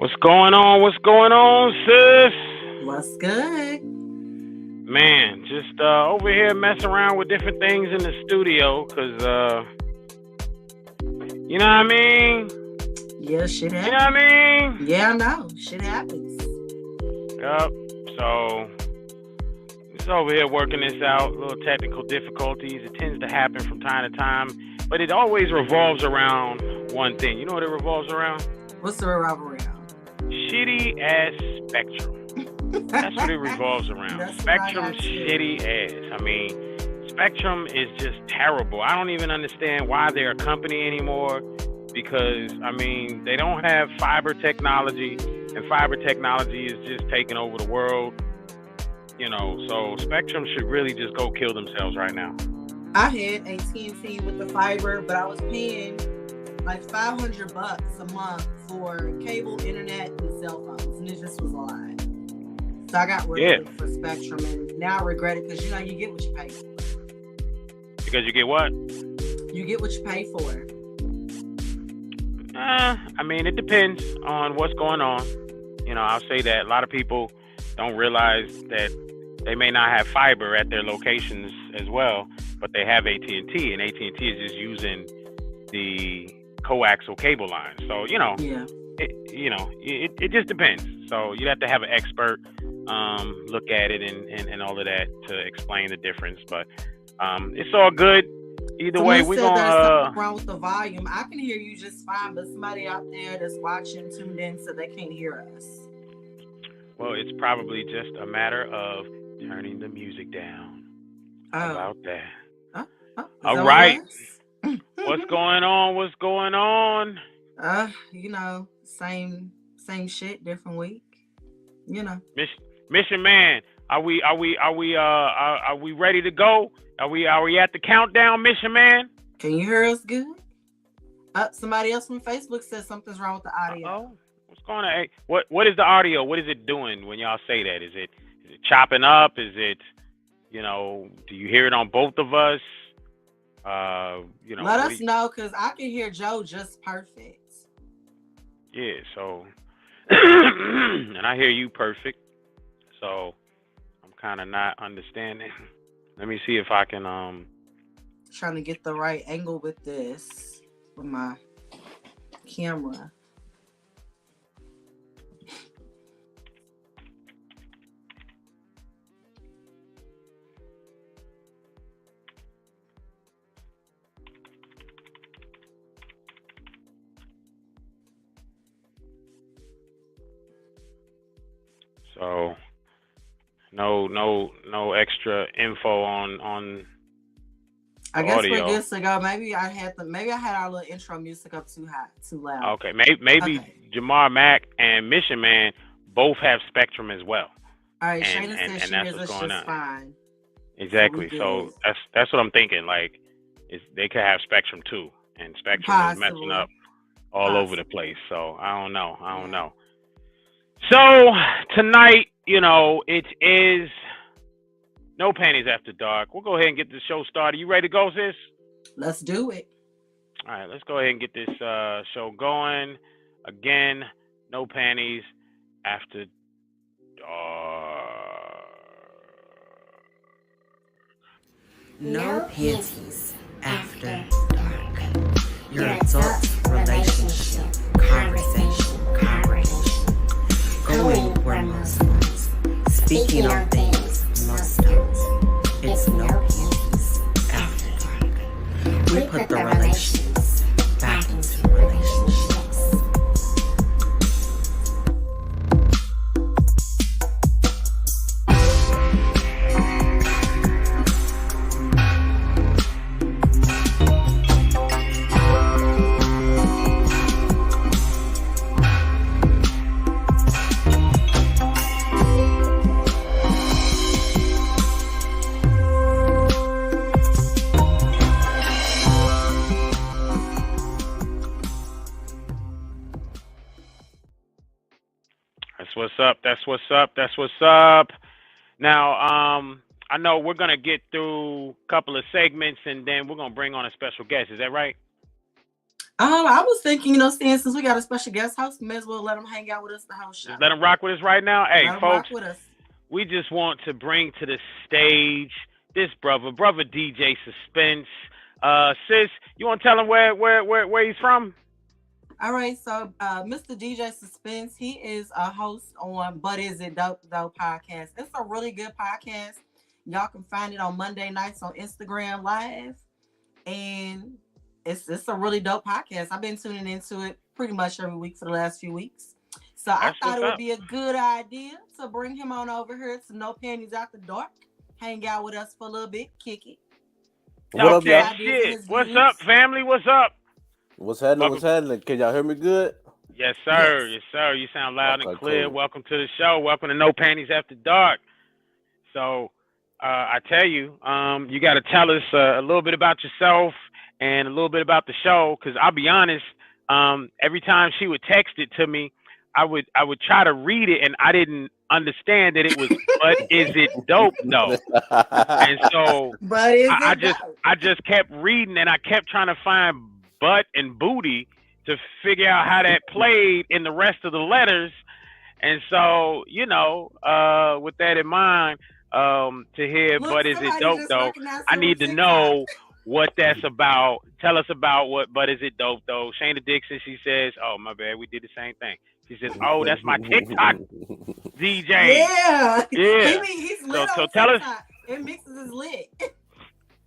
What's going on? What's going on, sis? What's good? Man, just over here messing around with different things in the studio, cause you know what I mean. Yeah, shit happens. You know what I mean? Yeah, I know. Shit happens. Yup. So just over here working this out. Little technical difficulties. It tends to happen from time to time, but it always revolves around one thing. You know what it revolves around? What's the revolve around? Shitty ass Spectrum. That's what it revolves around. Spectrum shitty ass. I mean, Spectrum is just terrible. I don't even understand why they're a company anymore, because, I mean, they don't have fiber technology, and fiber technology is just taking over the world. You know, so Spectrum should really just go kill themselves right now. I had AT&T with the fiber, but I was paying like $500 a month for cable, internet, and cell phones, and it just was a lot. So I got rid of it for Spectrum, and now I regret it because, you know, you get what you pay for. Because you get what? You get what you pay for. I mean, it depends on what's going on. You know, I'll say that a lot of people don't realize that they may not have fiber at their locations as well, but they have AT&T, and AT&T is just using the coaxial cable line. So, you know, it just depends. So you have to have an expert look at it and all of that to explain the difference. But it's all good. Either way, we're going to... There's something wrong with the volume. I can hear you just fine, but somebody out there that's watching, tuned in, so they can't hear us. Well, it's probably just a matter of turning the music down. How about that? All right. What's going on? What's going on? You know, same shit, different week. You know. Mission Man, are we ready to go? Are we at the countdown, Mission Man? Can you hear us good? Somebody else from Facebook says something's wrong with the audio. Oh, what's going on? Hey, what is the audio? What is it doing when y'all say that? Is it chopping up? Is it, you know, do you hear it on both of us? You know, let us know, because I can hear Joe just perfect. Yeah, so and I hear you perfect. So I'm kind of not understanding. Let me see if I can trying to get the right angle with this with my camera. So no extra info on I guess audio. we're good to go. Maybe I had our little intro music up too loud. Okay, maybe okay. Jamar Mack and Mission Man both have Spectrum as well. All right, Shayna says she hears us just fine. Exactly. So that's what I'm thinking. Like, they could have Spectrum too, and Spectrum is messing up all over the place. So I don't know. So tonight, you know, it is No Panties After Dark. We'll go ahead and get this show started. You ready to go, sis? Let's do it. All right, let's go ahead and get this show going. Again, No Panties After Dark. No panties after dark. Your adult relationship conversation. Going where most ones. Speaking on things most don't. It's no panties after dark. We put the relations back into relationships. That's what's up. Now, I know we're going to get through a couple of segments, and then we're going to bring on a special guest. Is that right? I was thinking, since we got a special guest host, may as well let him hang out with us the whole show. Just let him rock with us right now. Hey, let him folks, rock with us. We just want to bring to the stage this brother DJ Suspense. Sis, you want to tell him where he's from? All right, so Mr. DJ Suspense, he is a host on But Is It Dope Though podcast. It's a really good podcast. Y'all can find it on Monday nights on Instagram Live, and it's a really dope podcast. I've been tuning into it pretty much every week for the last few weeks. So I thought it would be a good idea to bring him on over here to No Panties After Dark, hang out with us for a little bit, kick it. What up, y'all? Shit. What's up, family? What's up? What's happening? What's happening? Can y'all hear me good? Yes, sir. Yes, sir. You sound loud and clear. Cool. Welcome to the show. Welcome to No Panties After Dark. So, I tell you, you got to tell us a little bit about yourself and a little bit about the show, because I'll be honest, every time she would text it to me, I would try to read it, and I didn't understand that it was But Is It Dope Though? And so I just kept reading, and I kept trying to find butt and booty to figure out how that played in the rest of the letters. And so, with that in mind, to hear But Is It Dope Though, I need to know what that's about. Tell us about what But Is It Dope Though. Shayna Dixon, she says, oh, my bad, we did the same thing. She says, oh, that's my TikTok DJ. Yeah. He's lit so tell us. It mixes his lit.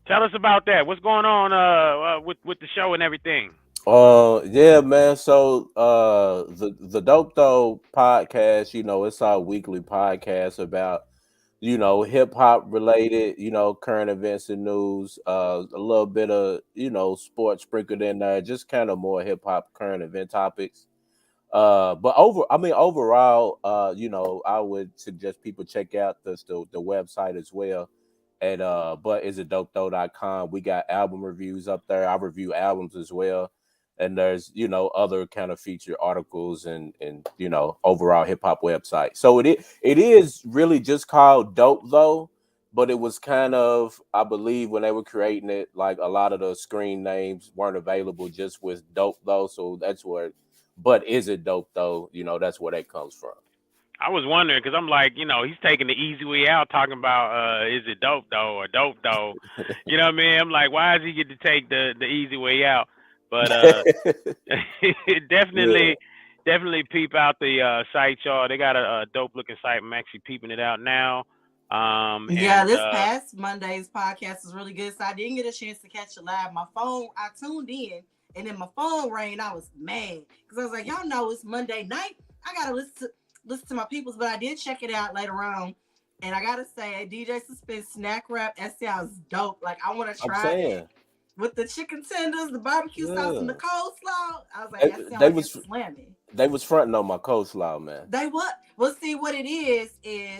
Tell us about that. What's going on with the show and everything? Yeah, man. So the Dope Though podcast, it's our weekly podcast about hip hop related, current events and news, a little bit of sports sprinkled in there, just kind of more hip hop current event topics. But overall, I would suggest people check out the website as well at butisitdopethough.com. We got album reviews up there. I review albums as well. And there's, other kind of featured articles and overall hip hop website. So it is really just called Dope Though, but it was kind of, I believe when they were creating it, like a lot of the screen names weren't available just with Dope Though. So that's where, But Is It Dope Though? That's where that comes from. I was wondering, because I'm like, he's taking the easy way out, talking about is it dope though or dope though? You know what I mean? I'm like, why does he get to take the easy way out? But definitely peep out the site, y'all. They got a dope looking site. I'm actually peeping it out now. This past Monday's podcast was really good, so I didn't get a chance to catch it live. I tuned in, and then my phone rang. I was mad because I was like, y'all know it's Monday night. I gotta listen to my peoples, but I did check it out later on, and I gotta say, DJ Suspense snack wrap, that sounds dope. Like I want to try it. With the chicken tenders, the barbecue sauce, and the coleslaw. I was like, that sounds slamming. They was fronting on my coleslaw, man. They what? Well, see, what it is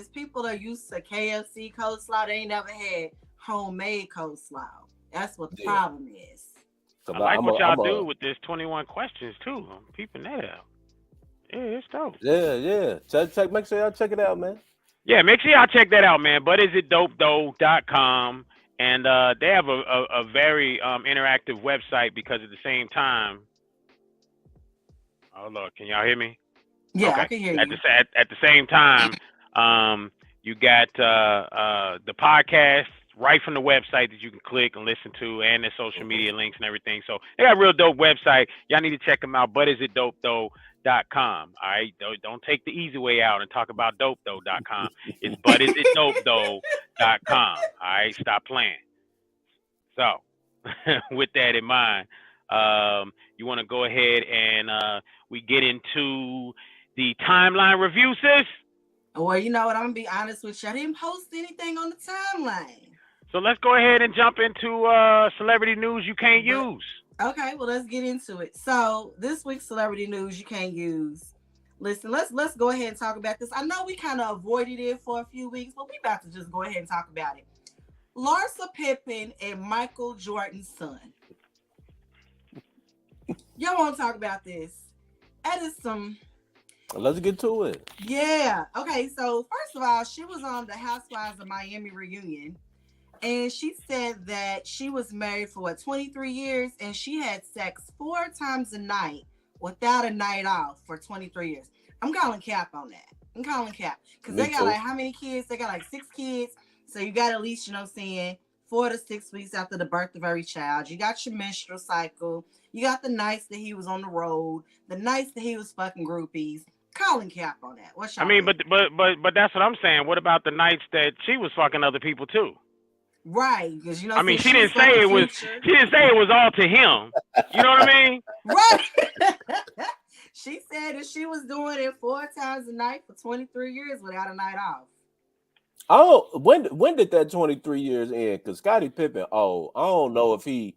people are used to KFC coleslaw. They ain't never had homemade coleslaw. That's what the problem is. So I like what y'all do with this 21 questions, too. I'm peeping that out. Yeah, it's dope. Yeah. Make sure y'all check it out, man. Yeah, make sure y'all check that out, man. ButIsItDopeThough.com. And they have a very interactive website because at the same time, oh Lord, can y'all hear me? Yeah, okay. I can hear you. At the same time, you got the podcast right from the website that you can click and listen to, and the social media links and everything. So they got a real dope website. Y'all need to check them out. ButIsItDopeThough.com. All right, don't take the easy way out and talk about dopethough.com. It's ButIsItDopeThough.com. All right, stop playing. So, with that in mind, you want to go ahead and we get into the timeline review, sis? Well, you know what? I'm gonna be honest with you. I didn't post anything on the timeline. So let's go ahead and jump into celebrity news you can't use. Okay, well, let's get into it. So this week's celebrity news you can't use. Listen, let's go ahead and talk about this. I know we kind of avoided it for a few weeks, but we about to just go ahead and talk about it. Larsa Pippen and Michael Jordan's son. Y'all want to talk about this? That is some... Let's get to it. Yeah. Okay, so first of all, she was on the Housewives of Miami reunion. And she said that she was married for 23 years and she had sex 4 times a night without a night off for 23 years. I'm calling cap on that. I'm calling cap. Because they got too. like how many kids? They got like 6 kids. So you got at least, you know what I'm saying, 4 to 6 weeks after the birth of every child. You got your menstrual cycle. You got the nights that he was on the road, the nights that he was fucking groupies. Calling cap on that. What's your but that's what I'm saying. What about the nights that she was fucking other people too? Right, because you know. I mean, she didn't say it was. She didn't say it was all to him. You know what I mean? Right. She said that she was doing it 4 times a night for 23 years without a night off. Oh, when did that 23 years end? Because Scottie Pippen, I don't know if he.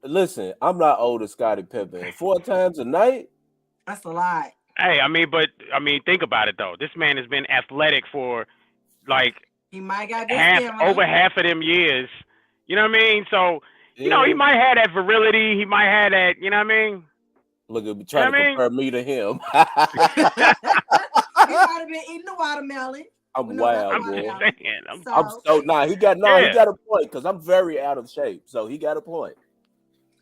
Listen, I'm not old as Scottie Pippen. 4 times a night? That's a lot. Hey, think about it though. This man has been athletic for like he might got good over half of them years. You know what I mean? So you know he might have that virility. He might have that. You know what I mean? Look at me trying to compare me to him. He might have been eating the watermelon. I'm wild, boy. He got a point because I'm very out of shape. So he got a point.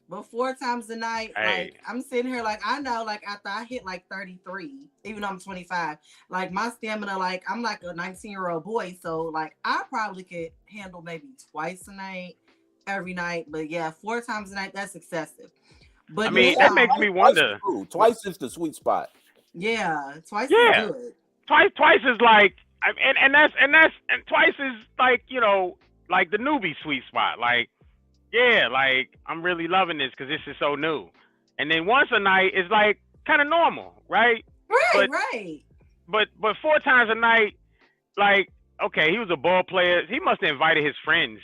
But 4 times a night, like I'm sitting here, like I know, like after I hit like 33, even though I'm 25, like my stamina, like I'm like a 19-year-old boy, so like I probably could handle maybe twice a night, every night. But yeah, 4 times a night, that's excessive. But I mean, that makes me wonder. Twice is the sweet spot. Yeah, twice is good. Twice is like, and twice is like, you know, like the newbie sweet spot, like. Yeah, like I'm really loving this because this is so new. And then once a night is like kind of normal, right? Right. But 4 times a night, like, okay, he was a ball player. He must have invited his friends.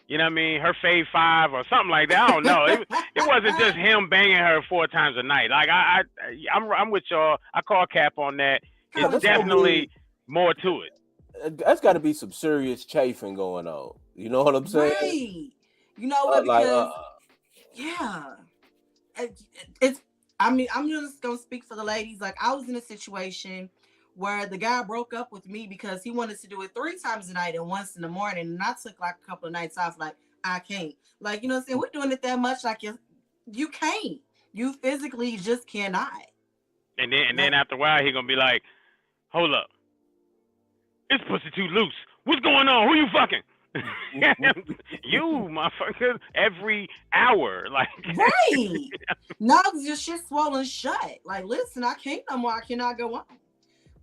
You know what I mean? Her fave 5 or something like that. I don't know. It wasn't just him banging her 4 times a night. Like I'm with y'all. I call cap on that. It's definitely more to it. That's got to be some serious chafing going on. You know what I'm saying? Right. You know what? Because it's. I mean, I'm just gonna speak for the ladies. Like, I was in a situation where the guy broke up with me because he wanted to do it 3 times a night and once in the morning, and I took like a couple of nights off. Like, I can't. Like, you know what I'm saying? We're doing it that much. Like, you can't. You physically just cannot. And then after a while, he gonna be like, "Hold up, this pussy too loose. What's going on? Who you fucking?" You motherfucker, every hour, like right. Now your shit swollen shut. Like, listen, I can't no more. I cannot go on.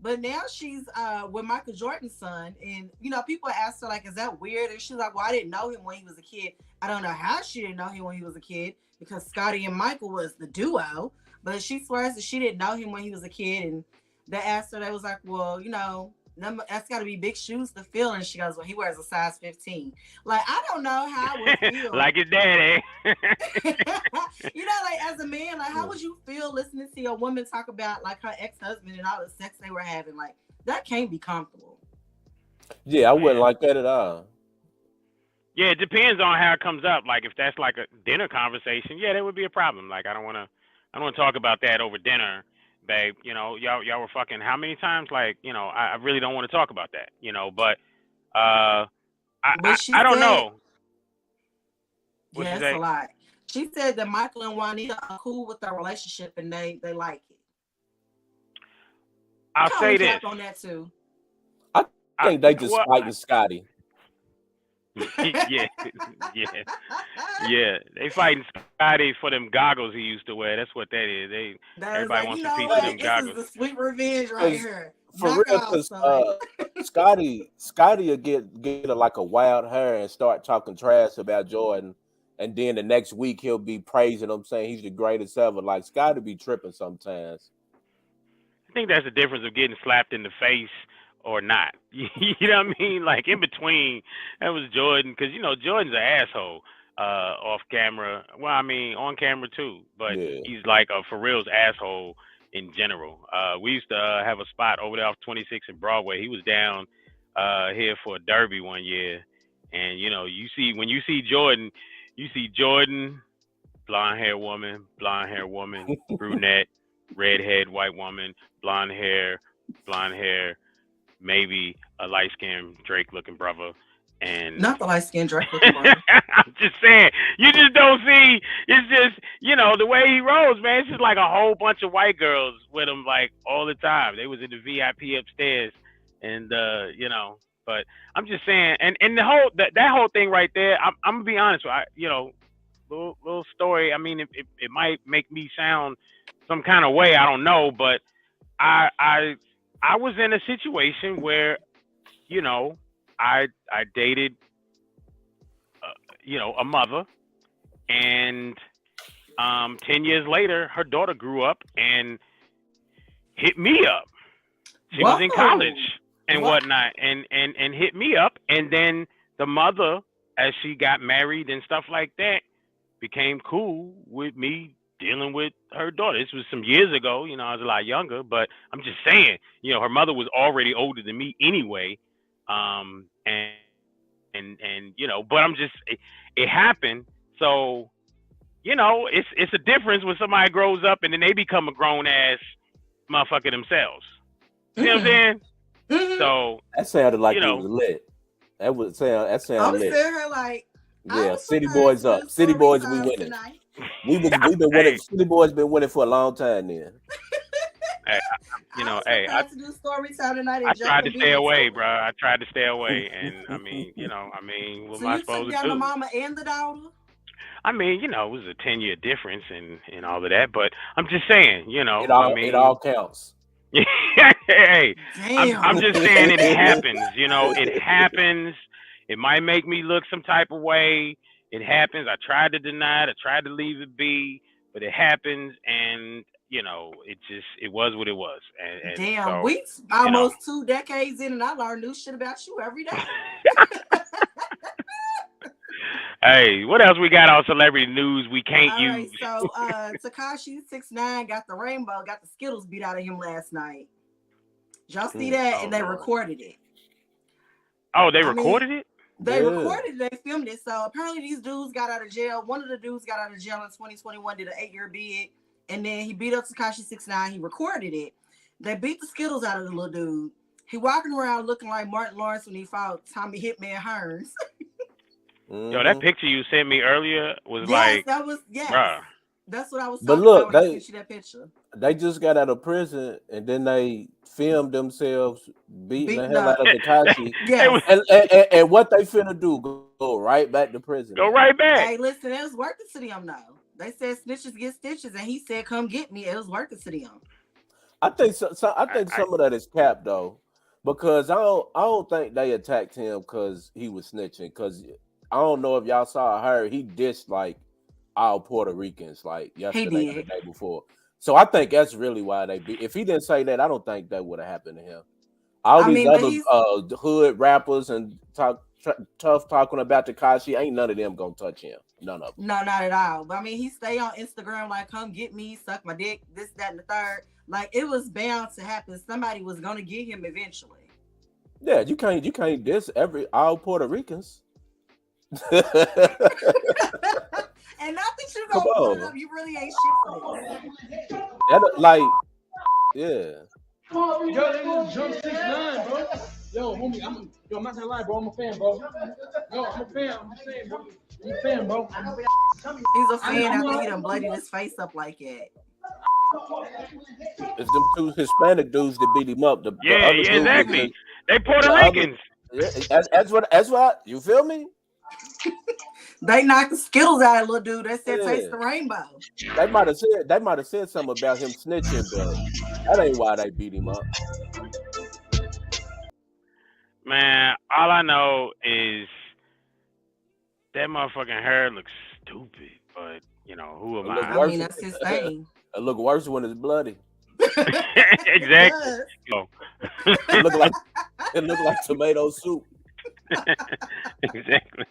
But now she's with Michael Jordan's son, and you know, people asked her like, "Is that weird?" And she's like, "Well, I didn't know him when he was a kid. I don't know how she didn't know him when he was a kid because Scottie and Michael was the duo. But she swears that she didn't know him when he was a kid." And they asked her, they was like, "Well, you know, that's got to be big shoes to fill." And she goes, "Well, he wears a size 15. Like, I don't know how I would feel. Like his daddy. You know, like as a man, like how would you feel listening to a woman talk about like her ex-husband and all the sex they were having? Like, that can't be comfortable. Yeah, I wouldn't like that at all. Yeah, it depends on how it comes up. Like if that's like a dinner conversation, yeah, that would be a problem. Like I don't want to talk about that over dinner. Babe, you know, y'all were fucking how many times? Like, you know, I really don't want to talk about that, you know, but I don't know. Yeah, that's a lot. She said that Michael and Juanita are cool with their relationship and they like it. I'll say this. On that too. I think they just fighting Scottie. Yeah. They fighting Scottie for them goggles he used to wear. That's what that is. Everybody wants a piece of them goggles. This is the sweet revenge right here. For real, because Scottie will get like a wild hair and start talking trash about Jordan, and then the next week he'll be praising him, saying he's the greatest ever. Like Scottie be tripping sometimes. I think that's the difference of getting slapped in the face or not. You know what I mean? Like in between, that was Jordan, because you know Jordan's an asshole off camera. Well, I mean on camera too, but he's like a for real's asshole in general. We used to have a spot over there off 26 in Broadway. He was down here for a derby one year, and you know when you see Jordan, blonde hair woman, brunette, redhead white woman, blonde hair, maybe a light-skinned Drake-looking brother, And not the light skinned Drake looking brother. I'm just saying, you just don't see. It's just, the way he rolls, man. It's just like a whole bunch of white girls with him, like all the time. They was in the VIP upstairs, and But I'm just saying, and the whole that whole thing right there. I'm gonna be honest with you. Little story. I mean, it might make me sound some kind of way. I don't know, but I was in a situation where, I dated, a mother, and 10 years later, her daughter grew up and hit me up. She was in college and whatnot, and hit me up, and then the mother, as she got married and stuff like that, became cool with me dealing with her daughter. This was some years ago, I was a lot younger, but I'm just saying, her mother was already older than me anyway. But I'm just, it happened. So, it's a difference when somebody grows up and then they become a grown ass motherfucker themselves. You know what I'm saying? Mm-hmm. So that sounded like it was lit. That sounded I was lit. sitting here like, yeah, City Boys up. City Boys, we winning. We've been winning. City Boys been winning for a long time then. I to do story time tonight. I tried to stay away, bro. I tried to stay away, and I mean, what am I supposed to do? The mama and the daughter. I mean, it was a 10-year difference and all of that, but I'm just saying, it all counts. Hey, I'm just saying it happens. It happens. It might make me look some type of way. It happens. I tried to deny it. I tried to leave it be, but it happens, and it was what it was. And damn, so, we almost 2 decades in, and I learn new shit about you every day. Hey, what else we got on celebrity news we can't use? So Tekashi 6ix9ine got the rainbow, got the Skittles beat out of him last night. Y'all see that? And they recorded it. Oh, they recorded it? They recorded it, they filmed it. So apparently these dudes got out of jail. One of the dudes got out of jail in 2021, did an 8-year bid, and then he beat up Tekashi 6ix9ine. He recorded it. They beat the Skittles out of the little dude. He walking around looking like Martin Lawrence when he fought Tommy Hitman Hearns. Yo, that picture you sent me earlier was bruh. That's what I was talking but look, about when I sent you that picture. They just got out of prison and then they filmed themselves beating the hell out of Tekashi. And what they finna do? Go right back to prison. Go right back. Hey, listen, it was worth it to them though. They said snitches get stitches, and he said, "Come get me." It was worth it to them. I think I think some of that is cap though, because I don't think they attacked him because he was snitching. Because I don't know if y'all saw or heard, he dissed like all Puerto Ricans like yesterday or the day before. So I think that's really why they beat. If he didn't say that, I don't think that would have happened to him. These other hood rappers and tough talking about Tekashi, ain't none of them gonna touch him. None of them. No, not at all. But I mean, he stay on Instagram like, "Come get me, suck my dick," this, that, and the third. Like, it was bound to happen. Somebody was gonna get him eventually. Yeah, you can't diss all Puerto Ricans. And not that you gonna put it up, you really ain't shit for this. Yo, this is JustAskJoe, bro. Yo, homie, I'm not gonna lie, bro. I'm a fan, bro. Yo, I'm a fan. I'm just saying, bro. I'm a fan, bro. He's a fan after he done bloodied his face up like that. It's them 2 Hispanic dudes that beat him up. Exactly. They Puerto Ricans. That's what you feel me? They knocked the Skittles out of little dude. They said taste the rainbow. They might have said something about him snitching, but that ain't why they beat him up. Man, all I know is that motherfucking hair looks stupid, but who am I? I mean, that's his thing. It look worse when it's bloody. Exactly. It look like tomato soup. Exactly.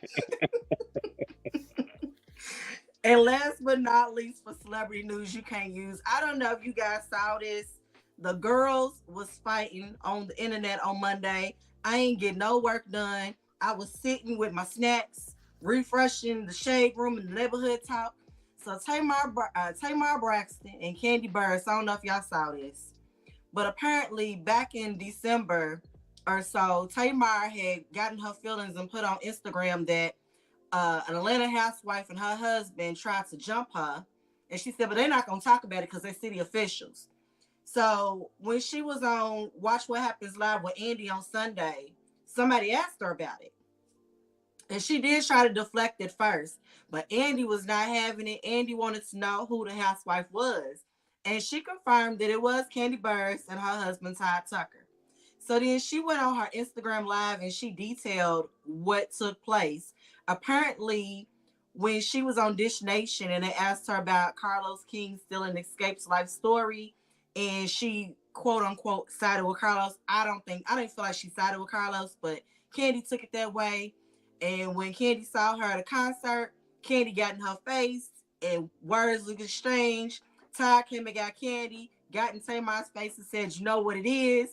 And last but not least, for celebrity news you can't use, I don't know if you guys saw this. The girls was fighting on the internet on Monday. I ain't getting no work done. I was sitting with my snacks, refreshing the shade room and the neighborhood talk. So Tamar Braxton and Candy Burris, I don't know if y'all saw this, but apparently back in December, or so, Tamar had gotten her feelings and put on Instagram that an Atlanta housewife and her husband tried to jump her. And she said, but they're not going to talk about it because they're city officials. So when she was on Watch What Happens Live with Andy on Sunday, somebody asked her about it. And she did try to deflect it first, but Andy was not having it. Andy wanted to know who the housewife was. And she confirmed that it was Kandi Burruss and her husband, Todd Tucker. So then she went on her Instagram Live and she detailed what took place. Apparently, when she was on Dish Nation and they asked her about Carlos King stealing Escape's life story, and she quote unquote sided with Carlos. I didn't feel like she sided with Carlos, but Kandi took it that way. And when Kandi saw her at a concert, Kandi got in her face and words was exchanged. Todd came and got Kandi, got in Tamar's face and said, you know what it is?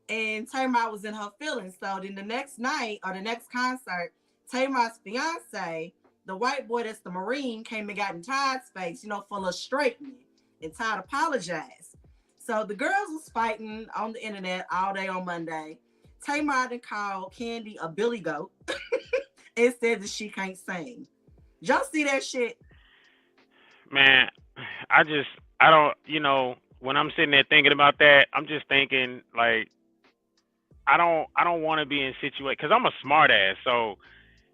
And Tamar was in her feelings. So then the next night or the next concert, Tamar's fiance, the white boy that's the Marine, came and got in Todd's face, full of straightening. And Todd apologized. So the girls was fighting on the internet all day on Monday. Tamar then called Kandi a billy goat and said that she can't sing. Y'all see that shit? Man, I don't, when I'm sitting there thinking about that, I'm just thinking like, I don't want to be in situations, because I'm a smart ass, so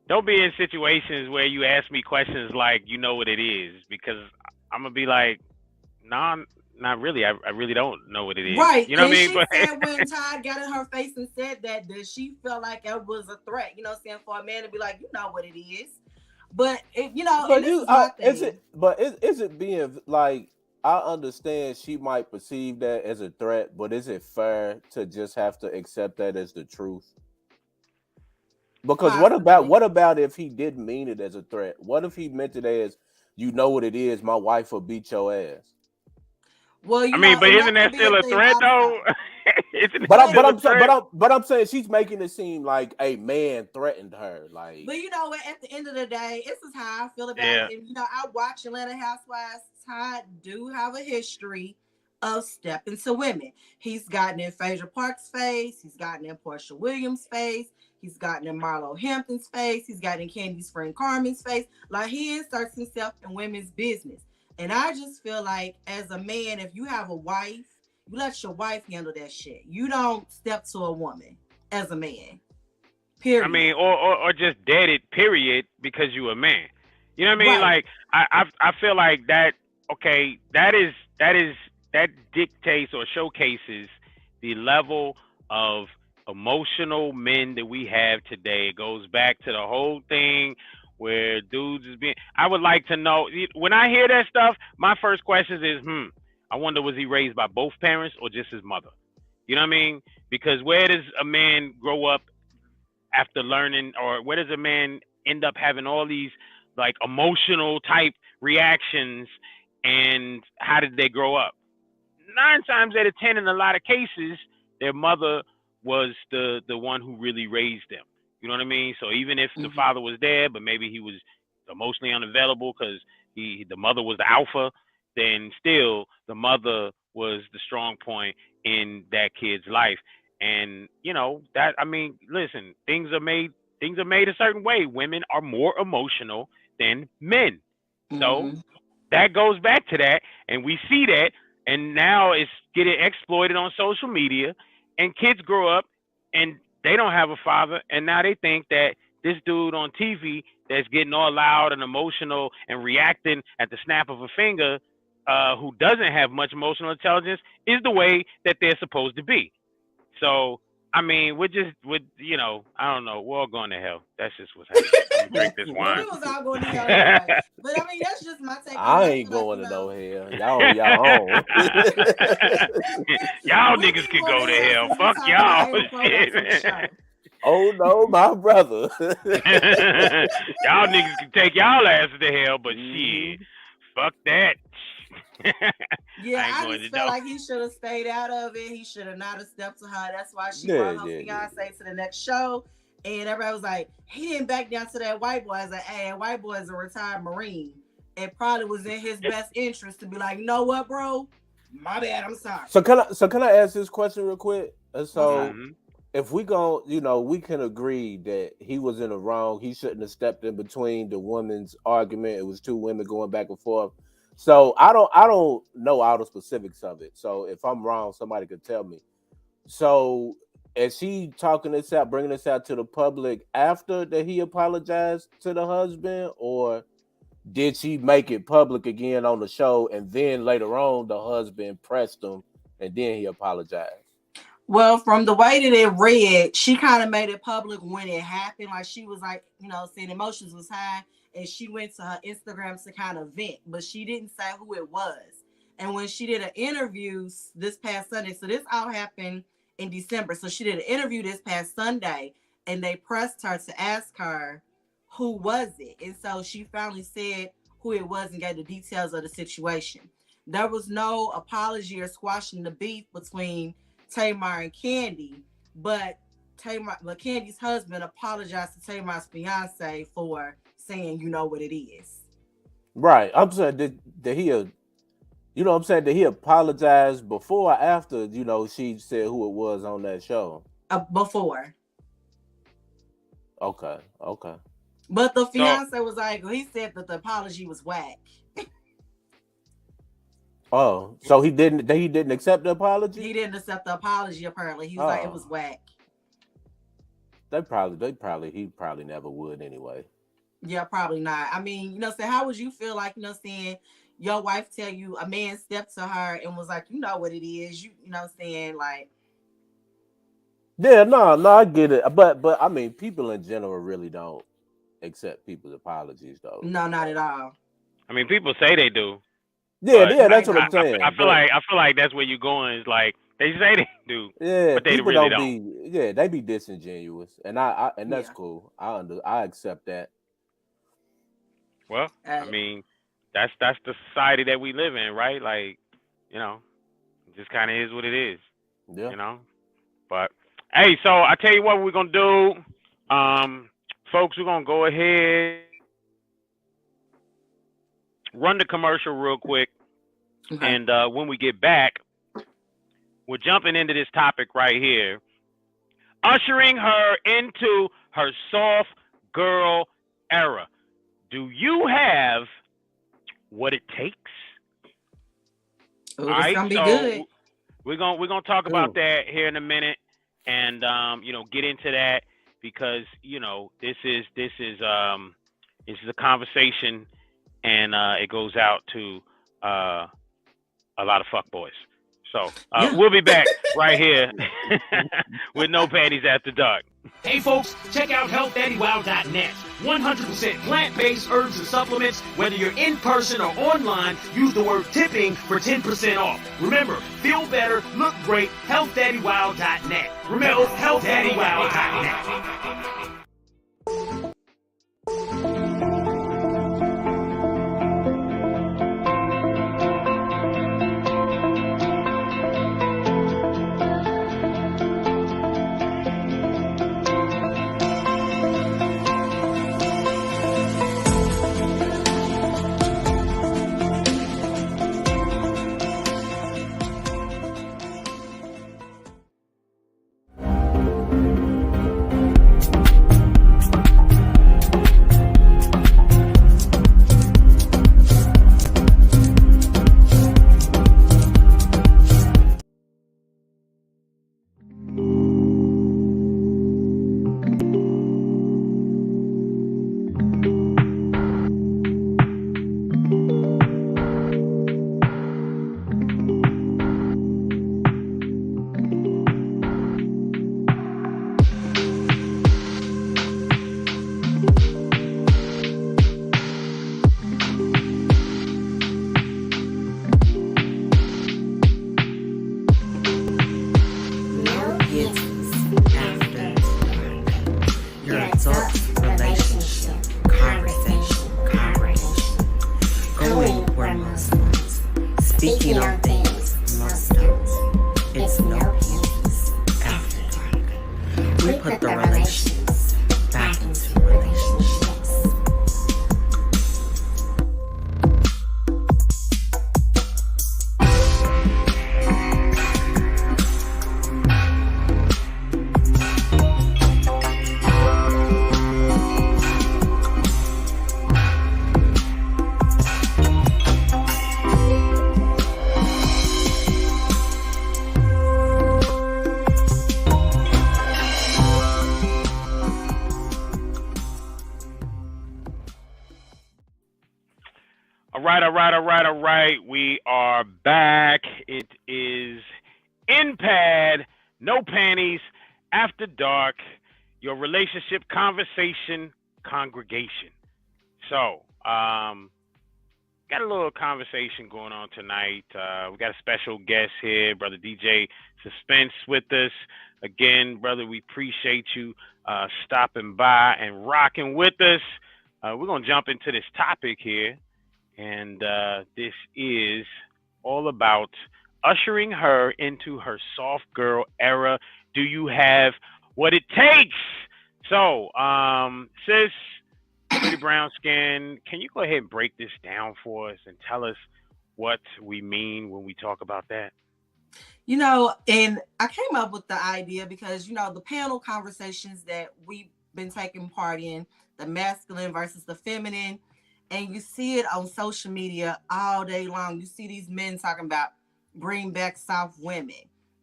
don't be in situations where you ask me questions like, you know what it is, because I'm going to be like, nah, not really. I really don't know what it is. Right. You know what I mean? She said when Todd got in her face and said that she felt like it was a threat, for a man to be like, you know what it is. But, is it being like, I understand she might perceive that as a threat, but is it fair to just have to accept that as the truth? Because what about if he didn't mean it as a threat? What if he meant it as, you know what it is, my wife will beat your ass? Well, but isn't that still a threat though? But I'm saying she's making it seem like a man threatened her. Like, but at the end of the day, this is how I feel about it. And I watch Atlanta Housewives. Todd do have a history of stepping to women. He's gotten in Phaedra Park's face. He's gotten in Portia Williams' face. He's gotten in Marlo Hampton's face. He's gotten in Candy's friend Carmen's face. Like, he inserts himself in women's business. And I just feel like, as a man, if you have a wife, you let your wife handle that shit. You don't step to a woman as a man. Period. I mean, or just dead it, period, because you a man. You know what I mean? Right. Like, I feel like that, okay, that dictates or showcases the level of emotional men that we have today. It goes back to the whole thing where dudes is being, I would like to know, when I hear that stuff, my first question is, I wonder, was he raised by both parents or just his mother? You know what I mean? Because where does a man grow up after learning, or where does a man end up having all these like emotional type reactions, and how did they grow up? 9 times out of 10, in a lot of cases, their mother was the one who really raised them. You know what I mean? So even if the father was there, but maybe he was emotionally unavailable because the mother was the alpha, then still the mother was the strong point in that kid's life. And that, I mean, listen, things are made a certain way. Women are more emotional than men. So that goes back to that, and we see that, and now it's getting exploited on social media, and kids grow up and they don't have a father, and now they think that this dude on TV that's getting all loud and emotional and reacting at the snap of a finger, who doesn't have much emotional intelligence, is the way that they're supposed to be. So, I mean, I don't know. We're all going to hell. That's just what's happening. I'm gonna drink this wine. We was all going to hell anyway. But I mean, that's just my take. I ain't going to no hell. Y'all own. Y'all niggas can go to hell. Fuck y'all. Oh no, my brother. Y'all niggas can take y'all asses to hell, but shit, fuck that. Yeah, I just felt like he should have stayed out of it. He should have not have stepped to her. That's why she brought her fiance to the next show. And everybody was like, he didn't back down to that white boy. I was like, hey, that white boy is a retired Marine. It probably was in his best interest to be like, you know what, bro? My bad, I'm sorry. So can I ask this question real quick? So if we go, we can agree that he was in the wrong. He shouldn't have stepped in between the woman's argument. It was two women going back and forth. So I don't know all the specifics of it. So if I'm wrong, somebody could tell me. So is she talking this out, bringing this out to the public after that he apologized to the husband, or did she make it public again on the show and then later on the husband pressed him and then he apologized? Well, from the way that it read, she kind of made it public when it happened. Like she was like, saying emotions was high, and she went to her Instagram to kind of vent, but she didn't say who it was. And when she did an interview this past Sunday, so this all happened in December. So she did an interview this past Sunday, and they pressed her to ask her who was it. And so she finally said who it was and gave the details of the situation. There was no apology or squashing the beef between Tamar and Candy, but Candy's husband apologized to Tamar's fiance for saying, you know what it is. Right. I'm saying that he, that he apologized before or after, she said who it was on that show. Before. Okay. But the fiance was like, he said that the apology was whack. Oh, so he didn't accept the apology? He didn't accept the apology, apparently. He was like, it was whack. He probably never would anyway. Yeah, probably not. I mean, how would you feel like, saying your wife tell you a man stepped to her and was like, you know what it is, like. Yeah, no, I get it. But I mean, people in general really don't accept people's apologies, though. No, not at all. I mean, people say they do. Yeah, that's what I'm saying. I feel like that's where you're going. Is like they say they do. Yeah, but they really don't. They be disingenuous, and that's cool. I accept that. Well, I mean, that's the society that we live in, right? Like, it just kind of is what it is. Yeah. But hey, so I tell you what we're gonna do, folks. We're gonna go ahead. Run the commercial real quick, and when we get back, we're jumping into this topic right here, ushering her into her soft girl era. Do you have what it takes? All right, gonna be good. We're gonna talk about that here in a minute, and get into that because this is a conversation. And it goes out to a lot of fuckboys. So we'll be back right here with No Panties After Dark. Hey folks, check out healthdaddywow.net. 100% plant-based herbs and supplements. Whether you're in person or online, use the word tipping for 10% off. Remember, feel better, look great, healthdaddywow.net. Remember, healthdaddywow.net. Speaking on things most don't. It's no panties after dark. We put the relations back into relationships. All right. We are back. It is in pad, no panties, after dark, your relationship conversation congregation. So, got a little conversation going on tonight. We got a special guest here, Brother DJ Suspense with us. Again, brother, we appreciate you stopping by and rocking with us. We're going to jump into this topic here, and this is all about ushering her into her soft girl era. Do you have what it takes? So, sis, PrttyBrwnSkn, can you go ahead and break this down for us and tell us what we mean when we talk about that? You know, and I came up with the idea because, you know, the panel conversations that we've been taking part in, the masculine versus the feminine, and you see it on social media all day long. You see these men talking about bring back soft women,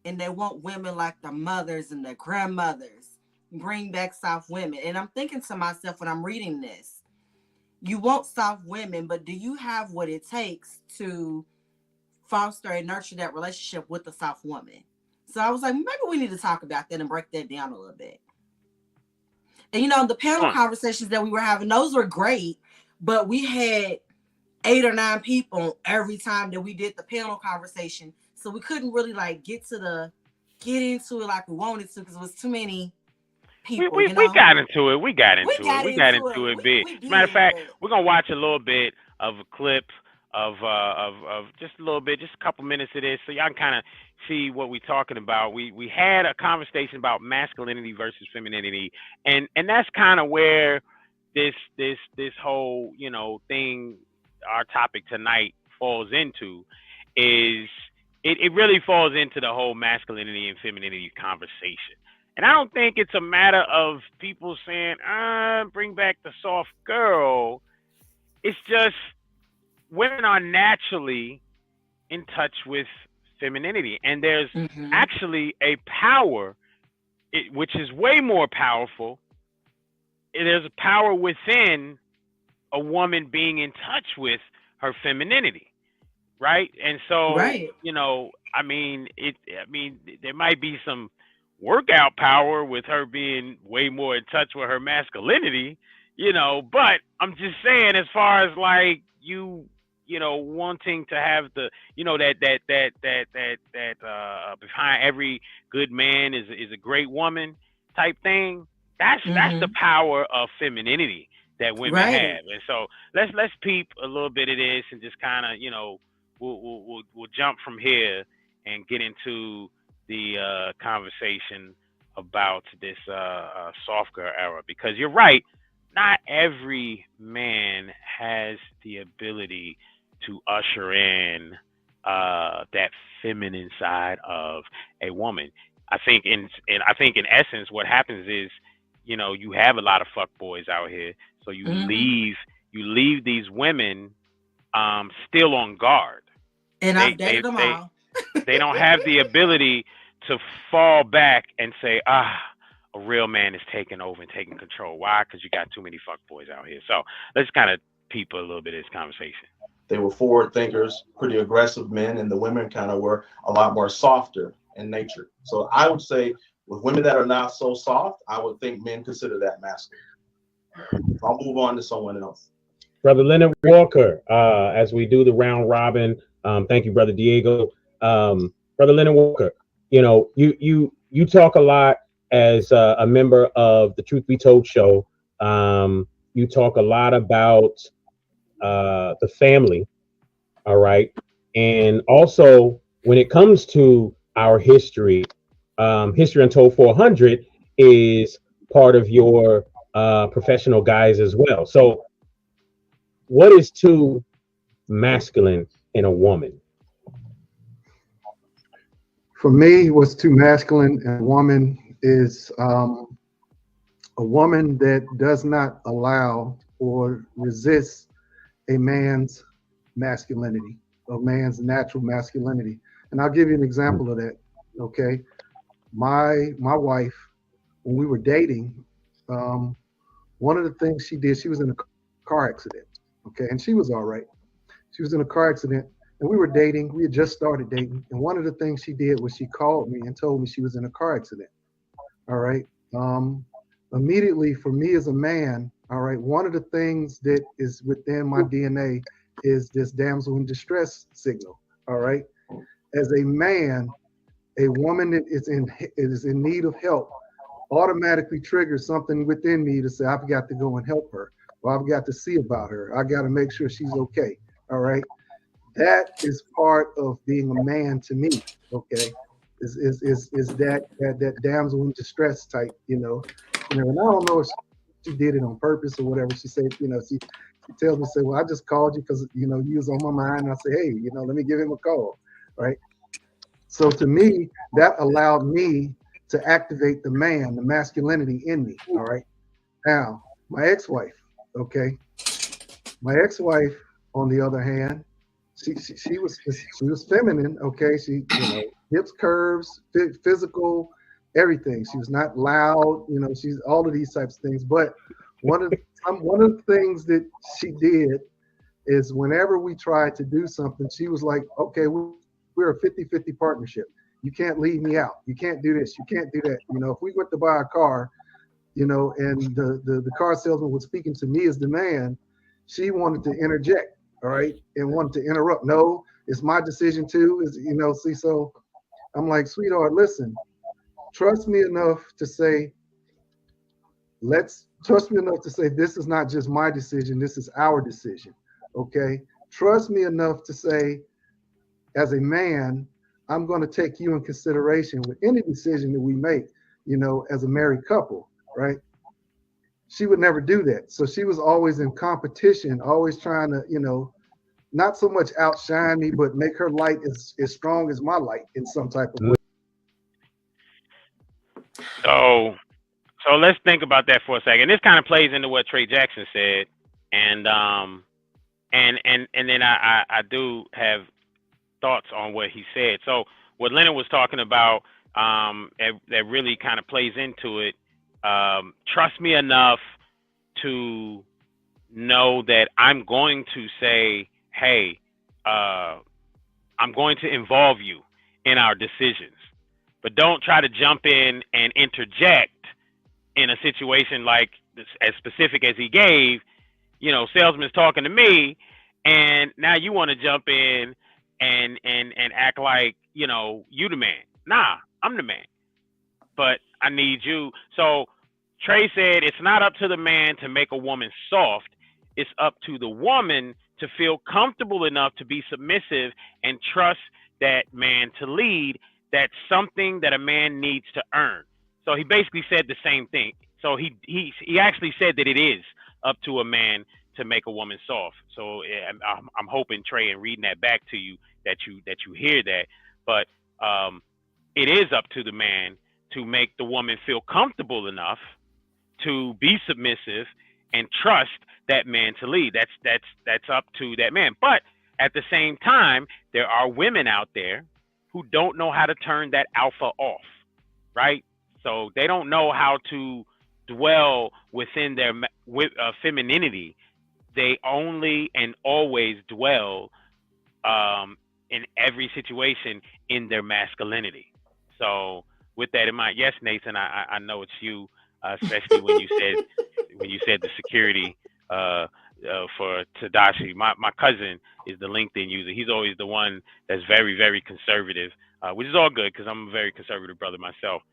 and they want women like the mothers and the grandmothers. Bring back soft women. And I'm thinking to myself when I'm reading this, you want soft women, but do you have what it takes to foster and nurture that relationship with the soft woman? So I was like, maybe we need to talk about that and break that down a little bit. And, you know, the panel conversations that we were having, those were great, but we had 8 or 9 people every time that we did the panel conversation. So we couldn't really like get into it like we wanted to because it was too many people. We got into it. We got into it big. As a matter of fact, we're going to watch a little bit of a clip of just a little bit, just a couple minutes of this, so y'all can kind of see what we're talking about. We had a conversation about masculinity versus femininity, and that's kind of where this whole, you know, thing, our topic tonight falls into, is it really falls into the whole masculinity and femininity conversation. And I don't think it's a matter of people saying, bring back the soft girl. It's just women are naturally in touch with femininity. And there's actually a power, which is way more powerful. There's a power within a woman being in touch with her femininity, right? And so, you know, I mean, there might be some workout power with her being way more in touch with her masculinity, you know, but I'm just saying, as far as like you know, wanting to have the, you know, that behind every good man is a great woman type thing. That's the power of femininity that women have. And so let's peep a little bit of this and just kind of, you know, we'll jump from here and get into the conversation about this soft girl era, because you're right, not every man has the ability to usher in that feminine side of a woman. I think in essence, what happens is, you know, you have a lot of fuck boys out here, so you leave these women still on guard. And I've dated them all. They don't have the ability to fall back and say, a real man is taking over and taking control. Why? Because you got too many fuck boys out here. So let's kind of peep a little bit of this conversation. They were forward thinkers, pretty aggressive men, and the women kind of were a lot more softer in nature. So I would say with women that are not so soft, I would think men consider that masculine. So I'll move on to someone else. Brother Leonard Walker, as we do the round robin. Thank you, Brother Diego. Brother Leonard Walker, you know, you talk a lot as a member of the Truth Be Told show. You talk a lot about the family, all right? And also, when it comes to our history, History Untold 400 is part of your professional guys as well. So what is too masculine in a woman? For me, what's too masculine in a woman is a woman that does not allow or resist a man's masculinity, a man's natural masculinity. And I'll give you an example of that, okay? My wife, when we were dating, one of the things she did, she was in a car accident, okay? And she was all right. She was in a car accident, and we were dating. We had just started dating, and one of the things she did was she called me and told me she was in a car accident. All right. Immediately, for me as a man, all right, one of the things that is within my DNA is this damsel in distress signal. All right. As a man, a woman that is in need of help automatically triggers something within me to say, I've got to go and help her, or I've got to see about her. I got to make sure she's okay. All right. That is part of being a man to me. Okay. Is that damsel in distress type, and I don't know if she did it on purpose or whatever. She said, she tells me, say, well, I just called you because, you was on my mind. And I say, hey, let me give him a call. Right. So to me, that allowed me to activate the man, the masculinity in me. All right. Now, my ex-wife, okay. My ex-wife, on the other hand, she was feminine, okay. She, hips, curves, physical, everything. She was not loud, she's all of these types of things. But one of the things that she did is whenever we tried to do something, she was like, okay, we're a 50-50 partnership. You can't leave me out. You can't do this. You can't do that. If we went to buy a car, and the car salesman was speaking to me as the man, she wanted to interject, all right, and wanted to interrupt. No, it's my decision too. So I'm like, sweetheart, listen, trust me enough to say, this is not just my decision. This is our decision. Okay. Trust me enough to say, as a man, I'm going to take you in consideration with any decision that we make, as a married couple, right? She would never do that. So she was always in competition, always trying to, not so much outshine me, but make her light as strong as my light in some type of way. So let's think about that for a second. This kind of plays into what Trey Jackson said, and then I do have thoughts on what he said. So what Leonard was talking about, that really kind of plays into it. Trust me enough to know that I'm going to say, hey, I'm going to involve you in our decisions, but don't try to jump in and interject in a situation like this, as specific as he gave. Salesman's talking to me, and now you want to jump in and act like, you the man. Nah, I'm the man, but I need you. So Trey said it's not up to the man to make a woman soft. It's up to the woman to feel comfortable enough to be submissive and trust that man to lead. That's something that a man needs to earn. So he basically said the same thing. So he actually said that it is up to a man to make a woman soft. So I'm hoping, Trey, and reading that back to you, that you hear that. But it is up to the man to make the woman feel comfortable enough to be submissive and trust that man to lead. That's up to that man. But at the same time, there are women out there who don't know how to turn that alpha off, right? So they don't know how to dwell within their femininity. They only and always dwell in every situation in their masculinity. So with that in mind, yes, Nathan, I know it's you, especially when you said the security for Tadashi. My cousin is the LinkedIn user. He's always the one that's very, very conservative, which is all good because I'm a very conservative brother myself.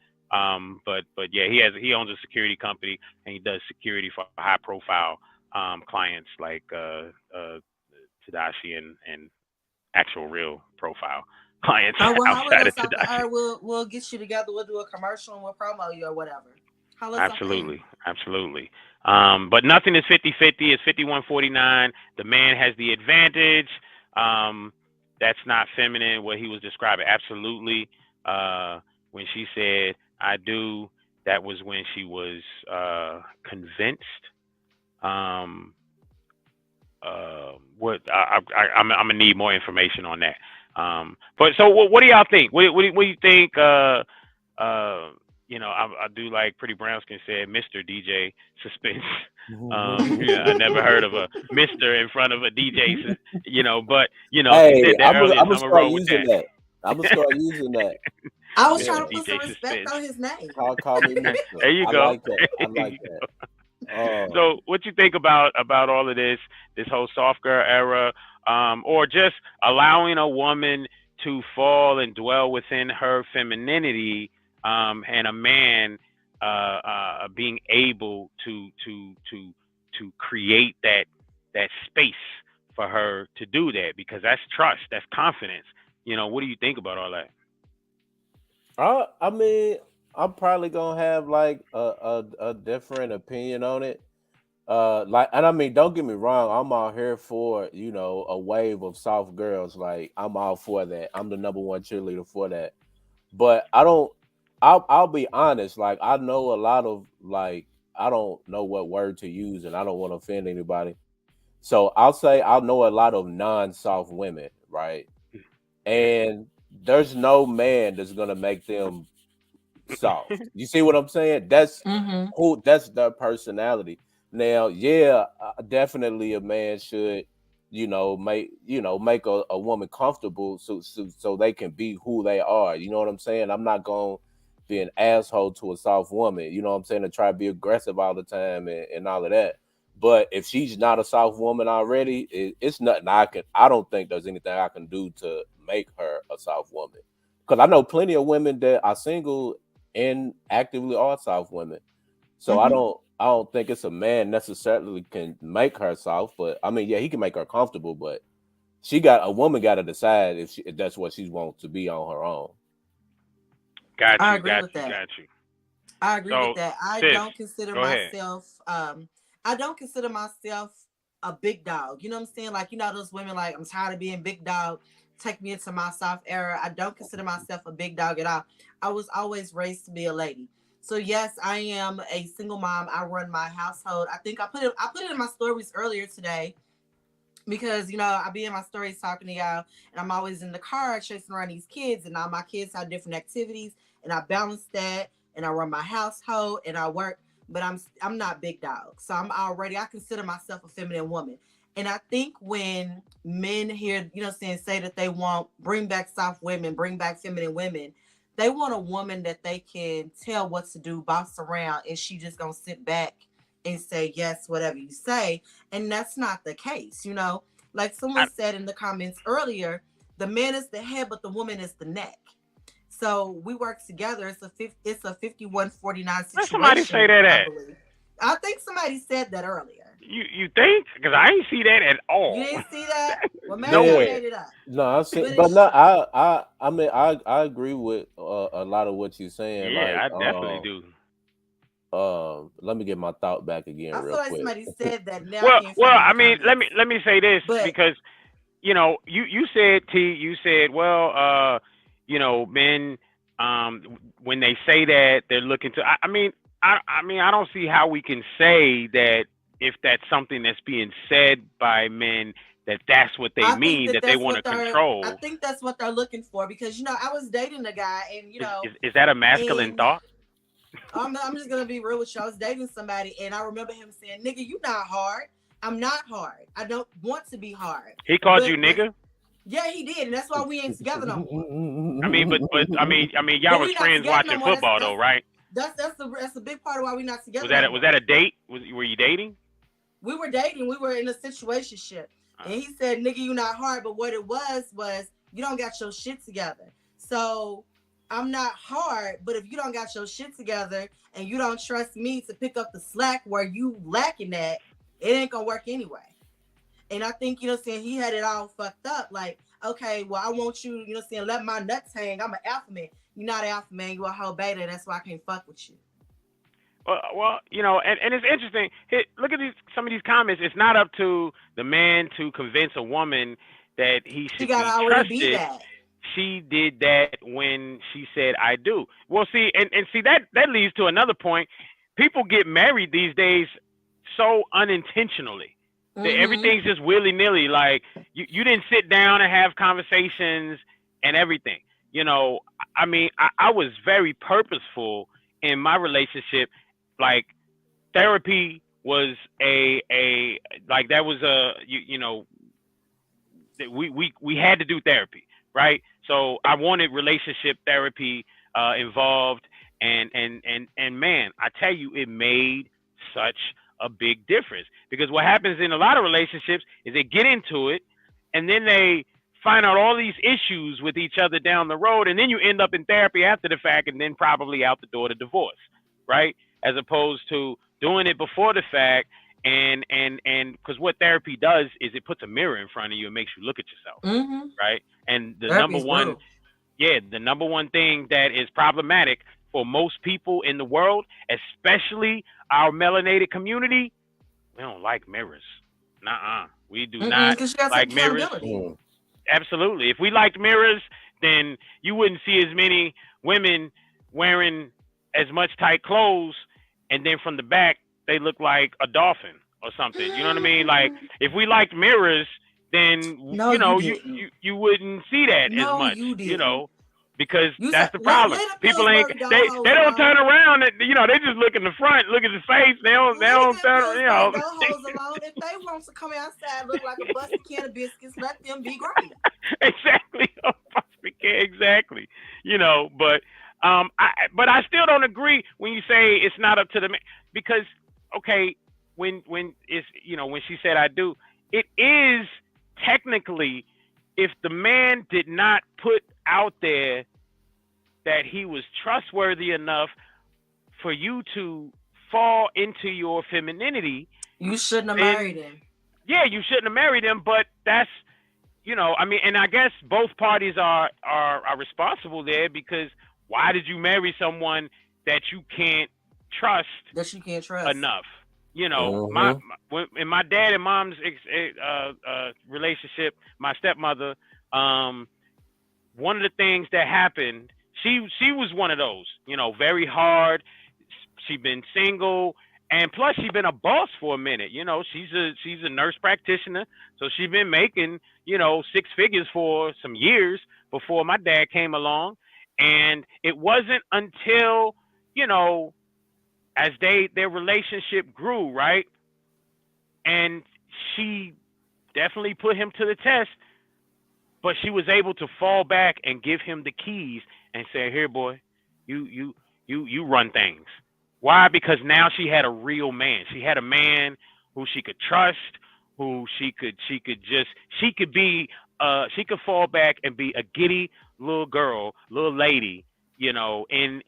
But yeah, he owns a security company, and he does security for high profile clients like Tadashi and actual real profile clients outside of Tadashi. We'll get you together. We'll do a commercial and we'll promo you or whatever. Absolutely. But nothing is 50-50. It's 51-49. The man has the advantage. That's not feminine, what he was describing. Absolutely. When she said, I do, that was when she was convinced. I'm gonna need more information on that. But so what do y'all think? What do you think? I do like PrttyBrwnSkn said, Mr. DJ Suspense. I never heard of a Mr. in front of a DJ, but she Hey, said that I'm earlier, gonna so I'm gonna start roll with using that. that. I'm gonna start using that. I was Yeah, trying to put some DJ respect Suspense. on his name. call me Mister. There you I go. like that. I There like you that. go. So, what you think about all of this whole soft girl era, or just allowing a woman to fall and dwell within her femininity, and a man being able to create that space for her to do that, because that's trust, that's confidence. What do you think about all that? I mean, I'm probably gonna have like a different opinion on it. And I mean, don't get me wrong, I'm all here for a wave of soft girls. Like, I'm all for that. I'm the number one cheerleader for that. But I don't. I'll be honest. Like, I know a lot of, like, I don't know what word to use, and I don't want to offend anybody. So I'll say I know a lot of non-soft women, right? And there's no man that's gonna make them soft. You see what I'm saying? That's Mm-hmm. that's their personality. Now, yeah, definitely a man should, make a woman comfortable so they can be who they are. You know what I'm saying? I'm not going to be an asshole to a soft woman, you know what I'm saying, and try to be aggressive all the time and all of that. But if she's not a soft woman already, it's nothing I don't think there's anything I can do to make her a soft woman. Because I know plenty of women that are single and actively are soft women. So I don't think it's a man necessarily can make her soft, but I mean, yeah, he can make her comfortable, but a woman got to decide if that's what she wants to be on her own. Got you. I agree with that. Got you. I agree with that. I sis, don't consider go ahead. myself I don't consider myself a big dog. You know what I'm saying? Like, those women like, I'm tired of being big dog. Take me into my soft era. I don't consider myself a big dog at all. I was always raised to be a lady. So yes, I am a single mom. I run my household. I think I put it in my stories earlier today, because I be in my stories talking to y'all, and I'm always in the car chasing around these kids, and all my kids have different activities, and I balance that, and I run my household, and I work, but I'm not big dog. So I consider myself a feminine woman. And I think when men hear, say that they want bring back soft women, bring back feminine women, they want a woman that they can tell what to do, boss around, and she just gonna sit back and say yes, whatever you say. And that's not the case, Like someone said in the comments earlier, the man is the head, but the woman is the neck. So we work together. It's a 51-49 situation. Where somebody say that at? I think somebody said that earlier. You think? Because I ain't see that at all. You didn't see that? Well, maybe No, I made it up. No, I see, but no, I mean, I agree with a lot of what you're saying. Yeah, like, I definitely do. Let me get my thought back again. I real foo like quick. somebody said that. Now well, I mean, let me say this, because you said, T, you said, well, men, when they say that, they're looking to. I mean, I don't see how we can say that if that's something that's being said by men, that's what they mean, that they want to control. I think that's what they're looking for, because I was dating a guy, and is that a masculine thought? I'm just gonna be real with you. I was dating somebody, and I remember him saying, "Nigga, you not hard. I'm not hard. I don't want to be hard." He called you nigga? Yeah, he did, and that's why we ain't together no more. I mean, but I mean, y'all was friends watching football, though, right? That's a big part of why we're not together. Was that a date? Were you dating? We were dating. We were in a situationship, and he said, "Nigga, you not hard." But what it was you don't got your shit together. So I'm not hard, but if you don't got your shit together and you don't trust me to pick up the slack where you lacking at, it ain't gonna work anyway. And I think, he had it all fucked up. Like, okay, well, I want you, let my nuts hang. I'm an alpha man. You're not an alpha man. You're a whole beta. That's why I can't fuck with you. Well, and it's interesting. Look at some of these comments. It's not up to the man to convince a woman that he should be trusted. Be that. She did that when she said, "I do." Well, see, and see that leads to another point. People get married these days so unintentionally. Everything's just willy-nilly. Like, you didn't sit down and have conversations and everything. I mean, I was very purposeful in my relationship, like therapy was like that was you know, we had to do therapy, right? So I wanted relationship therapy involved, and man, I tell you, it made such a big difference, because what happens in a lot of relationships is they get into it, and then they find out all these issues with each other down the road, and then you end up in therapy after the fact, and then probably out the door to divorce, right? As opposed to doing it before the fact, and because what therapy does is it puts a mirror in front of you and makes you look at yourself, right? And the Therapy's the number one thing that is problematic for most people in the world, especially our melanated community, we don't like mirrors. Nuh-uh. We do not like mirrors. Absolutely. If we liked mirrors, then you wouldn't see as many women wearing as much tight clothes, and then from the back they look like a dolphin or something. You know what I mean? Like, if we liked mirrors, then you wouldn't see that as much. You know, because that's the problem. People ain't they don't turn around. And, you know, they just look in the front, look at his face. They don't turn. You know, if they want to come outside look like a busted can of biscuits, let them be great. Exactly. Exactly. You know, but I still don't agree when you say it's not up to the man, because okay, when it's, you know, when she said I do, it is technically, if the man did not put out there that he was trustworthy enough for you to fall into your femininity, you shouldn't have married him. Yeah, you shouldn't have married him, but that's, you know, I mean, and I guess both parties are responsible there, because why did you marry someone that you can't trust? Enough? You know, in my dad and mom's relationship, my stepmother, one of the things that happened, she was one of those, you know, very hard. She'd been single, and plus she'd been a boss for a minute. You know, she's a nurse practitioner, so she'd been making, you know, 6 figures for some years before my dad came along. And it wasn't until, you know, as their relationship grew, right, and she definitely put him to the test, but she was able to fall back and give him the keys and say, "Here, boy, you run things." Why? Because now she had a real man. She had a man who she could trust, who she could fall back and be a giddy little girl, little lady, you know, in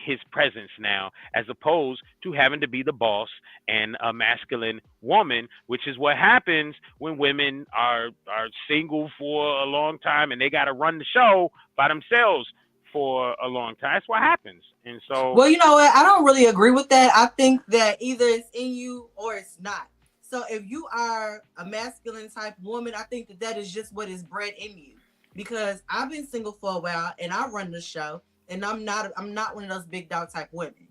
his presence now, as opposed to having to be the boss and a masculine woman, which is what happens when women are single for a long time and they got to run the show by themselves for a long time. That's what happens. And so, well, you know what? I don't really agree with that. I think that either it's in you or it's not. So if you are a masculine type woman, I think that is just what is bred in you. Because I've been single for a while and I run the show, and I'm not one of those big dog type women.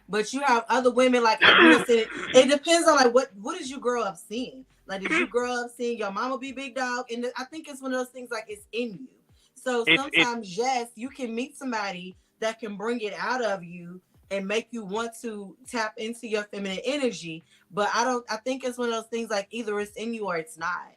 But you have other women, like you said, it depends on like what did you grow up seeing? Like, did you grow up seeing your mama be big dog? And I think it's one of those things, like, it's in you. So sometimes, yes, you can meet somebody that can bring it out of you and make you want to tap into your feminine energy. But I think it's one of those things, like, either it's in you or it's not.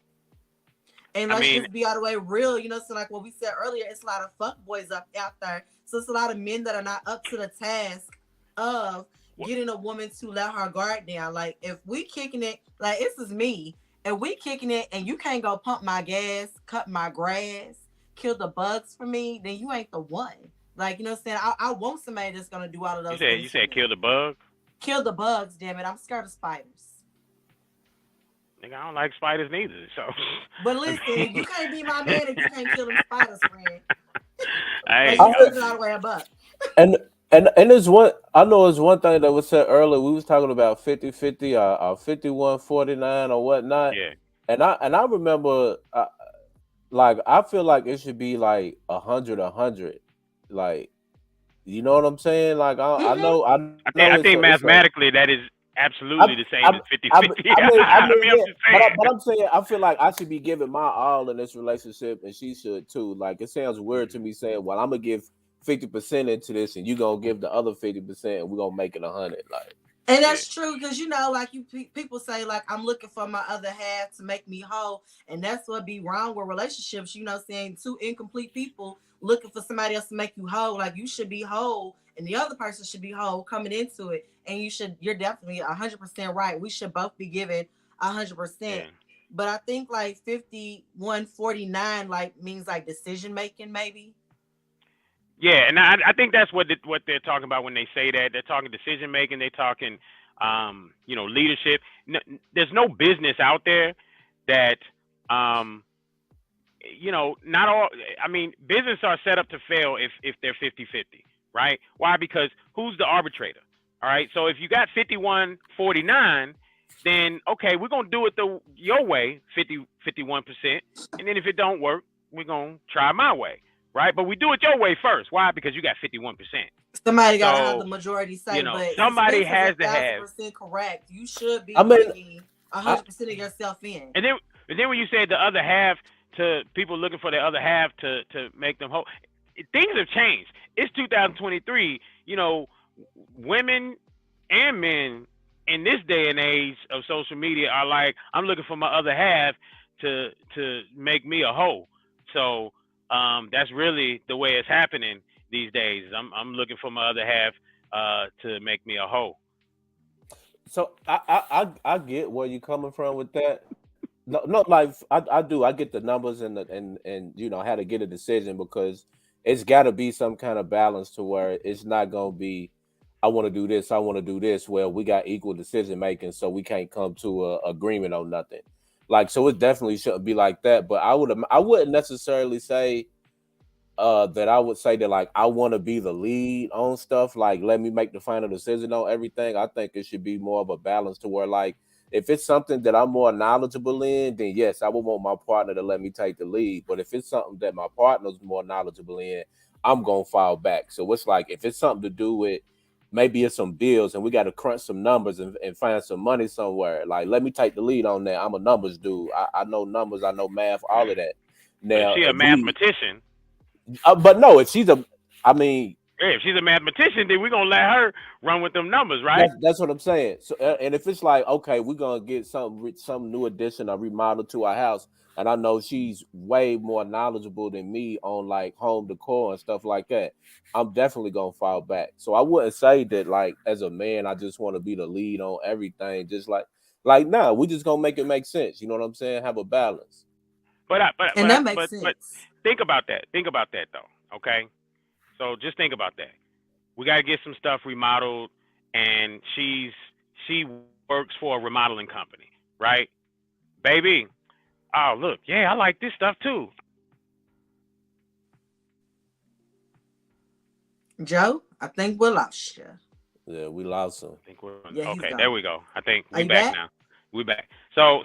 And let's just be all the way real, you know, so like what we said earlier, it's a lot of fuck boys out there. So it's a lot of men that are not up to the task of getting a woman to let her guard down. Like, if we kicking it, like, this is me, and we kicking it and you can't go pump my gas, cut my grass, kill the bugs for me, then you ain't the one. Like, you know what I'm saying? I want somebody that's going to do all of those things. You said kill the bugs? Kill the bugs, damn it. I'm scared of spiders. I don't like spiders neither, so. But listen, you can't be my man if you can't kill them spiders, friend. And there's one, I know it's one thing that was said earlier. We was talking about 50-50 or 51-49 or whatnot. Yeah. And I remember, like, I feel like it should be like 100-100. Like, you know what I'm saying? Like, I think mathematically that is absolutely the same as 50-50. But I'm saying, I feel like I should be giving my all in this relationship, and she should too. Like, it sounds weird to me saying, well, I'm gonna give 50% into this, and you gonna give the other 50%, and we're gonna make it 100. Like, and that's true, because you know, like people say, like, I'm looking for my other half to make me whole, and that's what be wrong with relationships. You know, saying two incomplete people looking for somebody else to make you whole. Like, you should be whole, and the other person should be whole coming into it. And you're definitely 100% right. We should both be given 100%. But I think like 51-49 like means like decision making, maybe. Yeah, and I think that's what they're talking about when they say that. They're talking decision making. They're talking, leadership. There's no business out there that, not all. I mean, business are set up to fail if they're 50-50, right? Why? Because who's the arbitrator? All right. So if you got 51-49, then okay, we're gonna do it your way, 51%, and then if it don't work, we're gonna try my way. Right, but we do it your way first. Why? Because you got 51%. Somebody got to have the majority say. But somebody has to have. 1,000% correct. You should be bringing 100% of yourself in. And then when you said the other half to people looking for the other half to make them whole, things have changed. It's 2023. You know, women and men in this day and age of social media are like, I'm looking for my other half to make me a hoe. So. That's really the way it's happening these days. I'm looking for my other half to make me a hoe. So I get where you're coming from with that. No, like I do. I get the numbers and you know how to get a decision, because it's got to be some kind of balance to where it's not gonna be, I want to do this, I want to do this. Well, we got equal decision making, so we can't come to a agreement on nothing. Like, so it definitely shouldn't be like that. But I wouldn't necessarily say that I would say that like I want to be the lead on stuff. Like, let me make the final decision on everything. I think it should be more of a balance to where, like, if it's something that I'm more knowledgeable in, then yes, I would want my partner to let me take the lead. But if it's something that my partner's more knowledgeable in, I'm gonna fall back. So it's like, if it's something to do with, maybe it's some bills and we got to crunch some numbers and find some money somewhere, like, let me take the lead on that. I'm a numbers dude. I know numbers, I know math, all of that. Now, is she a mathematician? But no, if she's if she's a mathematician, then we're gonna let her run with them numbers, right? That's what I'm saying. So, and if it's like, okay, we're gonna get some new addition or remodel to our house, and I know she's way more knowledgeable than me on like home decor and stuff like that, I'm definitely gonna fall back. So I wouldn't say that like as a man, I just want to be the lead on everything. Just like nah, we just gonna make it make sense. You know what I'm saying? Have a balance. But think about that. Think about that though. Okay. So just think about that. We got to get some stuff remodeled, and she works for a remodeling company, right? Baby, oh, look, yeah, I like this stuff too. Joe, I think we lost you. Yeah, we lost him. I think okay, there we go. I think we're back now. We're back. So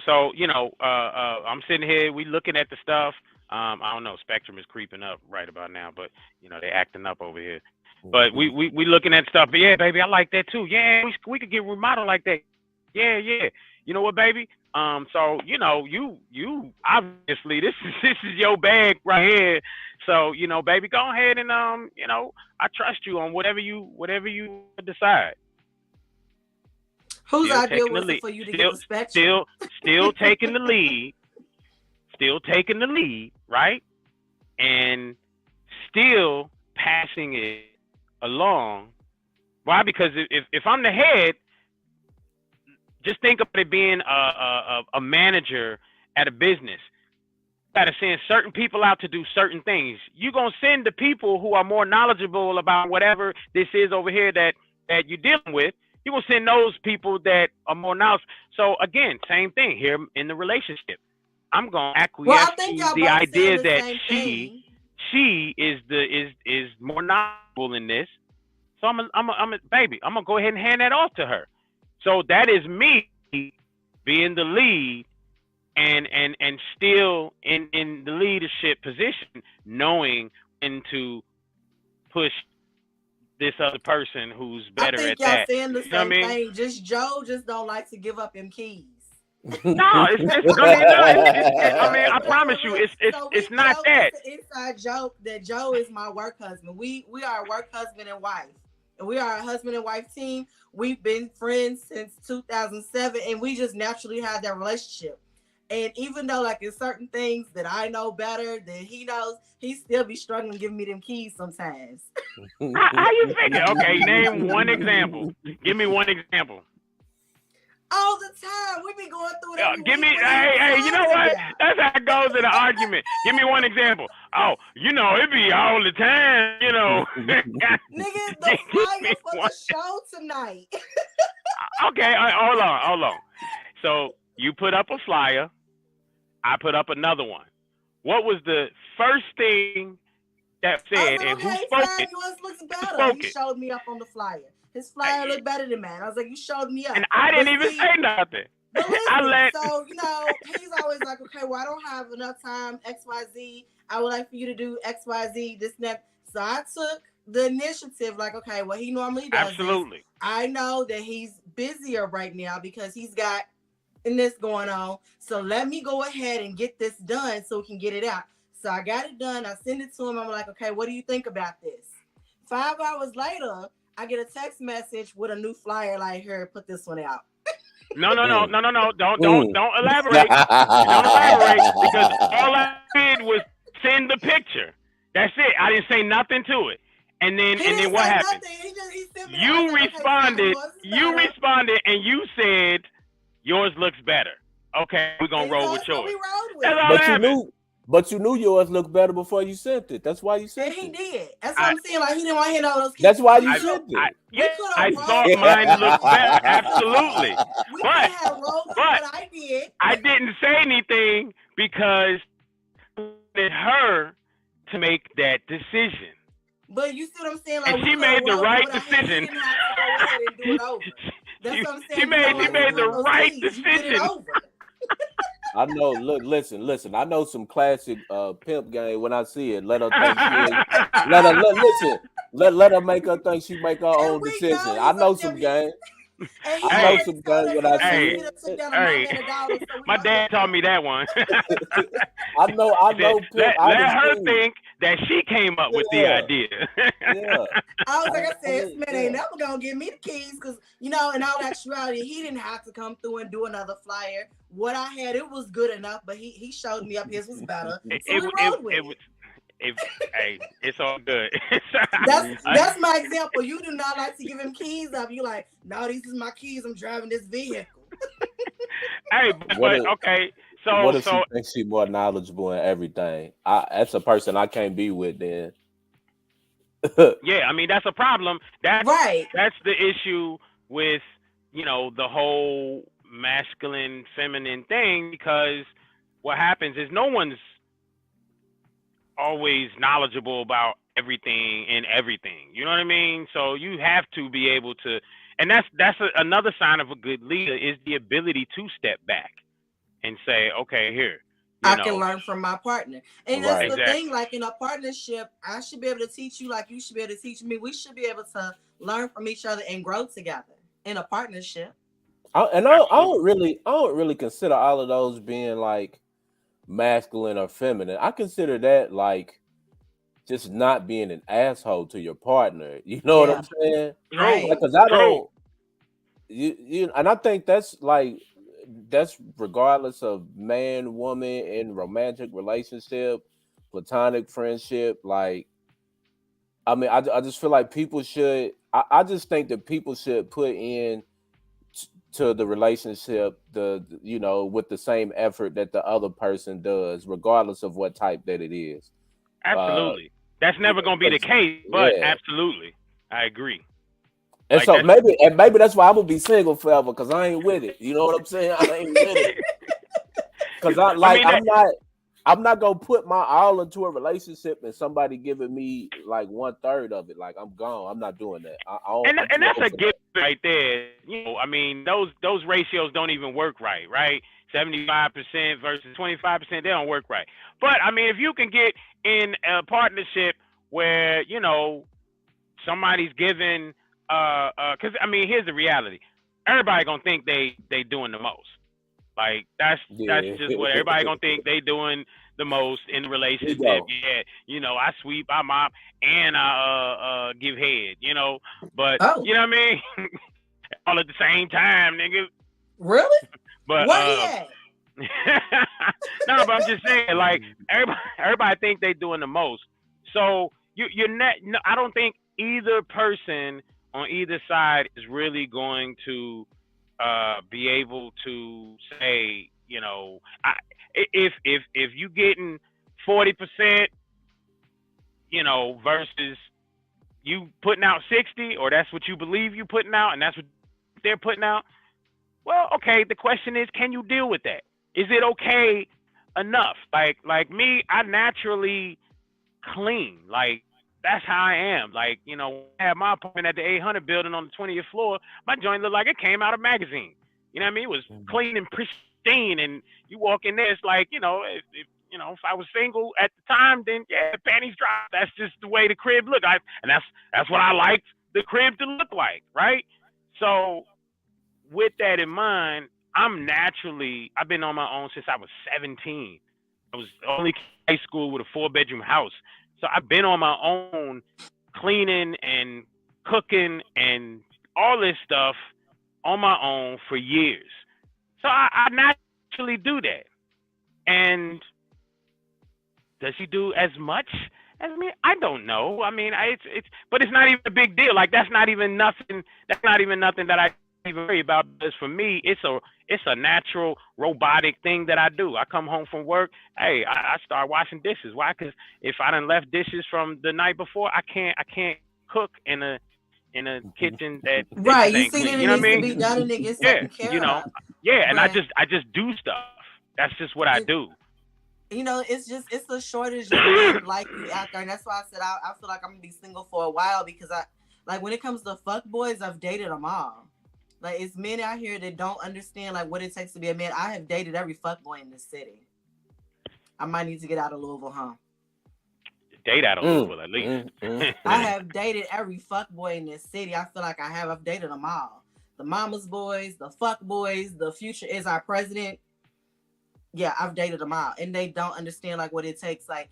I'm sitting here, we looking at the stuff. I don't know, Spectrum is creeping up right about now, but they acting up over here. But we looking at stuff. But yeah, baby, I like that too. Yeah, we could get remodeled like that. Yeah. You know what, baby? So you obviously this is your bag right here. So baby, go ahead and I trust you on whatever you decide. Whose idea was it for you to get the Spectrum? Still taking the lead. Still taking the lead, right? And still passing it along. Why? Because if I'm the head, just think of it being a manager at a business. You got to send certain people out to do certain things. You're going to send the people who are more knowledgeable about whatever this is over here that you're dealing with. You're going to send those people that are more knowledgeable. So again, same thing here in the relationship. I'm going to acquiesce to the idea that she is more knowledgeable in this. So I'm gonna go ahead and hand that off to her. So that is me being the lead and still in the leadership position, knowing when to push this other person who's better at that. I think y'all saying the same thing. Just Joe just don't like to give up him keys. No, I mean, I promise you, it's not joke, that. it's an inside joke that Joe is my work husband. We are a work husband and wife, and we are a husband and wife team. We've been friends since 2007, and we just naturally have that relationship. And even though, like, in certain things that I know better than he knows, he still be struggling giving me them keys sometimes. How you figure? Okay, name one example. Give me one example. All the time. We be going through it. Give me, hey, you know what? That's how it goes in an argument. Give me one example. Oh, it be all the time, Nigga, the flyer for the show tonight. Okay, hold on. So you put up a flyer. I put up another one. What was the first thing that said, and who spoke it? Yours looks better. He showed me up on the flyer. His flyer looked better than mine. I was like, you showed me up. And I didn't even say nothing. But listen, so, he's always like, okay, well, I don't have enough time, XYZ. I would like for you to do XYZ, this and that. So I took the initiative, like, okay, what he normally does. Absolutely. I know that he's busier right now because he's got this going on. So let me go ahead and get this done so we can get it out. So I got it done. I send it to him. I'm like, okay, what do you think about this? 5 hours later, I get a text message with a new flyer like, here, put this one out. No. Don't elaborate. Don't elaborate because all I did was send the picture. That's it. I didn't say nothing to it. And then what happened? You responded. You responded, and you said yours looks better. Okay, we're gonna roll with yours. But you knew yours looked better before you sent it. That's why you sent it. He did. That's what I'm saying. Like, he didn't want to hear all those kids. That's why you sent it. I thought mine looked better. Absolutely. But I didn't say anything because I wanted her to make that decision. But you see what I'm saying? Like, and she made the right decision. She made the right decision. I know. Look, listen. I know some classic pimp game. When I see it, let her think she is. Let her make her think she make her own decision. I know some game. I know some game when I see it. My dad taught me that one. I know. Let her think that she came up with the idea. I was like, I said, this man ain't never gonna give me the keys because, in all actuality, he didn't have to come through and do another flyer. What I had, it was good enough, but he showed me up his was better. It's all good. That's my example. You do not like to give him keys up. You like, no, these is my keys. I'm driving this vehicle. Okay. So what if she thinks she's more knowledgeable in everything? That's a person I can't be with then. Yeah, I mean that's a problem. That's the issue with the whole masculine feminine thing, because what happens is no one's always knowledgeable about everything and everything. You know what I mean? So you have to be able to, and that's another sign of a good leader is the ability to step back and say, okay, here. I can learn from my partner. And that's the thing, like in a partnership, I should be able to teach you like you should be able to teach me. We should be able to learn from each other and grow together in a partnership. I don't really consider all of those being like masculine or feminine. I consider that like just not being an asshole to your partner. You know what I'm saying? Right. Because I don't. And I think that's regardless of man, woman, in romantic relationship, platonic friendship. Like, I mean, I just feel like people should. I just think that people should put in to the relationship with the same effort that the other person does, regardless of what type that it is. Absolutely. That's never going to be the case, but absolutely. I agree. And like so maybe that's why I will be single forever, because I ain't with it. You know what I'm saying? I ain't with it. Because I'm not gonna put my all into a relationship and somebody giving me like 1/3 of it. Like, I'm gone. I'm not doing that. And that's a gift right there. I mean, those ratios don't even work right? 75% versus 25%, they don't work right. But I mean, if you can get in a partnership where somebody's giving, because I mean, here's the reality: everybody gonna think they doing the most. Like that's Yeah. just what everybody gonna think they doing the most in the relationship. Ego. Yeah, I sweep, I mop, and I give head. But Oh, you know what I mean? All at the same time, nigga. really? But Where he at? no, but I'm just saying, like everybody think they doing the most. So you're not. No, I don't think either person on either side is really going to be able to say, if you getting 40%, versus you putting out 60, or that's what you believe you putting out, and that's what they're putting out. Well, okay. The question is, can you deal with that? Is it okay enough? Like me, I naturally clean. Like that's how I am. Like I had my apartment at the 800 building on the 20th floor. My joint looked like it came out of a magazine. You know what I mean? It was clean and pristine, and you walk in there, it's like if I was single at the time, then yeah, panties drop. That's just the way the crib looked. And that's what I liked the crib to look like, right? So with that in mind, I've been on my own since I was 17. I was only in high school with a 4-bedroom house. So I've been on my own, cleaning and cooking and all this stuff on my own for years. So I naturally do that. And does he do as much as me? I don't know. I mean, but it's not even a big deal. Like that's not even nothing that I even worry about. Because for me, it's a natural robotic thing that I do. I come home from work, hey, I start washing dishes. Why? Because if I done left dishes from the night before, I can't cook in a kitchen that Right, you ain't see clean. that it You know what I needs to mean? be done and it gets Yeah, taken care of. yeah, and But I just do stuff. That's just what I do. it's a shortage of men like you out there, and that's why I said I feel like I'm gonna be single for a while, because I like when it comes to fuck boys, I've dated them all. Like it's men out here that don't understand like what it takes to be a man. I have dated every fuck boy in this city. I might need to get out of Louisville, huh? Date out of Louisville, at least. I have dated every fuck boy in this city. I feel like I've dated them all. The mama's boys, the fuck boys, the future is our president. Yeah, I've dated them all, and they don't understand like what it takes. Like,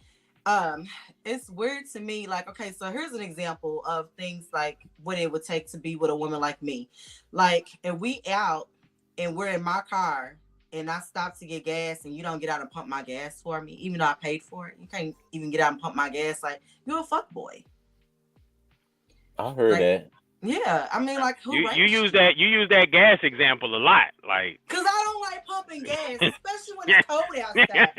it's weird to me. Like, okay, so here's an example of things like what it would take to be with a woman like me. Like, if we out and we're in my car and I stop to get gas and you don't get out and pump my gas for me, even though I paid for it, you can't even get out and pump my gas. Like, you're a fuck boy. I heard that. Yeah, I mean, like, who you use that gas example a lot, like. Cause I don't like pumping gas, especially when it's cold outside.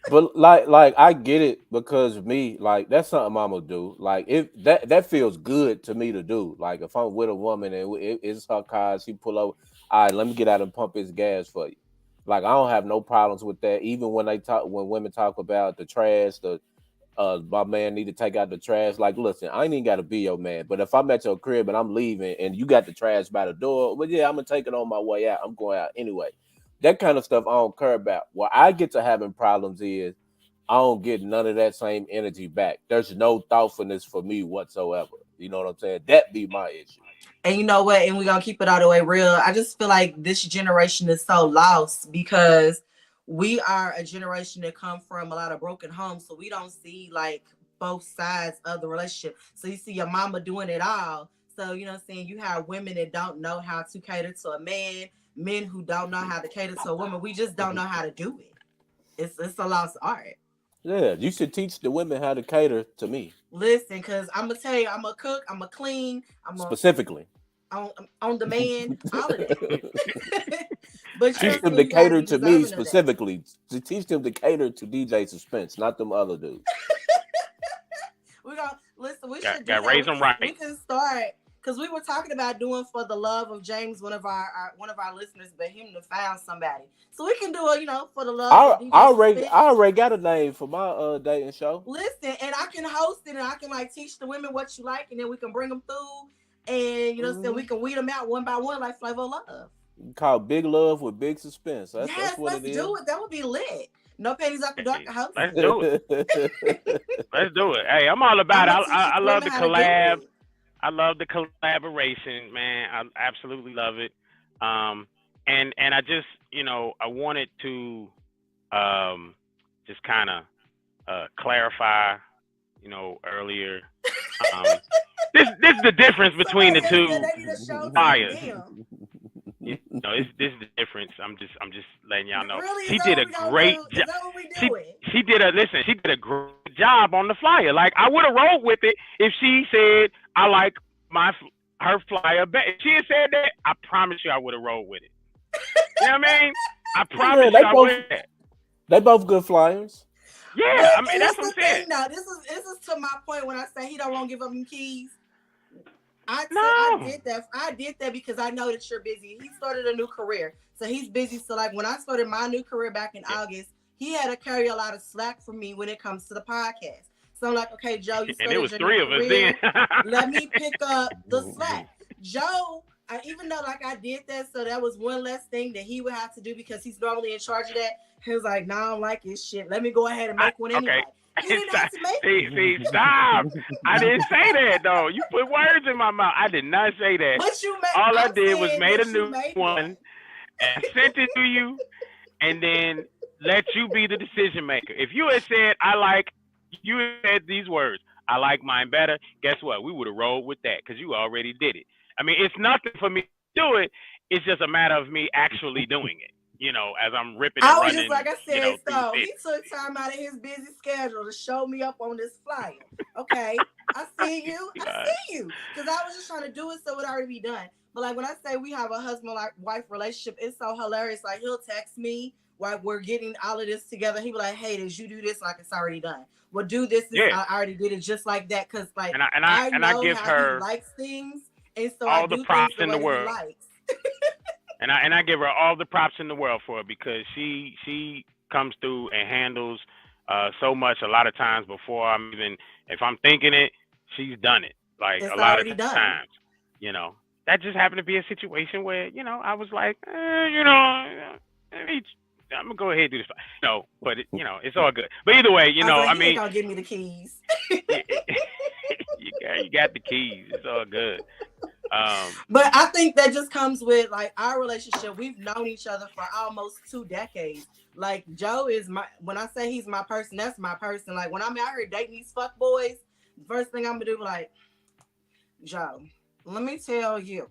But like I get it, because me, like that's something I'm gonna do. Like if that feels good to me to do. Like if I'm with a woman and it's her car, she pull over, all right, let me get out and pump his gas for you. Like I don't have no problems with that. Even when women talk about the trash, my man need to take out the trash. Like, listen, I ain't even got to be your man. But if I'm at your crib and I'm leaving and you got the trash by the door, well, yeah, I'm going to take it on my way out. I'm going out anyway. That kind of stuff I don't care about. What I get to having problems is I don't get none of that same energy back. There's no thoughtfulness for me whatsoever. You know what I'm saying? That be my issue. And you know what? And we're going to keep it all the way real. I just feel like this generation is so lost because we are a generation that come from a lot of broken homes. So we don't see like both sides of the relationship. So you see your mama doing it all. So, you know what I'm saying? You have women that don't know how to cater to a man, men who don't know how to cater to a woman. We just don't know how to do it. It's a lost art. Yeah, you should teach the women how to cater to me. Listen, because I'm going to tell you, I'm a cook, I'm a clean, specifically. On demand, all of that. But teach them to cater to me specifically. To teach them to cater to DJ Suspense, not them other dudes. We should raise them right. We can start because we were talking about doing For the Love of James, one of our listeners, but him to find somebody. So we can do For the Love. I already got a name for my dating show. Listen, and I can host it, and I can like teach the women what you like, and then we can bring them through. And so we can weed them out one by one like Flavor of Love. Called Big Love with Big Suspense. That's what it is. Let's do it. That would be lit. No panties after dark house. Let's do it. Let's do it. Hey, I'm all about it. I love the collab. I love the collaboration, man. I absolutely love it. and I just, I wanted to just kind of clarify, earlier. This is the difference between the two flyers. This is the difference. I'm just letting y'all know. Really? She did a great job. She did a great job on the flyer. Like, I would have rolled with it if she said I like her flyer better. If she had said that, I promise you I would have rolled with it. You know what I mean? I promise you I would have. They both good flyers. Yeah, I mean, that's what I'm saying. Now, this is to my point when I say he don't want to give up them keys. I did that because I know that you're busy. He started a new career, so he's busy. So like when I started my new career back in August, he had to carry a lot of slack for me when it comes to the podcast. So I'm like, okay, Joe, you started and it was your 3 new of us career. then. Let me pick up the slack. Joe, even though like I did that, so that was one less thing that he would have to do because he's normally in charge of that. He was like, "No, I don't like his shit. Let me go ahead and make one anyway." You didn't have to make See, stop. I didn't say that, though. You put words in my mouth. I did not say that. What you made? All I did was made a new one and sent it to you, and then let you be the decision maker. If you had said, you had said these words, I like mine better, guess what? We would have rolled with that because you already did it. I mean, it's nothing for me to do it. It's just a matter of me actually doing it. As I'm ripping and running. Just like I said, so he took time out of his busy schedule to show me up on this flyer. Okay, I see you. Because I was just trying to do it so it would already be done. But like when I say we have a husband-wife relationship, it's so hilarious. Like he'll text me while we're getting all of this together. He'll be like, "Hey, did you do this?" Like it's already done. Well, do this. I already did it just like that. Because like I know give how her he likes things, and so all I do the props things the in the way world. he likes. And I give her all the props in the world for it because she comes through and handles so much a lot of times before if I'm thinking it, she's done it. Like it's a lot of done. times, that just happened to be a situation where, I was like, I'm gonna go ahead and do this. But it's all good. But either way, you ain't gonna give me the keys. you got the keys. It's all good. But I think that just comes with like our relationship. We've known each other for almost 2 decades. Like Joe is when I say he's my person, that's my person. Like when I'm out here dating these fuck boys, the first thing I'm gonna do be like, Joe, let me tell you.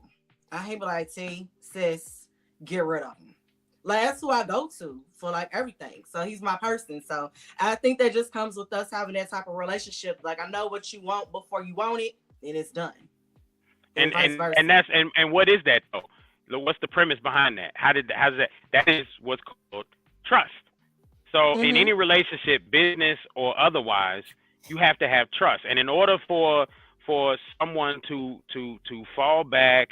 He be like, T, sis, get rid of him. Like that's who I go to for like everything. So he's my person. So I think that just comes with us having that type of relationship. Like I know what you want before you want it, and it's done. And what is that though? What's the premise behind that? How's that is what's called trust. So in any relationship, business or otherwise, you have to have trust. And in order for someone to fall back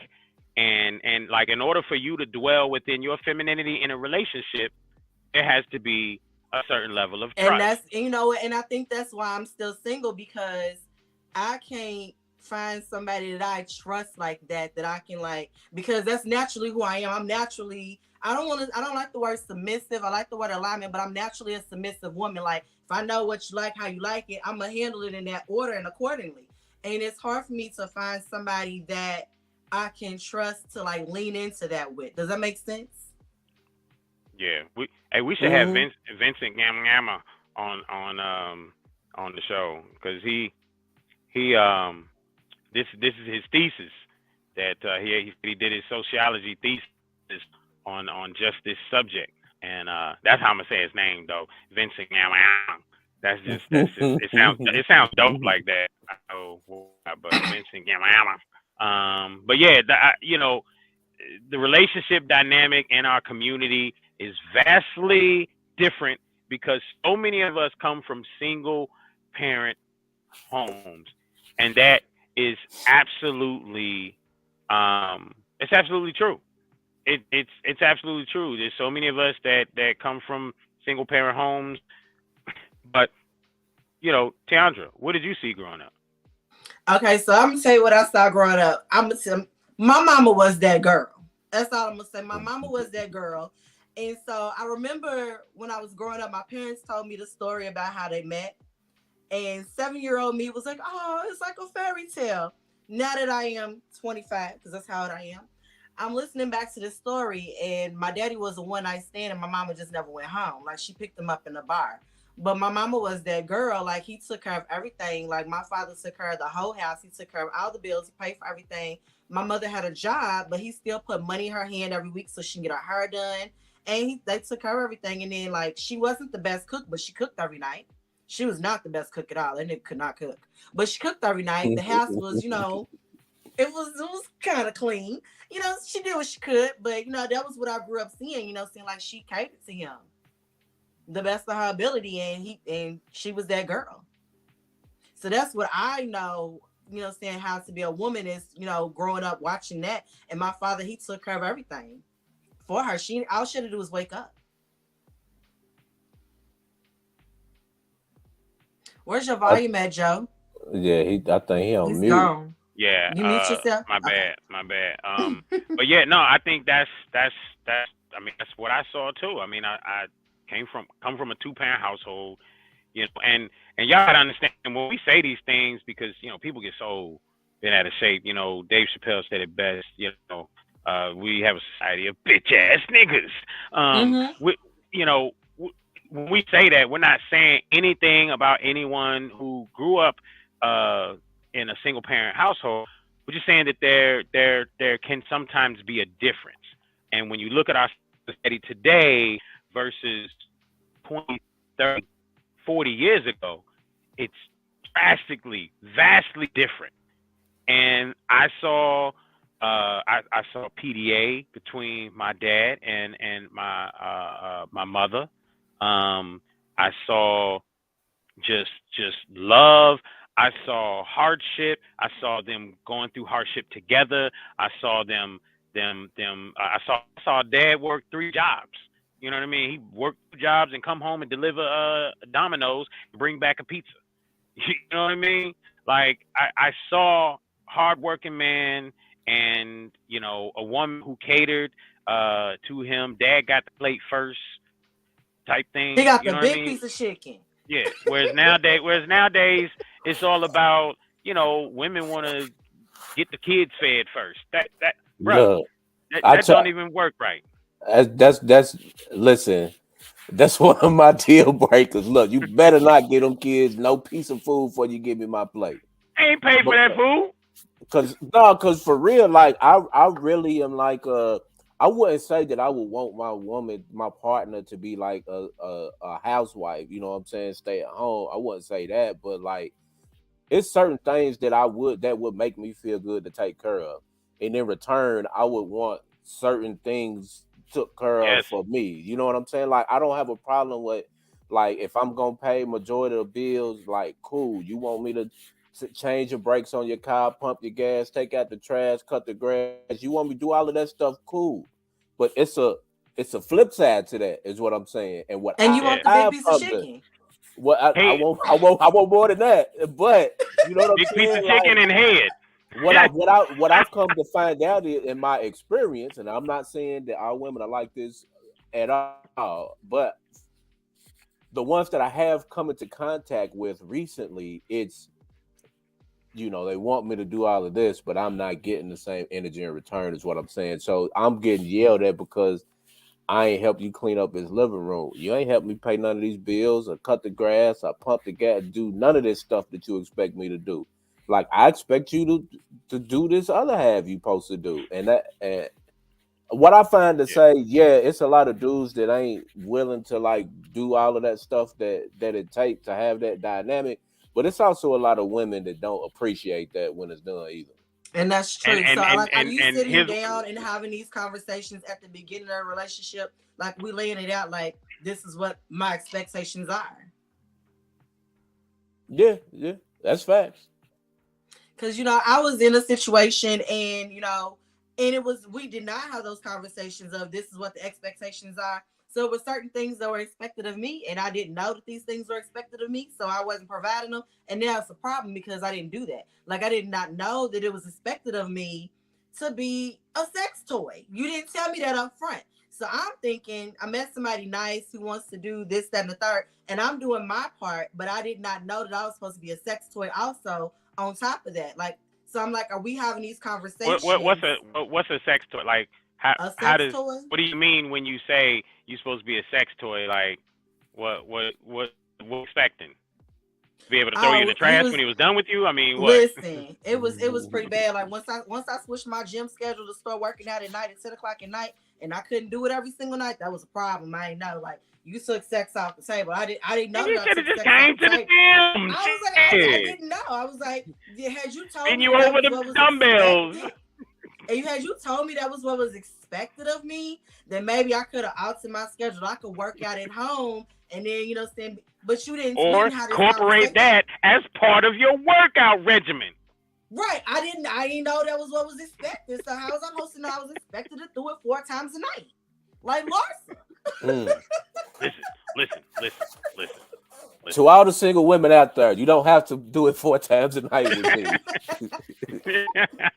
and like in order for you to dwell within your femininity in a relationship, there has to be a certain level of trust. And that's and I think that's why I'm still single, because I can't find somebody that I trust like that I can like, because that's naturally who I am. I don't like the word submissive. I like the word alignment, but I'm naturally a submissive woman. Like if I know what you like, how you like it, I'm gonna handle it in that order and accordingly. And it's hard for me to find somebody that I can trust to like lean into that with. Does that make sense? Yeah, we should have Vincent Gamma on the show, because he this is his thesis that he did his sociology thesis on just this subject, and that's how I'm gonna say his name though, Vincent Gamma. It sounds dope like that. I know, but Vincent Gamma. But yeah, the relationship dynamic in our community is vastly different because so many of us come from single parent homes, and that is absolutely it's absolutely true. It's absolutely true. There's so many of us that come from single parent homes. But Tiandra, what did you see growing up? Okay, so I'm gonna tell you what I saw growing up. My mama was that girl. That's all I'm gonna say. My mama was that girl. And so I remember when I was growing up, my parents told me the story about how they met. And 7-year-old me was like, oh, it's like a fairy tale. Now that I am 25, because that's how old I am, I'm listening back to this story, and my daddy was a one night stand, and my mama just never went home. Like, she picked him up in a bar. But my mama was that girl. Like, he took care of everything. Like, my father took care of the whole house. He took care of all the bills. He paid for everything. My mother had a job, but he still put money in her hand every week so she can get her hair done. And they took care of everything. And then, like, she wasn't the best cook, but she cooked every night. She was not the best cook at all. That nigga could not cook. But she cooked every night. The house was, it was kind of clean. She did what she could, but that was what I grew up seeing. Seeing like she catered to him the best of her ability, and she was that girl. So that's what I know. Saying how to be a woman is, growing up watching that. And my father, he took care of everything for her. All she had to do was wake up. Where's your volume at, Joe? Yeah, I think he on He's mute. gone. Yeah. You mute yourself? My Okay. bad. But yeah, no, I think that's I mean, that's what I saw too. I mean, I come from a 2-parent household, and y'all gotta understand when we say these things, because people get so bent out of shape. Dave Chappelle said it best. We have a society of bitch ass niggas. When we say that, we're not saying anything about anyone who grew up in a single parent household. We're just saying that there can sometimes be a difference. And when you look at our society today versus 20, 30, 40 years ago, it's drastically, vastly different. And I saw PDA between my dad and my mother. I saw just love. I saw hardship. I saw them going through hardship together. I saw them. I saw Dad work 3 jobs. You know what I mean? He worked 2 jobs and come home and deliver Domino's and bring back a pizza. You know what I mean? Like, I saw hardworking man and a woman who catered to him. Dad got the plate first, type thing. He got you the know big what I mean? piece of chicken. Yeah. Whereas nowadays it's all about women want to get the kids fed first. Bro, Look, that don't even work right. That's listen. That's one of my deal breakers. Look, you better not get them kids no piece of food before you give me my plate. I ain't paid for that food. Cause for real, like I really am like I wouldn't say that I would want my partner to be like a housewife, you know what I'm saying, stay at home. I wouldn't say that, but like it's certain things that would make me feel good to take care of. And in return, I would want certain things took care of for me. You know what I'm saying? Like I don't have a problem with like if I'm gonna pay majority of the bills, like cool. You want me to change your brakes on your car, pump your gas, take out the trash, cut the grass. You want me to do all of that stuff, cool. But it's a flip side to that, is what I'm saying. And you want the big piece of chicken. I want more than that. But you know what I'm big saying? Piece of chicken and head. What I've come to find out in my experience, and I'm not saying that all women are like this at all, but the ones that I have come into contact with recently, it's they want me to do all of this, but I'm not getting the same energy in return, is what I'm saying. So I'm getting yelled at because I ain't helped you clean up his living room. You ain't helped me pay none of these bills or cut the grass or pump the gas, do none of this stuff that you expect me to do. Like I expect you to do this other half you supposed to do. And what I find to say, it's a lot of dudes that ain't willing to like do all of that stuff that it takes to have that dynamic. But it's also a lot of women that don't appreciate that when it's done either. And that's true. Are you sitting down down and having these conversations at the beginning of a relationship? Like we laying it out like this is what my expectations are. Yeah, that's facts. Because I was in a situation and we did not have those conversations of this is what the expectations are. So it was certain things that were expected of me, and I didn't know that these things were expected of me, so I wasn't providing them. And now it's a problem because I didn't do that. Like I did not know that it was expected of me to be a sex toy. You didn't tell me that up front. So I'm thinking I met somebody nice who wants to do this, that, and the third, and I'm doing my part, but I did not know that I was supposed to be a sex toy also on top of that. Like So I'm like, are we having these conversations? What's a sex toy? Like A how sex does toy? what do you mean when you say you're supposed to be a sex toy? Like what expecting? To be able to throw you in the trash when he was done with you? I mean, what? Listen, it was pretty bad. Like once I switched my gym schedule to start working out at night at 10 o'clock at night, and I couldn't do it every single night, that was a problem. I didn't know. Like you took sex off the table. I didn't know. You that should I have took just sex off came the to the table. gym. I was like, I didn't know. I was like, had you told And me you that over was the what was dumbbells. expected, and had you told me that was what was expected of me, then maybe I could have altered my schedule. I could work out at home, and then but you didn't. Or incorporate that as part of your workout regimen. Right. I didn't know that was what was expected. So how was I supposed to know I was expected to do it 4 times a night? Like Larsa. Listen. To all the single women out there, you don't have to do it 4 times a night with me.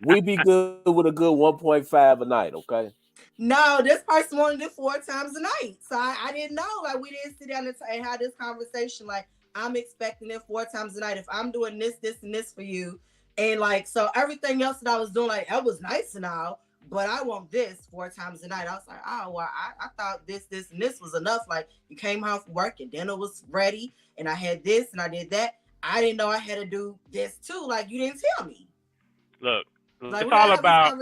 We be good with a good 1.5 a night, okay? No, this person wanted it 4 times a night. So I didn't know. Like we didn't sit down and have this conversation. Like I'm expecting it 4 times a night. If I'm doing this, and this for you. And like, so everything else that I was doing, like that was nice and all, but I want this 4 times a night. I was like, oh, well, I thought this, and this was enough. Like you came home from work and dinner was ready and I had this and I did that. I didn't know I had to do this too. Like you didn't tell me. Look, like, it's all about.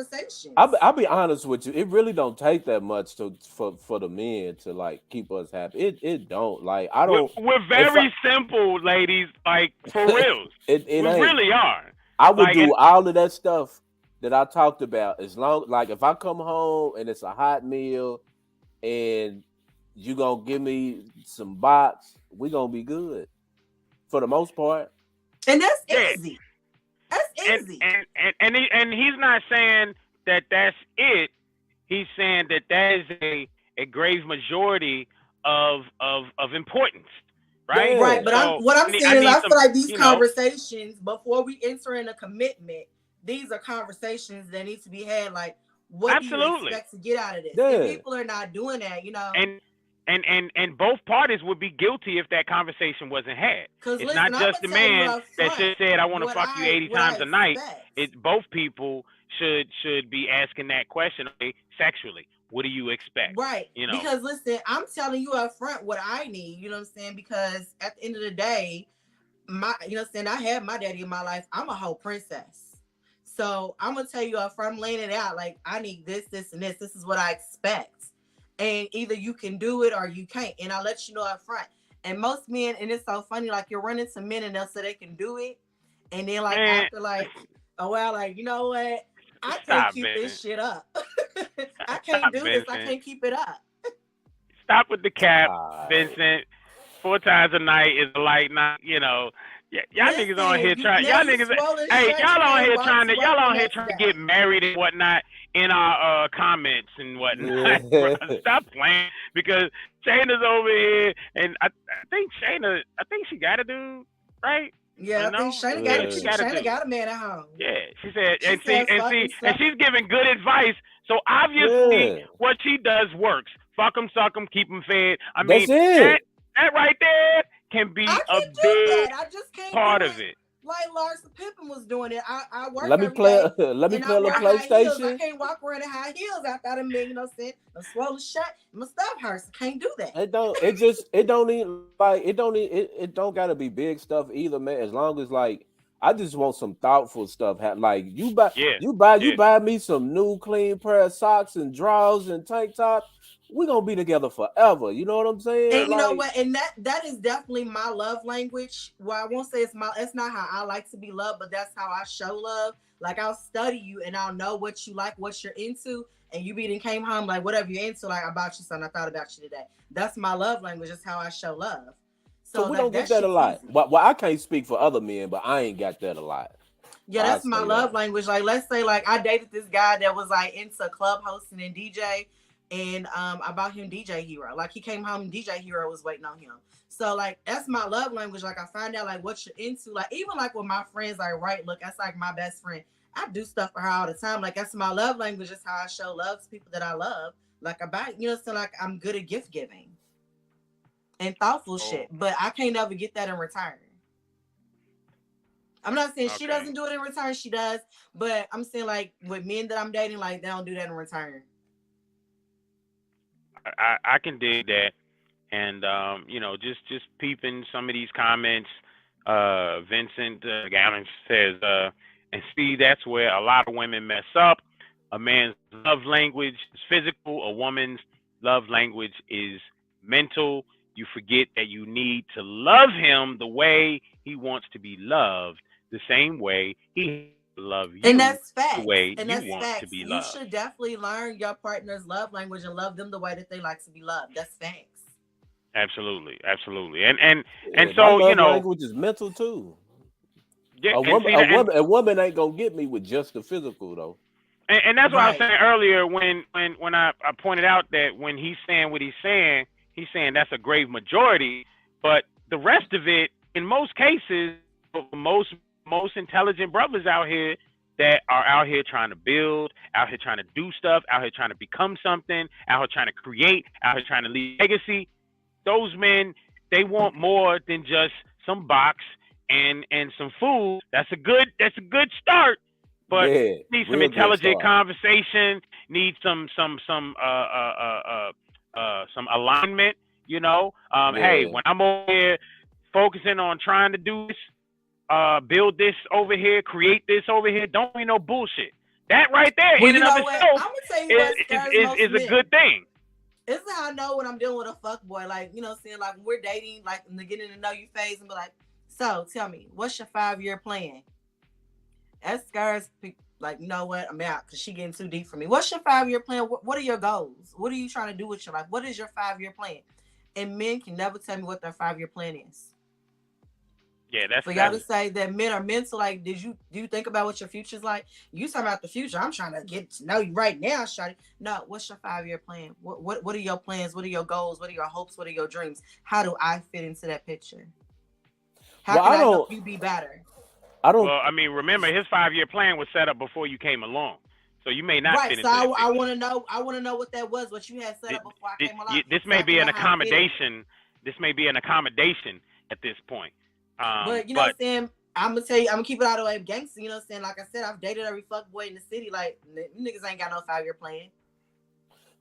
I'll be honest with you. It really don't take that much for the men to like keep us happy. It don't. Like I don't. We're very simple, ladies. Like for real. We really are. I would do all of that stuff that I talked about as long like if I come home and it's a hot meal and you gonna give me some box, we gonna be good for the most part. And that's easy. That's easy. And he's not saying that that's it. He's saying that is a grave majority of importance. Right. Yeah. Right. But what I'm saying is I feel like these conversations before we enter in a commitment, these are conversations that need to be had. Like, what do you expect to get out of this? Yeah. If people are not doing that, And both parties would be guilty if that conversation wasn't had. It's not just the man that just said, I want to fuck you 80 times a night. It's both people should be asking that question sexually. What do you expect? Right. Because listen, I'm telling you up front what I need, you know what I'm saying? Because at the end of the day, I had my daddy in my life. I'm a whole princess. So I'm gonna tell you up front, I'm laying it out like I need this, and this. This is what I expect. And either you can do it or you can't. And I'll let you know up front. And most men, and it's so funny, like you're running to men and they'll say they can do it. And then like after like a while, like, you know what? I can't keep this shit up. I can't do this. I can't keep it up. Stop with the cap, Vincent. 4 times a night is like not, y'all niggas on here trying. Y'all niggas, y'all on here trying to get married and whatnot in our comments and whatnot. Stop playing because Shayna's over here, and I think she got a dude, right? Yeah, I think Shayna got a man at home. Yeah, she said, and she's giving good advice. So obviously, what she does works. Fuck them, suck them, keep them fed. I mean, that right there can be a big part of it. Like Larsa Pippen was doing it. I work. Let me play a PlayStation. I can't walk around in high heels after I done been, I'm swollen shut. My stuff hurts. I can't do that. It don't gotta be big stuff either, man. As long as like I just want some thoughtful stuff. Like you buy me some new clean pair of socks and drawers and tank tops. We're gonna be together forever. You know what I'm saying? And you know what? And that is definitely my love language. Well, I won't say it's not how I like to be loved, but that's how I show love. Like I'll study you and I'll know what you like, what you're into, and you came home like whatever you're into, like I bought you something, I thought about you today. That's my love language. That's how I show love. So we don't get that a lot. Well, I can't speak for other men, but I ain't got that a lot. Yeah, that's my love language. Like let's say like I dated this guy that was like into club hosting and DJ. And I bought him DJ Hero. Like he came home and DJ Hero was waiting on him. So like that's my love language. Like I find out like what you're into. Like even like with my friends, like look, that's like my best friend. I do stuff for her all the time. Like that's my love language. That's how I show love to people that I love. Like so like I'm good at gift giving and thoughtful shit. But I can't ever get that in return. I'm not saying she Okay. doesn't do it in return. She does, but I'm saying like with men that I'm dating, like they don't do that in return. I can dig that, and you know, just peeping some of these comments. Vincent Gallon says, and see, that's where a lot of women mess up. A man's love language is physical. A woman's love language is mental. You forget that you need to love him the way he wants to be loved, the same way he love you And that's the facts. way And you that's want facts. to be You loved. should definitely learn your partner's love language and love them the way that they like to be loved. That's facts. Absolutely, absolutely, and Yeah, my so you love know, language is mental too. yeah, A and woman, see, a and woman, a woman ain't gonna get me with just the physical though. And that's what I was Right. saying earlier when I pointed out that when he's saying what he's saying that's a grave majority, but the rest of it, in most cases, most intelligent brothers out here that are out here trying to build, out here trying to do stuff, out here trying to become something, out here trying to create, out here trying to leave legacy, those men, they want more than just some box and some food. That's a good start, but Yeah, need some real good intelligent start. conversation, need some alignment, you know. Hey, Yeah, when I'm over here focusing on trying to do this, build this over here, create this over here, don't be no bullshit. That right there Well, in you and of know what? itself I'm gonna tell you what scares most is a men. good thing. This is how I know when I'm dealing with a fuck boy. Like, you know, saying like when we're dating, like in the getting to know you phase, and be like, so tell me, what's your 5-year plan? That scares people. Like, you know what? I'm out because she getting too deep for me. What's your 5-year plan? What are your goals? What are you trying to do with your life? What is your 5-year plan? And men can never tell me what their 5-year plan is. Yeah, that's For y'all to say that men are mental, like, do you think about what your future's like? You talking about the future? I'm trying to get to know you right now, shawty. No, what's your 5-year plan? What are your plans? What are your goals? What are your hopes? What are your dreams? How do I fit into that picture? How well, can I I help don't, you be better? I don't. Well, I mean, remember his 5-year plan was set up before you came along, so you may not Right. fit So into that I picture. want to know. I want to know what that was. What you had set up before I came along. This So may I can be know an how I fit in. accommodation. This may be an accommodation at this point. But you know what I'm saying? I'm gonna tell you, I'm gonna keep it all the way gangster. You know what I'm saying? Like I said, I've dated every fuck boy in the city. Like niggas ain't got no 5-year plan.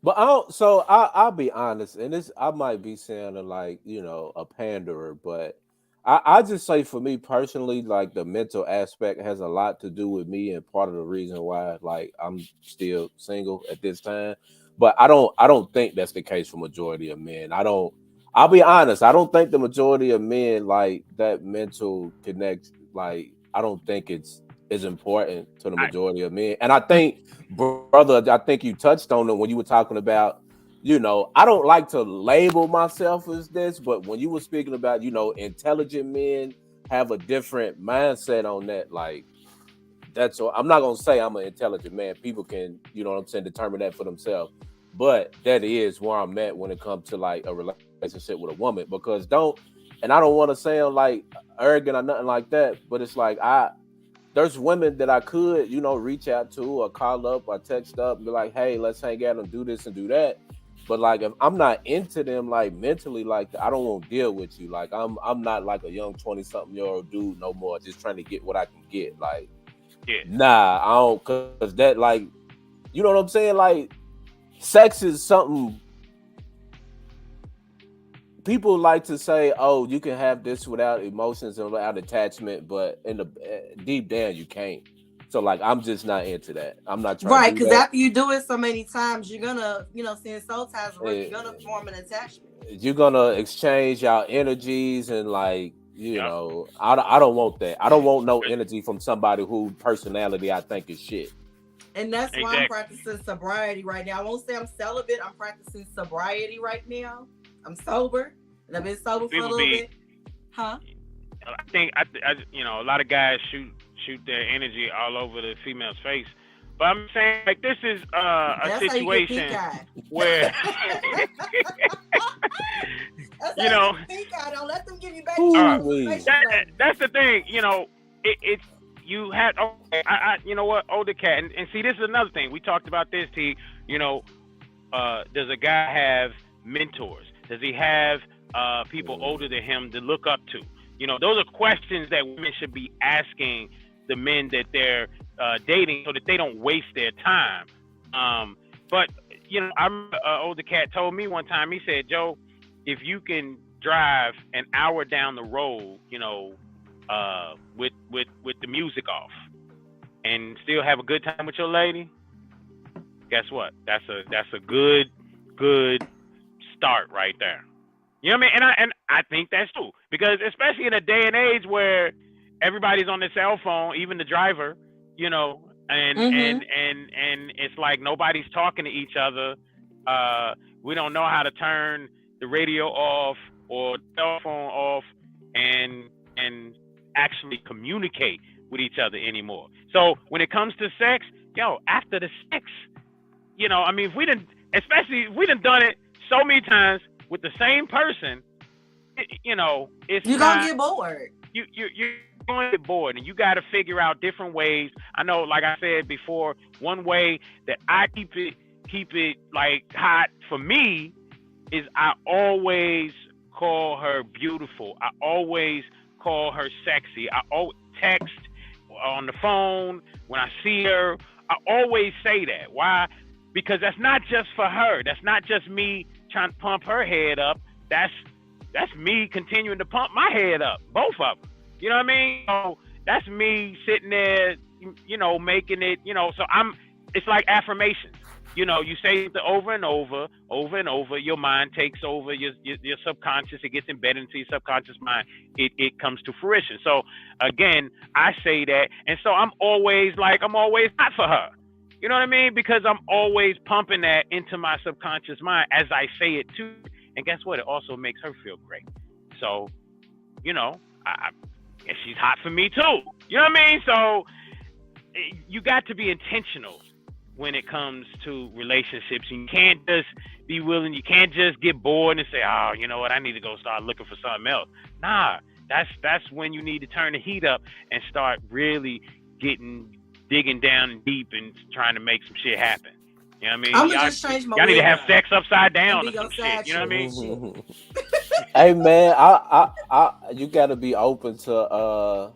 But I don't. So I'll be honest, and this I might be sounding like a panderer, but I just say for me personally, like the mental aspect has a lot to do with me, and part of the reason why like I'm still single at this time. But I don't think that's the case for majority of men. I don't. I'll be honest. I don't think the majority of men like that mental connect. Like I don't think it's is important to the majority of men, and I think, brother, I think you touched on it when you were talking about. I don't like to label myself as this, but when you were speaking about, intelligent men have a different mindset on that. Like, that's all. I'm not gonna say I'm an intelligent man. People can, what I'm saying, determine that for themselves. But that is where I'm at when it comes to like a relationship with a woman. Because I don't want to sound like arrogant or nothing like that, but it's like there's women that I could, reach out to or call up or text up and be like, hey, let's hang out and do this and do that. But like if I'm not into them like mentally, like I don't want to deal with you. Like I'm not like a young 20-something-year-old dude no more, just trying to get what I can get. Like, nah, I don't, cause that like, you know what I'm saying? Like, sex is something people like to say, oh, you can have this without emotions and without attachment, but in the deep down you can't. So like I'm just not into that. I'm not trying Right, to do because that. after you do it so many times, you're gonna, since soul ties work, you're gonna form an attachment. You're gonna exchange your energies and like, I don't want that. I don't want no energy from somebody whose personality I think is shit. And that's why I'm practicing sobriety right now. I won't say I'm celibate. I'm practicing sobriety right now. I'm sober, and I've been sober for a little bit. Huh? I think I a lot of guys shoot their energy all over the female's face, but I'm saying like this is a situation where pink eye. Don't let them give you back. That's the thing. It's you had. You know what, older cat, and see, this is another thing. We talked about this. Does a guy have mentors? Does he have people older than him to look up to? You know, those are questions that women should be asking the men that they're dating, so that they don't waste their time. But you know, I'm older cat told me one time. He said, "Joe, if you can drive an hour down the road, you know, with the music off, and still have a good time with your lady, guess what? That's a good start right there." You know what I mean? And I think that's true, because especially in a day and age where everybody's on their cell phone, even the driver, you know, and it's like nobody's talking to each other. We don't know how to turn the radio off or the cell phone off and actually communicate with each other anymore. So when it comes to sex, yo, after the sex, you know, I mean, if we done done it so many times with the same person, you know, you're gonna get bored. You're going to get bored, and you got to figure out different ways. I know, like I said before, one way that I keep it like hot for me is I always call her beautiful. I always call her sexy. I always text on the phone when I see her. I always say that. Why? Because that's not just for her. That's not just me trying to pump her head up. That's me continuing to pump my head up, both of them. You know what I mean? So that's me sitting there, you know, making it, you know. So it's like affirmations. You know, you say it over and over, your mind takes over, your subconscious, it gets embedded into your subconscious mind, it comes to fruition. So again, I say that, and so I'm always hot for her. You know what I mean? Because I'm always pumping that into my subconscious mind as I say it too. And guess what? It also makes her feel great. So, you know, and she's hot for me too. You know what I mean? So you got to be intentional when it comes to relationships. You can't just be willing. You can't just get bored and say, "Oh, you know what? I need to go start looking for something else." Nah, that's when you need to turn the heat up and start really digging down deep and trying to make some shit happen. You know what I mean? I'm gonna just change my y'all need to have up. sex upside down or some shit. You know what I mean? Hey man, I you gotta be open to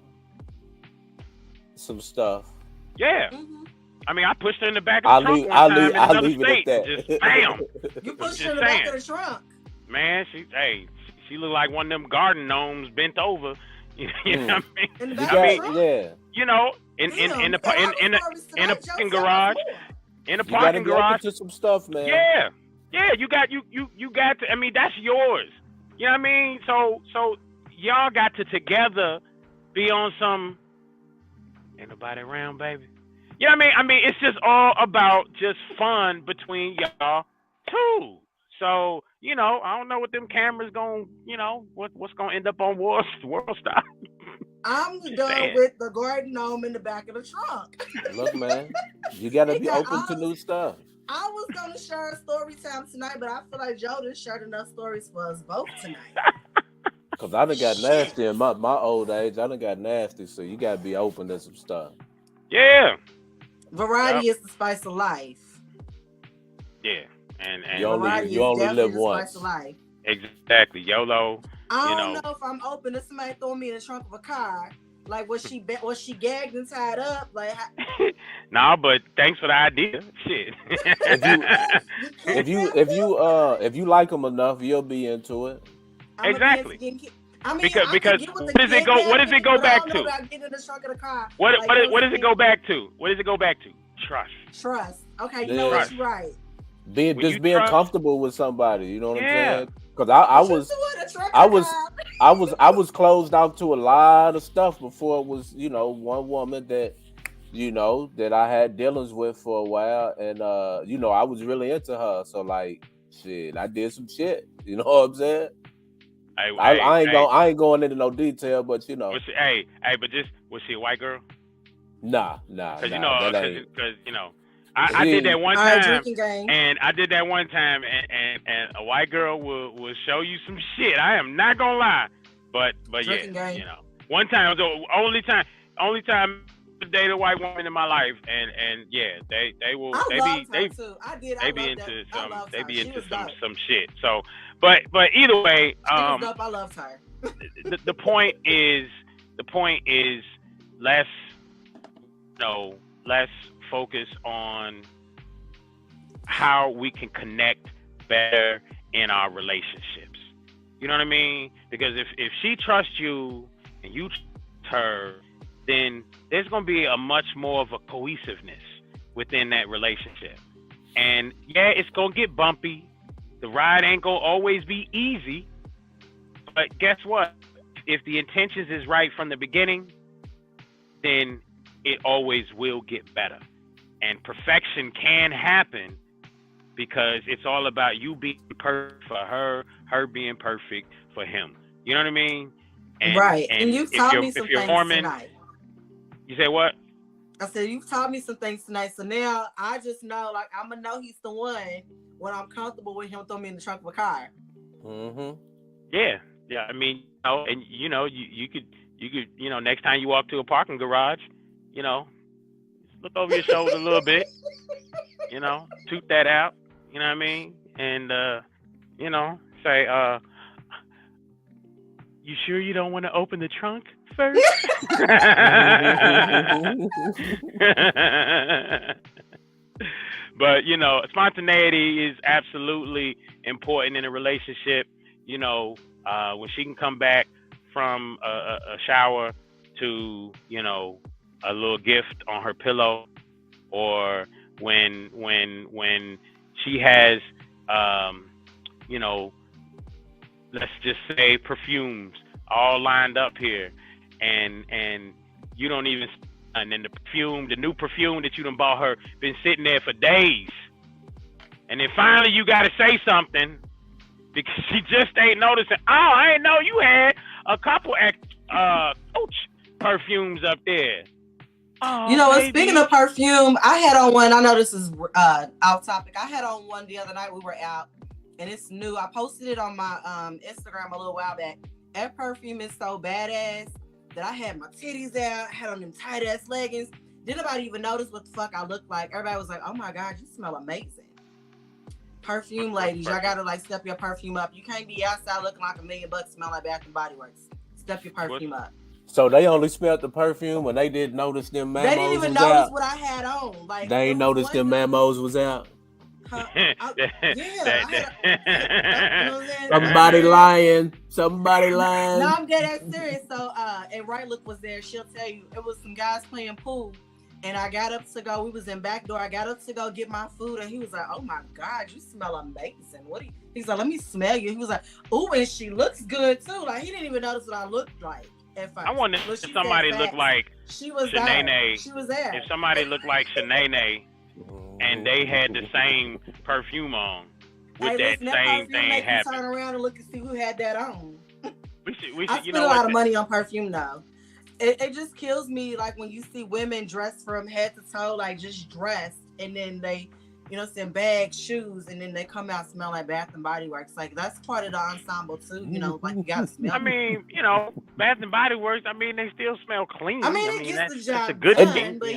some stuff. Yeah. Mm-hmm. I mean, I pushed her in the back of the trunk one time in another state. Just bam. You pushed her in the back of the trunk. Man, she looked like one of them garden gnomes bent over. You know what I mean? In the back of the trunk? Yeah. You know, in the parking garage. In the parking garage. To some stuff, man. Yeah. Yeah, you got to, I mean, that's yours. You know what I mean? So y'all got to together be on some, ain't nobody around, baby. You know what I mean? it's just all about just fun between y'all too. So, you know, I don't know what them cameras going, you know, what's going to end up on World Star. I'm done with the garden gnome in the back of the trunk. Look, man, you got to be open to new stuff. I was going to share a story time tonight, but I feel like Joe done shared enough stories for us both tonight. Because I done got nasty in my old age. I done got nasty, so you got to be open to some stuff. Yeah. Variety is the spice of life. Yeah. And you only live once. Exactly. YOLO. I don't know if I'm open to somebody throwing me in the trunk of a car. Like, was she gagged and tied up? Like, nah, but thanks for the idea. Shit. if you like them enough, you'll be into it. Exactly. I mean, because what does it go back to? What does it go back to? What does it go back to? Trust. Okay, you know what? You're right. Being comfortable with somebody. You know what I'm saying? Because I was closed off to a lot of stuff before it was, you know, one woman that, you know, that I had dealings with for a while, and you know, I was really into her. So like, shit, I did some shit. You know what I'm saying? I ain't going into no detail, but you know. Was she a white girl? Nah. Because you know, I did that one time, and and a white girl will show you some shit. I am not gonna lie, but yeah, you know, one time was the only time to date a white woman in my life, and yeah, they be into some shit. So, but either way, I loved her. the point is let's let's focus on how we can connect better in our relationships. You know what I mean? Because if she trusts you and you trust her, then there's going to be a much more of a cohesiveness within that relationship. And yeah, it's going to get bumpy. The ride ain't going to always be easy. But guess what? If the intentions is right from the beginning, then it always will get better. And perfection can happen because it's all about you being perfect for her, her being perfect for him. You know what I mean? Right. And you've taught me some things tonight. You say what? I said, you've taught me some things tonight. So now I just know, like, I'm going to know he's the one when I'm comfortable with him throw me in the trunk of a car. Mm-hmm. Yeah. Yeah. I mean, and you could, next time you walk to a parking garage, look over your shoulder a little bit, toot that out, you know what I mean? And, say, you sure you don't want to open the trunk first? But, spontaneity is absolutely important in a relationship. When she can come back from a shower to, a little gift on her pillow, or when she has, let's just say perfumes all lined up here, and you don't even, and then the new perfume that you done bought her, been sitting there for days, and then finally you got to say something because she just ain't noticing. Oh, I didn't know you had a couple Coach perfumes up there. Oh, Speaking of perfume, I had on one. I know this is off topic. I had on one the other night. We were out, and it's new. I posted it on my Instagram a little while back. That perfume is so badass that I had my titties out, had on them tight ass leggings. Didn't nobody even notice what the fuck I looked like. Everybody was like, "Oh my god, you smell amazing." Perfume ladies, y'all gotta step your perfume up. You can't be outside looking like $1 million, smell like Bath and Body Works. Step your perfume up. So they only smelled the perfume when they didn't notice them mamos. They didn't even notice what I had on. Like, they ain't noticed them mamos was out. Somebody lying. No, I'm dead ass serious. So, and Right Look was there. She'll tell you it was some guys playing pool, and I got up to go. We was in back door. I got up to go get my food, and he was like, "Oh my god, you smell amazing." He's like, "Let me smell you." He was like, "Ooh, and she looks good too." Like, he didn't even notice what I looked like at first. I wonder if somebody looked like Shanae. She was there. If somebody looked like Shanae, and they had the same perfume on, would that same thing happen? Turn around and look and see who had that on. We should, I spend a lot of money on perfume now. It just kills me, like, when you see women dressed from head to toe, like just dressed, and then they, bags, shoes, and then they come out smell like Bath and Body Works. Like, that's part of the ensemble too. Like, you gotta smell. I mean, Bath and Body Works. I mean, they still smell clean. I mean, it gets the job a good done. thing. But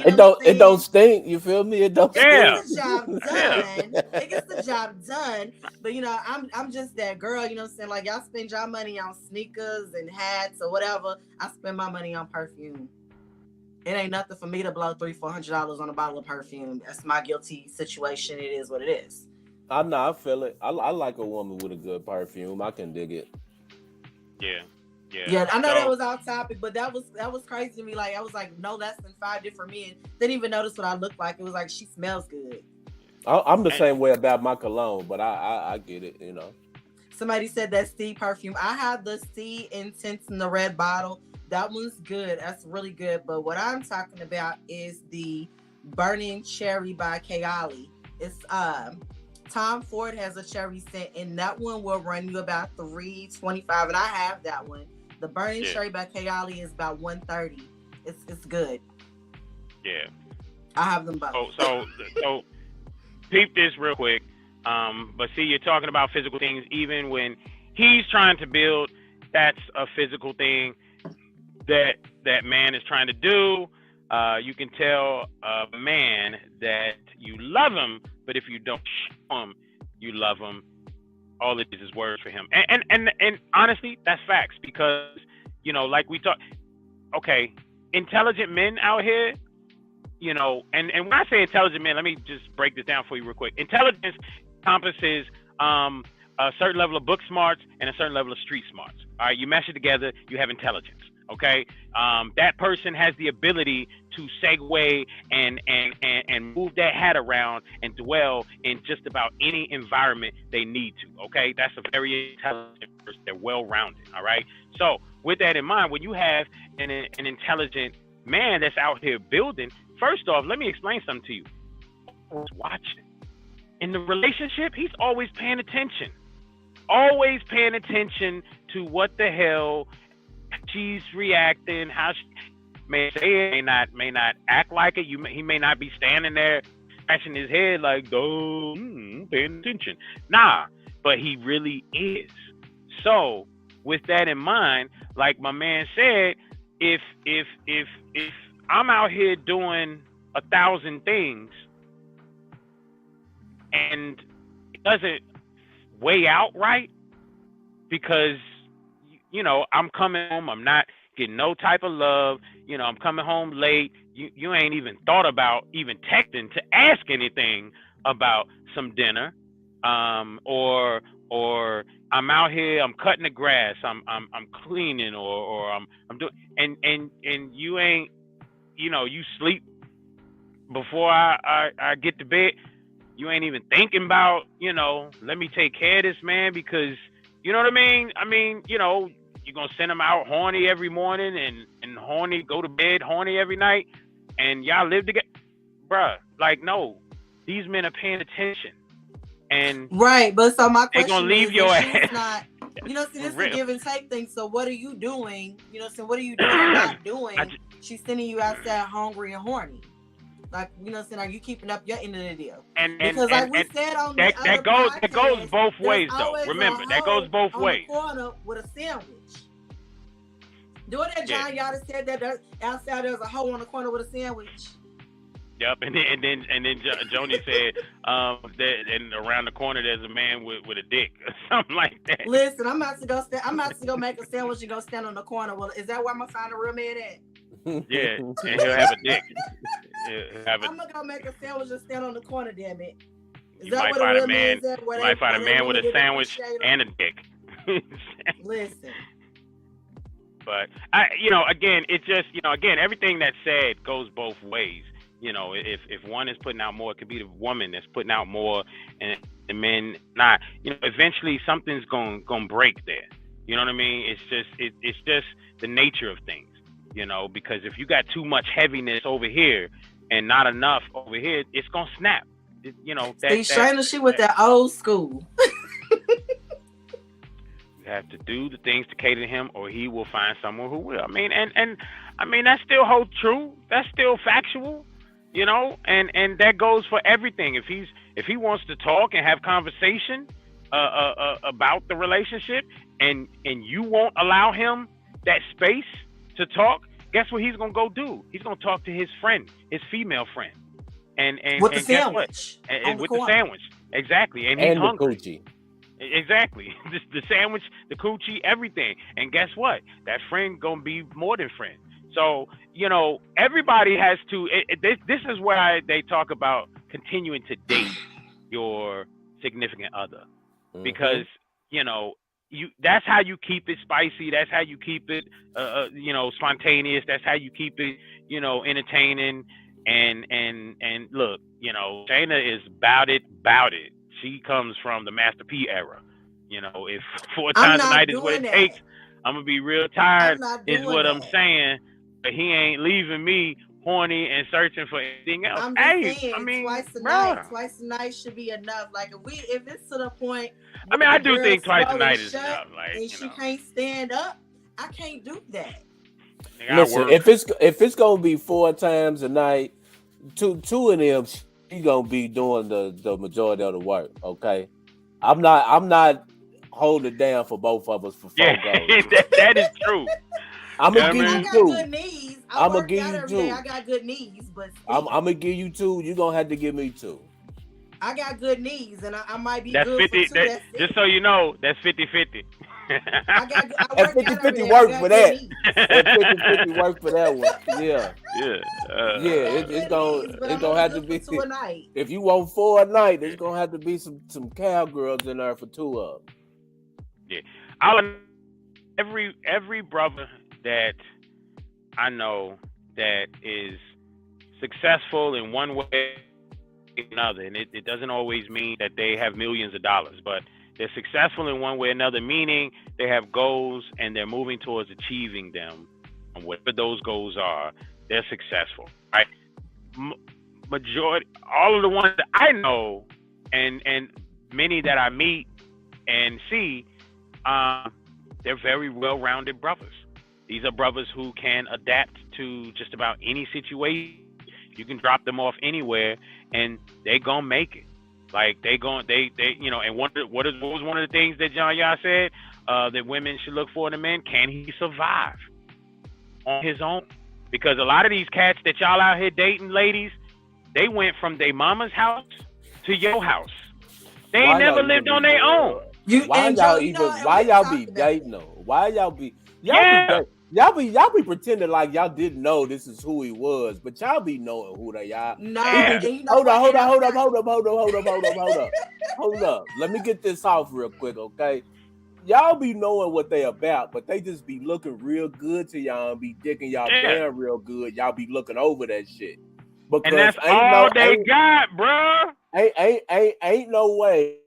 it don't stink. You feel me? It don't. It gets the job done. It gets the job done. But I'm just that girl. Like, y'all spend your money on sneakers and hats or whatever. I spend my money on perfume. It ain't nothing for me to blow $300-$400 on a bottle of perfume. That's my guilty situation. It is what it is. I feel it. I like a woman with a good perfume. I can dig it. Yeah. I know that was off topic, but that was crazy to me. Like, I was like, no less than 5 different men didn't even notice what I looked like. It was like, she smells good. I'm the same way about my cologne, but I get it. Somebody said that Sea perfume. I have the Sea Intense in the red bottle. That one's good. That's really good. But what I'm talking about is the Burning Cherry by Kayali. It's Tom Ford has a cherry scent, and that one will run you about $325, and I have that one. The Burning Cherry by Kayali is about $130. It's good. Yeah. I have them both. So peep this real quick. But see, you're talking about physical things. Even when he's trying to build, that's a physical thing that man is trying to do. You can tell a man that you love him, but if you don't show him you love him, all it is words for him. And honestly, that's facts because, you know, like we talk, okay, intelligent men out here, you know, and when I say intelligent men, let me just break this down for you real quick. Intelligence encompasses a certain level of book smarts and a certain level of street smarts. All right, you mesh it together, you have intelligence. Okay, that person has the ability to segue and move that hat around and dwell in just about any environment they need to. Okay, that's a very intelligent person. They're well-rounded. All right. So with that in mind, when you have an intelligent man that's out here building, first off, let me explain something to you. Always watching in the relationship, he's always paying attention. Always paying attention to what the hell she's reacting, how she may say it, may not act like it. He may not be standing there scratching his head like, oh, paying attention. Nah, but he really is. So with that in mind, like my man said, if I'm out here doing 1,000 things and it doesn't weigh out right because, you know, I'm coming home, I'm not getting no type of love, you know, I'm coming home late, you ain't even thought about even texting to ask anything about some dinner, or I'm out here, I'm cutting the grass, I'm cleaning, or I'm doing, and you ain't, you know, you sleep before I get to bed, you ain't even thinking about, you know, let me take care of this man because, you know what I mean? I mean, you know, you're going to send him out horny every morning and horny, go to bed horny every night, and y'all live together. Bruh, like, no, these men are paying attention. And right, but so my question they're going to leave your ass. Not, you know, see, this is a give and take thing. So what are you doing? You know, so what are you doing or not doing? She's sending you outside hungry and horny. Like, you know, saying, are you keeping up your end of the deal? Because like we said on that goes both ways though. Remember, that goes both ways. On the corner with a sandwich. Doing that, John, y'all just said that outside there's a hoe on the corner with a sandwich. Yep, and then Joni said that, and around the corner there's a man with a dick or something like that. Listen, I'm about to go make a sandwich and go stand on the corner. Well, is that where I'm gonna find a real man at? Yeah, and he'll have a dick. I'm gonna go make a sandwich and stand on the corner, damn it. You might find a man. You might find a man with a sandwich and a dick. Listen. But you know, again, it just, you know, again, everything that's said goes both ways. You know, if one is putting out more, it could be the woman that's putting out more, and the men not. You know, eventually something's gonna break there. You know what I mean? It's just the nature of things. You know, because if you got too much heaviness over here and not enough over here, it's gonna snap. You know, he's trying to shit with that old school. You have to do the things to cater to him, or he will find someone who will. I mean, and I mean that still holds true. That's still factual. You know, and that goes for everything. If he wants to talk and have conversation about the relationship, and you won't allow him that space to talk, guess what he's gonna go do? He's gonna talk to his friend, his female friend, and with the guess sandwich, what? With the sandwich, exactly, and he's hungry. The coochie. Exactly, the sandwich, the coochie, everything, and guess what? That friend gonna be more than friend. So you know, everybody has to. This is why they talk about continuing to date your significant other, because you know. That's how you keep it spicy. That's how you keep it, you know, spontaneous. That's how you keep it, you know, entertaining. And look, you know, Shayna is about it. She comes from the Master P era. You know, if 4 times a night is what it takes, I'm gonna be real tired. Is what I'm saying. But he ain't leaving me horny and searching for anything else. I'm just saying, I mean, twice a night should be enough. Like if it's to the point. I mean, I do think twice a night is enough. Like, and she can't stand up, I can't do that. Listen, if it's gonna be 4 times a night, two of them, she gonna be doing the majority of the work. Okay, I'm not holding it down for both of us for 4 goals. That is true. I'm gonna give you 2. Good knees. I'm gonna give you 2. I got good knees, but I'm gonna give you 2. You're gonna have to give me 2. I got good knees, and I might be That's good 50. for two. That's Just it. so you know, that's 50-50. I That work 50 out every 50 day. I work got for good that. knees. That 50 work for that one. Yeah. Yeah. Yeah, I got it's good knees, but I'm gonna only have to good be. for 2 a night. If you want 4 a night, there's gonna have to be some cowgirls in there for 2 of them. Yeah. Every brother that I know that is successful in one way or another, and it doesn't always mean that they have millions of dollars, but they're successful in one way or another, meaning they have goals and they're moving towards achieving them. And whatever those goals are, they're successful, right? Majority, all of the ones that I know, and many that I meet and see, they're very well-rounded brothers. These are brothers who can adapt to just about any situation. You can drop them off anywhere, and they gonna make it. Like they you know. And what was one of the things that John Yah said that women should look for in a man? Can he survive on his own? Because a lot of these cats that y'all out here dating, ladies, they went from their mama's house to your house. They ain't never lived on their own. Why y'all be dating them? Why y'all be y'all be pretending like y'all didn't know this is who he was, but y'all be knowing who they are. No, Hold up. Let me get this off real quick, okay? Y'all be knowing what they about, but they just be looking real good to y'all and be dicking y'all down real good. Y'all be looking over that shit. Because and that's all they got, bro. Ain't no way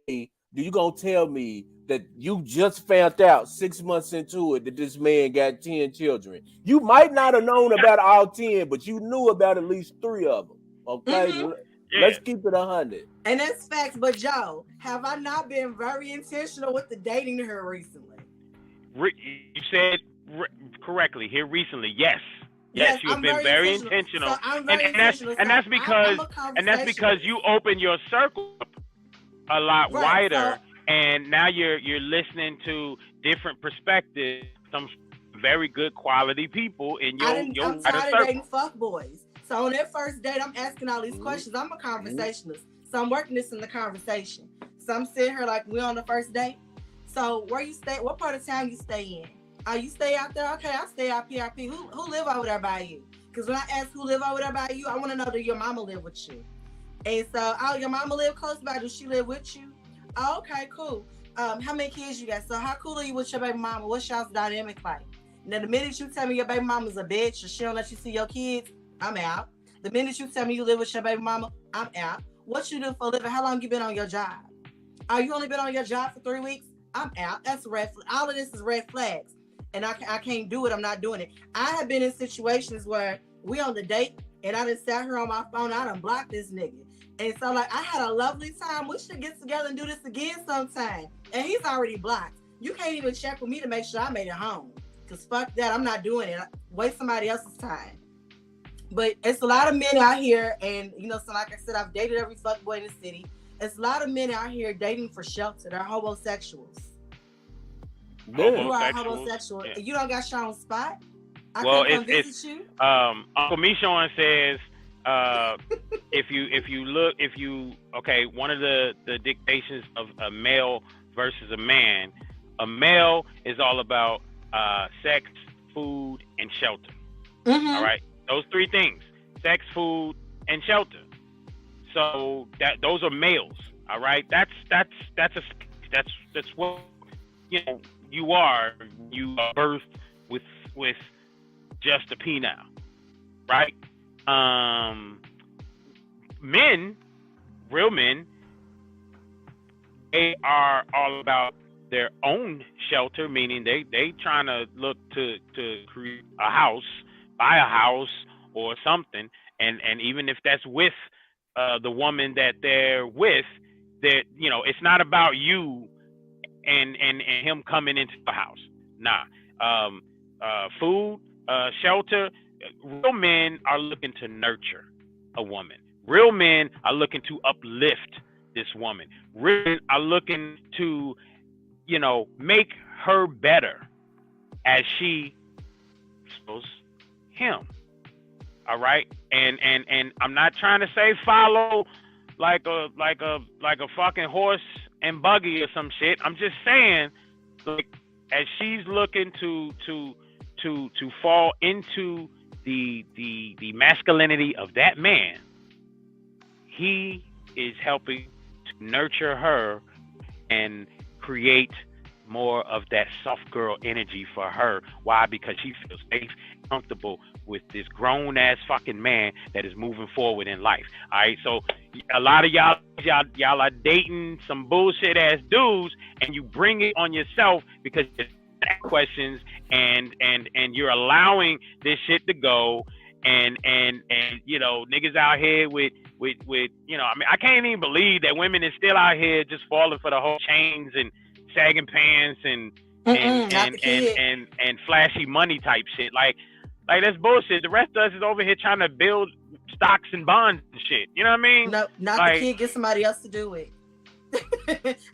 you gonna tell me that you just found out 6 months into it that this man got 10 children. You might not have known about all 10, but you knew about at least 3 of them. Okay, let's keep it 100. And that's facts. But Joe, have I not been very intentional with the dating her recently? You said correctly here recently. Yes, you have been very intentional. So I'm very intentional. And that's because you open your circle up a lot wider. And now you're listening to different perspectives, some very good quality people in your I'm tired of dating fuckboys. So on that first date, I'm asking all these questions. I'm a conversationalist, so I'm working this in the conversation. So I'm sitting here like we on the first date. So where you stay? What part of town you stay in? You stay out there? Okay, I stay out PRP. Who live over there by you? Because when I ask who live over there by you, I want to know that your mama live with you. And so, your mama live close by. Does she live with you? Oh, okay, cool. How many kids you got? So how cool are you with your baby mama? What's y'all's dynamic like? Now, the minute you tell me your baby mama's a bitch or she don't let you see your kids, I'm out. The minute you tell me you live with your baby mama, I'm out. What you do for a living? How long you been on your job? You only been on your job for 3 weeks? I'm out. That's red. All of this is red flags. And I can't do it. I'm not doing it. I have been in situations where we on the date and I done sat here on my phone. I done blocked this nigga. And so, like, I had a lovely time. We should get together and do this again sometime. And he's already blocked. You can't even check with me to make sure I made it home. Because fuck that. I'm not doing it. Waste somebody else's time. But it's a lot of men out here. And, you know, so like I said, I've dated every fuckboy in the city. It's a lot of men out here dating for shelter. They're homosexuals. Yeah. You are homosexual. Yeah. You don't got your own spot? It's you? Uncle Michon says, one of the dictations of a male versus a male is all about sex, food, and shelter. Mm-hmm. All right, those 3 things: sex, food, and shelter. So those are males. All right, that's what you are. You are birthed with just a penile, right? Men, real men, they are all about their own shelter, meaning they trying to look to create a house, buy a house or something, and even if that's with the woman that they're with, that it's not about you and him coming into the house. Nah, food, shelter. Real men are looking to nurture a woman. Real men are looking to uplift this woman. Real men are looking to, make her better as she shows him. All right? And I'm not trying to say follow like a fucking horse and buggy or some shit. I'm just saying, like, as she's looking to fall into the masculinity of that man, he is helping to nurture her and create more of that soft girl energy for her. Why? Because she feels safe, comfortable with this grown ass fucking man that is moving forward in life. All right, so a lot of y'all are dating some bullshit ass dudes, and you bring it on yourself because you ask questions and you're allowing this shit to go, and you know, niggas out here with you know, I mean, I can't even believe that women is still out here just falling for the whole chains and sagging pants and flashy money type shit. Like that's bullshit. The rest of us is over here trying to build stocks and bonds and shit. You know what I mean? No, not like, the kid. Get somebody else to do it.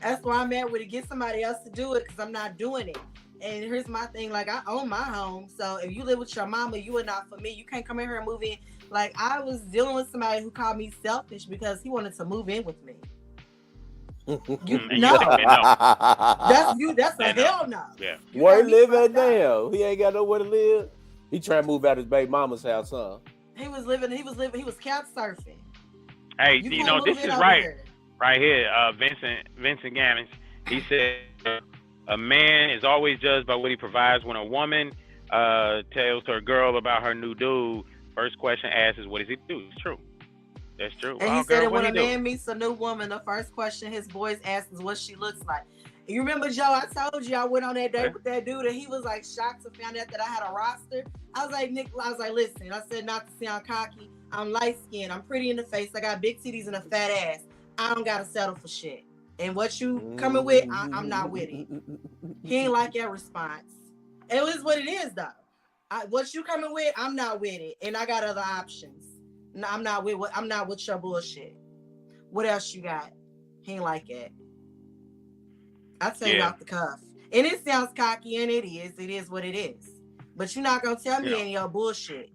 That's why I'm at with it. Get somebody else to do it because I'm not doing it. And here's my thing. Like, I own my home. So if you live with your mama, you are not for me. You can't come in here and move in. Like, I was dealing with somebody who called me selfish because he wanted to move in with me. No. That's you. That's a hell no. Yeah. Where he live at now? He ain't got nowhere to live. He trying to move out his baby mama's house, huh? He was couch surfing. Hey, you know, this is right here. Vincent Gammons, he said, a man is always judged by what he provides. When a woman tells her girl about her new dude, first question asked is, what does he do? It's true. That's true. And he said that when a man meets a new woman, the first question his boys ask is what she looks like. You remember, Joe, I told you I went on that date with that dude and he was like shocked to find out that I had a roster. I was like, Nick, listen, I said not to sound cocky. I'm light skinned. I'm pretty in the face. I got big titties and a fat ass. I don't got to settle for shit. And what you coming with, I'm not with it. He ain't like that response. It is what it is, though. What you coming with, I'm not with it. And I got other options. No, I'm not with your bullshit. What else you got? He ain't like that. I tell you off the cuff. And it sounds cocky, and it is what it is. But you're not gonna tell me any of your bullshit.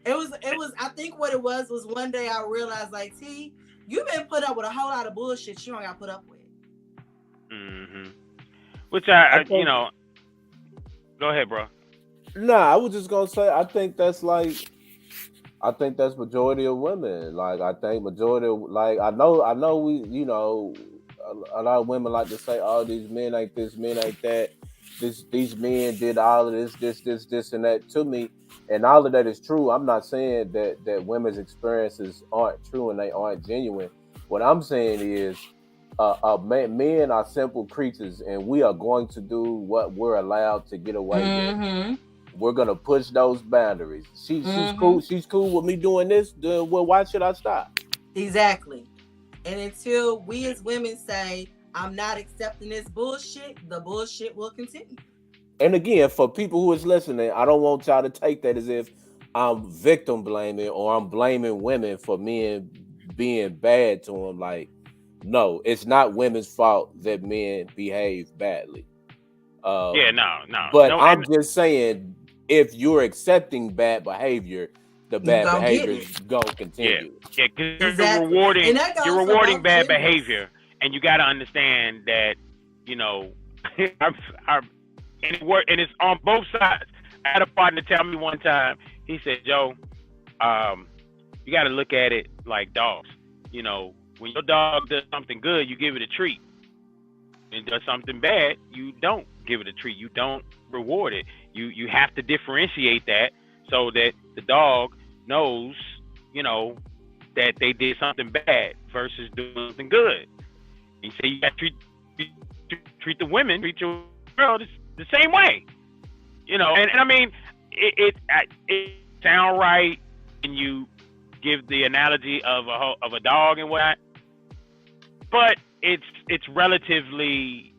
It was I think what it was one day I realized, like, T, you've been put up with a whole lot of bullshit you don't got put up with. Mm-hmm. Which I you know, go ahead, bro. Nah, I was just gonna say I think that's majority of women. Like, I think majority of, like, I know we, you know, a lot of women like to say, oh, these men ain't this, men ain't that. These men did all of this and that to me. And all of that is true. I'm not saying that women's experiences aren't true and they aren't genuine. What I'm saying is men are simple creatures and we are going to do what we're allowed to get away with. We're gonna push those boundaries. She's cool. She's cool with me doing this. Well, why should I stop? Exactly. And until we as women say, I'm not accepting this bullshit, the bullshit will continue. And again, for people who is listening, I don't want y'all to take that as if I'm victim blaming or I'm blaming women for men being bad to them. Like, no, it's not women's fault that men behave badly. No. But I'm just saying, if you're accepting bad behavior, the bad behavior is gonna continue. Yeah, because you're rewarding bad behavior, and you got to understand that, you know, and it's on both sides. I had a partner tell me one time. He said, Joe, you got to look at it like dogs. You know, when your dog does something good, you give it a treat. When it does something bad, you don't give it a treat. You don't reward it. You have to differentiate that so that the dog knows, you know, that they did something bad versus doing something good. You say you got to treat the women, treat your girl the same way, you know. And I mean, it sound right when you give the analogy of a dog and whatnot, but it's relatively,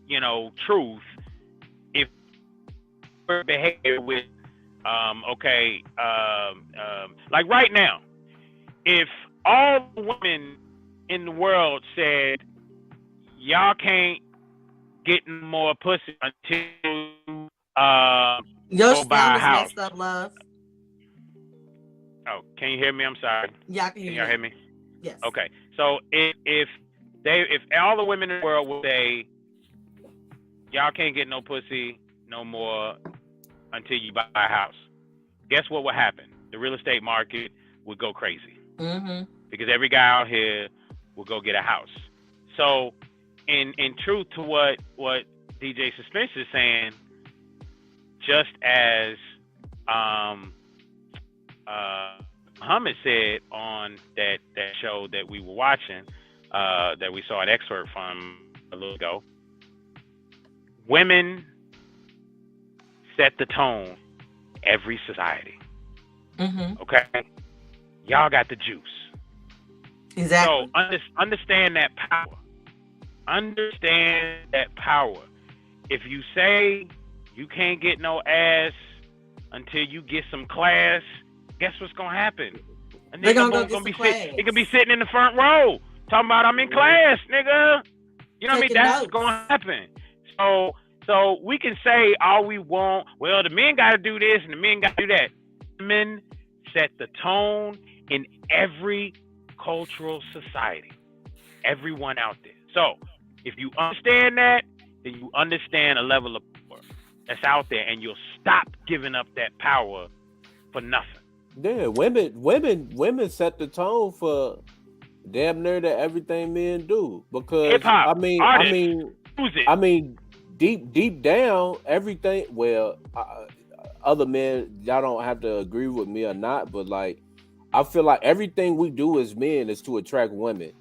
you know, truth. If we're behaving with like right now, if all the women in the world said y'all can't get more pussy until go buy a house. Messed up, love. Oh, can you hear me? I'm sorry. Yeah, I can hear you. Can y'all hear me? Yes. Okay. So if all the women in the world would say, y'all can't get no pussy no more until you buy a house, guess what would happen? The real estate market would go crazy. Mm-hmm. Because every guy out here will go get a house. So in truth to what DJ Suspense is saying, just as Muhammad said on that show that we were watching, that we saw an excerpt from a little ago, women set the tone every society. Mm-hmm. Okay? Y'all got the juice. Exactly. So understand that power. Understand that power. If you say you can't get no ass until you get some class, guess what's gonna happen? They're gonna go get some class. It could be sitting in the front row talking about I'm in class, nigga. You know what I mean? That's what's gonna happen. So we can say all we want. Well, the men gotta do this and the men gotta do that. Men set the tone in every cultural society. Everyone out there. So if you understand that, then you understand a level of power that's out there, and you'll stop giving up that power for nothing. Yeah, women set the tone for damn near to everything men do. Because hip-hop, I mean, deep down, everything. Well, other men, y'all don't have to agree with me or not, but like, I feel like everything we do as men is to attract women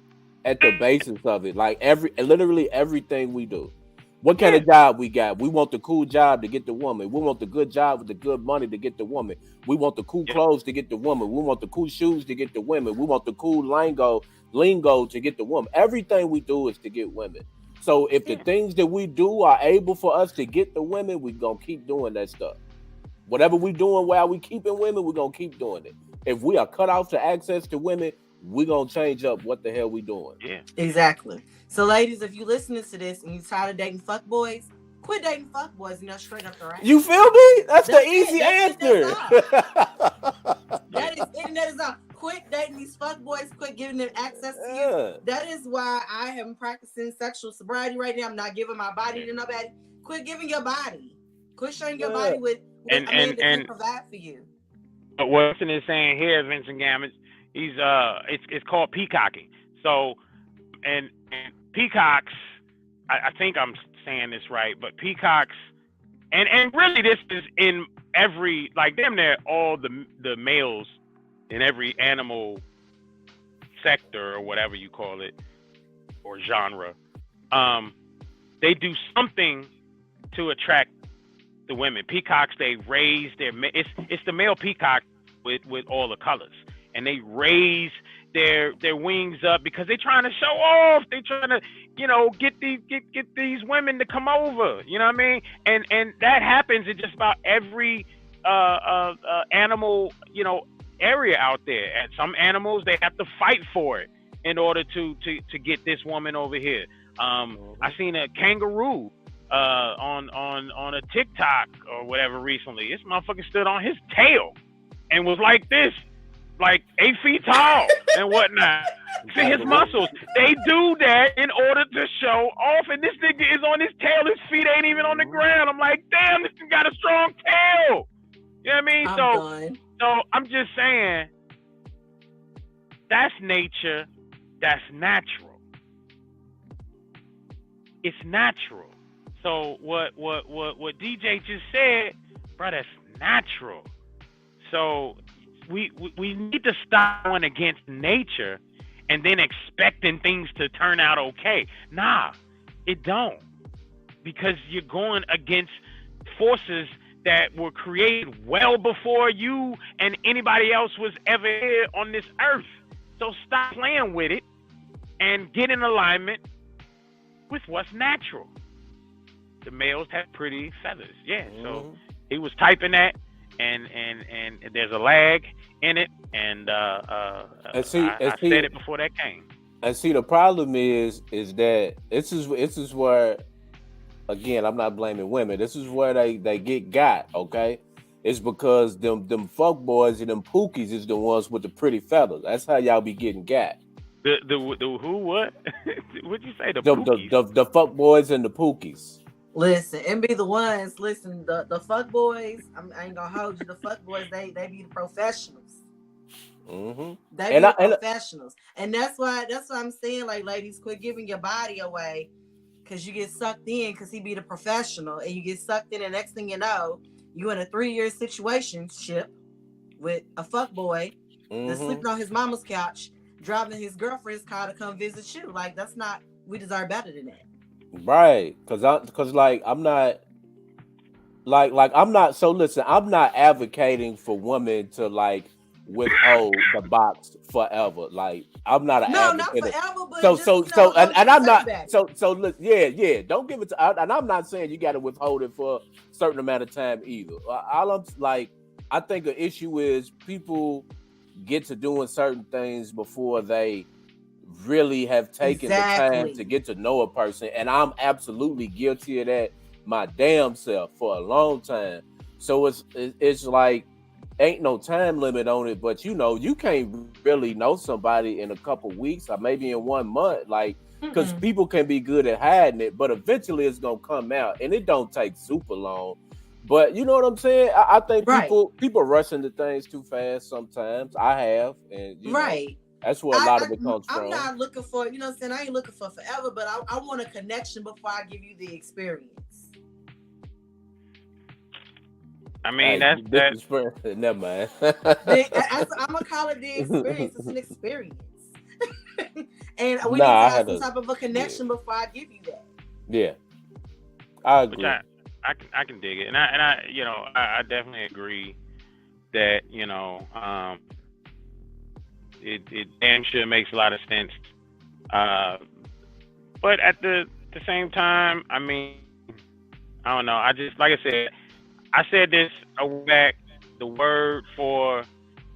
at the basis of it. Like literally everything we do. What kind of job we got? We want the cool job to get the woman. We want the good job with the good money to get the woman. We want the cool clothes to get the woman. We want the cool shoes to get the women. We want the cool lingo to get the woman. Everything we do is to get women. So if the things that we do are able for us to get the women, we're going to keep doing that stuff. Whatever we're doing while we keeping women, we're going to keep doing it. If we are cut off to access to women, we're going to change up what the hell we doing. Yeah. Exactly. So, ladies, if you listening to this and you tired of dating fuckboys, quit dating fuckboys and they'll straight up the right. You feel me? That's the easy answer. That is it, and that is all. Quit dating these fuckboys. Quit giving them access to you. That is why I am practicing sexual sobriety right now. I'm not giving my body to nobody. Quit giving your body. Quit sharing your body with a man that can provide for you. But what Vincent is saying here, Vincent Gammons, he's it's called peacocking. So, and peacocks, I think I'm saying this right, but peacocks, and really this is in every, like damn near all the males in every animal sector or whatever you call it, or genre, they do something to attract the women. Peacocks, they raise it's the male peacock with all the colors, and they raise their wings up because they're trying to show off. They're trying to, get these women to come over. You know what I mean? And that happens in just about every animal, area out there. And some animals, they have to fight for it in order to get this woman over here. I seen a kangaroo on a TikTok or whatever recently. This motherfucker stood on his tail and was like this, like 8 feet tall and whatnot. See his muscles. They do that in order to show off, and this nigga is on his tail. His feet ain't even on the ground. I'm like, damn, this thing got a strong tail. You know what I mean? So I'm just saying, that's nature. That's natural. It's natural. So what DJ just said, bro, that's natural. So we need to stop going against nature and then expecting things to turn out okay. Nah, it don't. Because you're going against forces that were created well before you and anybody else was ever here on this earth. So stop playing with it and get in alignment with what's natural. The males have pretty feathers. Yeah, so he was typing that, and there's a lag in it, and I said it before that came. And see, the problem is that this is where, again, I'm not blaming women. This is where they get got, okay? It's because them fuck boys and them pookies is the ones with the pretty feathers. That's how y'all be getting got. The who what? What'd you say? The Pookies? The fuck boys and the Pookies. Listen, and be the ones. Listen, the fuck boys. I ain't gonna hold you. The fuck boys, they be the professionals. Mm-hmm. They be the professionals, and that's why I'm saying, like, ladies, quit giving your body away, cause you get sucked in, cause he be the professional, and you get sucked in. And next thing you know, you in a 3-year situationship with a fuck boy that's sleeping on his mama's couch, driving his girlfriend's car to come visit you. Like, that's not. We deserve better than that. Right, cause I'm not so listen, I'm not advocating for women to like withhold the box forever. Like, I'm not an advocate. Not forever, but I'm not so look, yeah, don't give it to, and I'm not saying you got to withhold it for a certain amount of time either. All I'm like, I think the issue is people get to doing certain things before they really have taken the time to get to know a person, and I'm absolutely guilty of that my damn self for a long time. So it's like ain't no time limit on it, but you can't really know somebody in a couple weeks or maybe in 1 month, like, because people can be good at hiding it, but eventually it's gonna come out, and it don't take super long. But you know what I'm saying? I think people rush into things too fast sometimes. I have, and that's where a lot of it comes from. I'm not looking for, you know what I'm saying? I ain't looking for forever, but I want a connection before I give you the experience. I mean, that's never mind. I'm gonna call it the experience. It's an experience. And we need to have some type of a connection before I give you that. Yeah. I agree. I can dig it. And I definitely agree that, it damn sure makes a lot of sense. But at the same time, I mean, I don't know. I just, like I said this a while back, the word for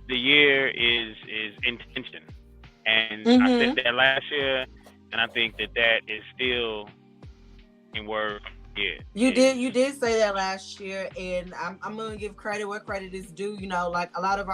the year is intention. And I said that last year, and I think that is still in word for the year. You did say that last year, and I'm going to give credit where credit is due. Like a lot of the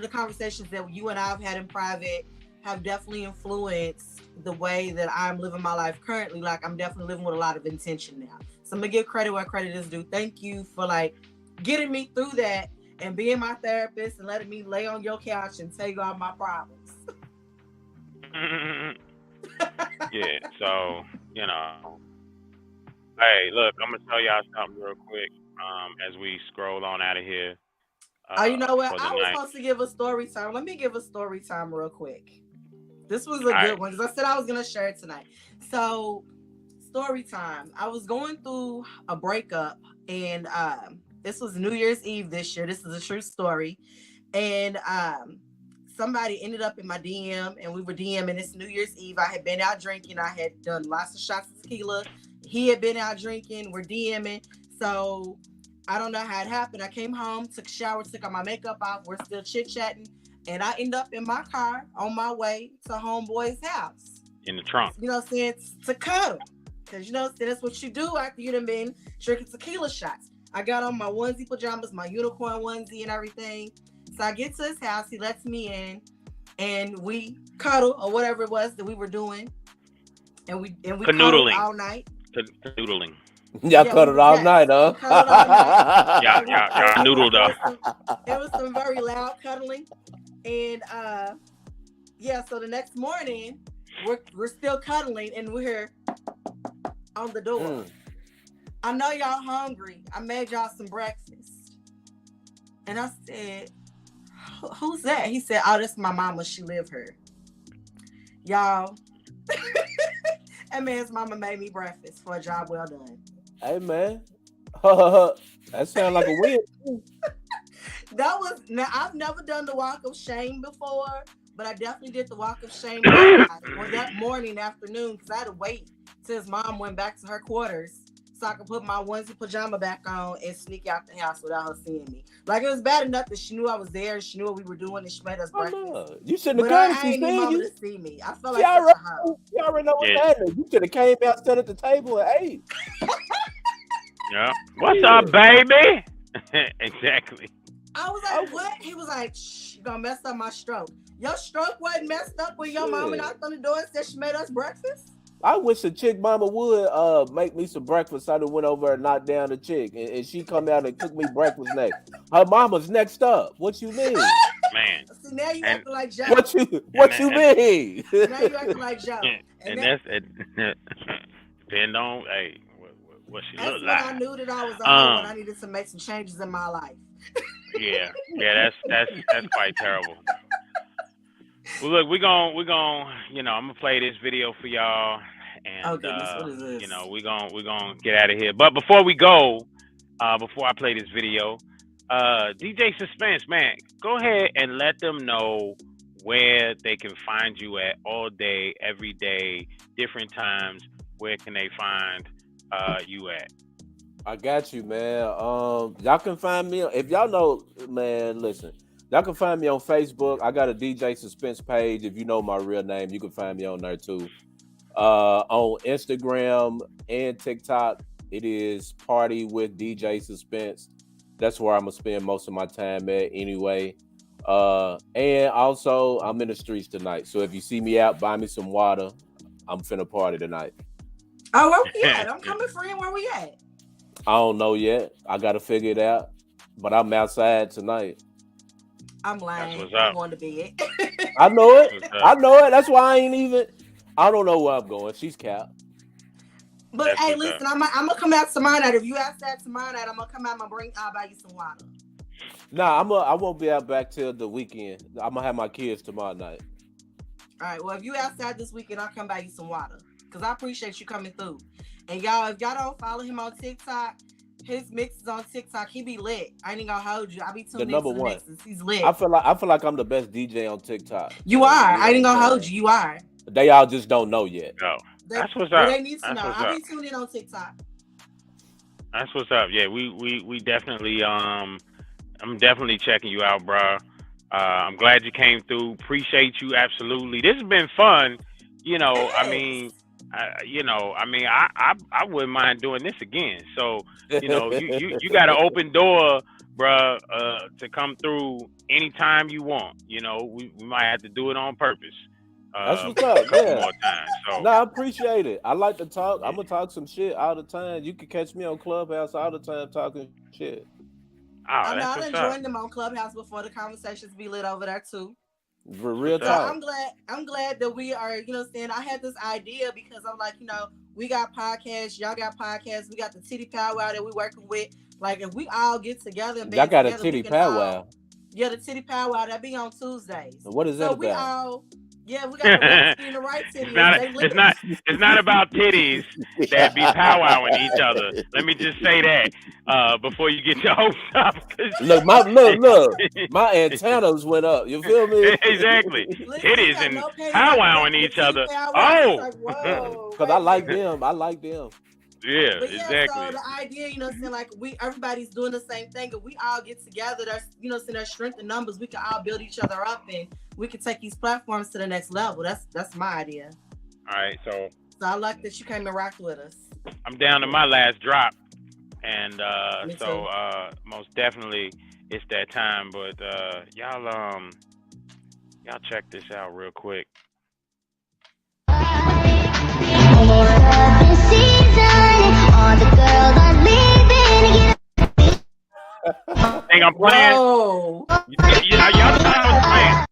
conversations that you and I have had in private have definitely influenced the way that I'm living my life currently. Like, I'm definitely living with a lot of intention now. So I'm gonna give credit where credit is due. Thank you for like getting me through that and being my therapist and letting me lay on your couch and tell you all my problems. Yeah, so hey, look, I'm gonna tell y'all something real quick as we scroll on out of here. You know what? I was supposed to give a story time. Let me give a story time real quick. This was a good one because I said I was gonna share it tonight. So, story time. I was going through a breakup, and this was New Year's Eve this year. This is a true story. And somebody ended up in my DM, and we were DMing. It's New Year's Eve. I had been out drinking. I had done lots of shots of tequila. He had been out drinking. We're DMing. So I don't know how it happened. I came home, took a shower, took all my makeup off. We're still chit-chatting. And I end up in my car on my way to homeboy's house. In the trunk. You know what I'm saying? To cuddle. Because, that's what you do after you done been drinking tequila shots. I got on my onesie pajamas, my unicorn onesie and everything. So I get to his house. He lets me in. And we cuddle or whatever it was that we were doing. And we cuddled all night. Canoodling. Y'all cuddled all night, huh? Y'all noodled up. It was some very loud cuddling. And so the next morning we're still cuddling and we're on the door. I know y'all hungry. I made y'all some breakfast. And I said, who's that? He said, oh, that's my mama. She live here. Y'all, that man's mama made me breakfast for a job well done. Hey, man. That sounds like a win. I've never done the walk of shame before, but I definitely did the walk of shame that morning, afternoon, because I had to wait till his mom went back to her quarters so I could put my onesie pajama back on and sneak out the house without her seeing me. Like, it was bad enough that she knew I was there, she knew what we were doing, and she made us breakfast. You shouldn't have come. I ain't need mama to see me. I felt like you already know what happened. You should have came out, sat at the table, and ate. Yeah. What's up, baby? Exactly. I was like, what? He was like, shh, you're gonna mess up my stroke. Your stroke wasn't messed up when your mama knocked on the door and said she made us breakfast? I wish a chick mama would make me some breakfast. I done went over and knocked down the chick, and she come out and cook me breakfast next. Her mama's next up. What you mean? Man. See, now you acting like Joe. What you mean? Now you acting like Joe. And that's depend on what she look like. I knew that I was on when I needed to make some changes in my life. Yeah, that's quite terrible. Well, look, we're gonna, I'm gonna play this video for y'all, and what is this? we're gonna get out of here. But before we go, before I play this video, DJ Suspense, man, go ahead and let them know where they can find you at all day, every day, different times. Where can they find you at? I got you, man. Y'all can find me if y'all know, man. Listen, y'all can find me on Facebook. I got a DJ Suspense page. If you know my real name, you can find me on there too. On Instagram and TikTok, it is Party with DJ Suspense. That's where I'm gonna spend most of my time at anyway. And also, I'm in the streets tonight. So if you see me out, buy me some water. I'm finna party tonight. Oh, where we at? I'm coming for him. Where we at? I don't know yet. I gotta figure it out. But I'm outside tonight. I'm lying. That's what's up. I'm going to bed. I know it. I know it. That's why I don't know where I'm going. She's capped. But That's hey, what's listen, I'm gonna come out tomorrow night. If you ask that tomorrow night, I'm gonna come out. I'll buy you some water. Nah, I won't be out back till the weekend. I'm gonna have my kids tomorrow night. All right. Well, if you outside this weekend, I'll come buy you some water. Cause I appreciate you coming through. And y'all, if y'all don't follow him on TikTok, his mixes on TikTok, he be lit. I ain't gonna hold you. I be tuning into the mixes. He's lit. I feel like I'm the best DJ on TikTok. You are. I ain't gonna hold you. You are. They all just don't know yet. No, that's what's up. They need to know. I be tuning in on TikTok. That's what's up. Yeah, we definitely I'm definitely checking you out, bro. I'm glad you came through. Appreciate you absolutely. This has been fun. I wouldn't mind doing this again. So, you got an open door, bruh, to come through anytime you want. We might have to do it on purpose. That's what's up. Yeah. More times, so. No, I appreciate it. I like to talk. I'm gonna talk some shit all the time. You can catch me on Clubhouse all the time talking shit. I done joined them on Clubhouse before. The conversations be lit over there too. For real talk. I'm glad that we are, I had this idea because I'm like, we got podcasts, y'all got podcasts, we got the titty powwow that we working with. Like if we all get together and y'all got a titty powwow. Yeah, the titty powwow that be on Tuesdays. What is that about? We got the right titty and the right titty. It's not about titties that be powwowing each other. Let me just say that before you get your hopes up. Look, my antennas went up. You feel me? Exactly. Titties and powwowing each other. Oh, because I like them. Yeah, but exactly. So the idea, like everybody's doing the same thing, and we all get together. There's strength in numbers. We can all build each other up, and we can take these platforms to the next level. That's my idea. All right, so I like that you came and rocked with us. I'm down to my last drop, and most definitely it's that time. But y'all check this out real quick. Think I'm playing? Whoa. Y'all thought I was playing.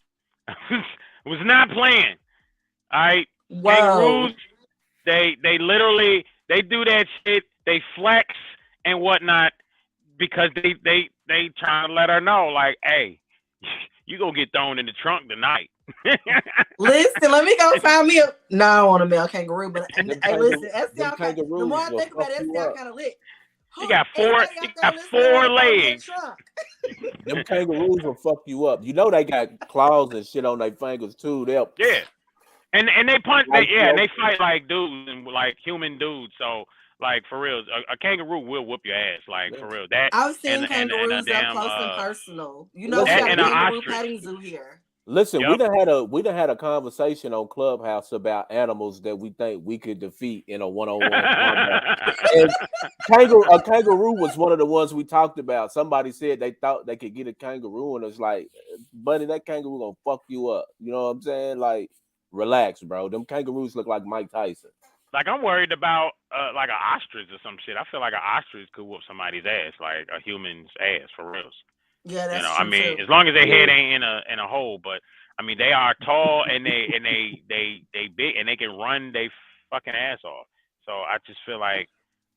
I was not playing. All right. Kangaroos, they literally do that shit. They flex and whatnot because they trying to let her know, like, hey, you gonna get thrown in the trunk tonight. Listen, let me go find me No, I don't want a male kangaroo, but hey, listen, the more I think about it, SDL kind of lit. You got four legs. Them kangaroos will fuck you up. They got claws and shit on their fingers too. Yeah, and they punch. And they fight like dudes and like human dudes. So like for real, a kangaroo will whoop your ass. Like for real. That I've seen kangaroos up close and personal. We got a kangaroo petting zoo here. Listen, Yep. we done had a conversation on Clubhouse about animals that we think we could defeat in a one-on-one combat. And a kangaroo was one of the ones we talked about. Somebody said they thought they could get a kangaroo, and it's like, buddy, that kangaroo gonna fuck you up. You know what I'm saying? Like, relax, bro. Them kangaroos look like Mike Tyson. Like, I'm worried about like an ostrich or some shit. I feel like an ostrich could whoop somebody's ass, like a human's ass, for reals. Yeah, that's You know, true I mean, too. as long as their head ain't in a hole, but I mean, they are tall and they big and they can run they fucking ass off. So I just feel like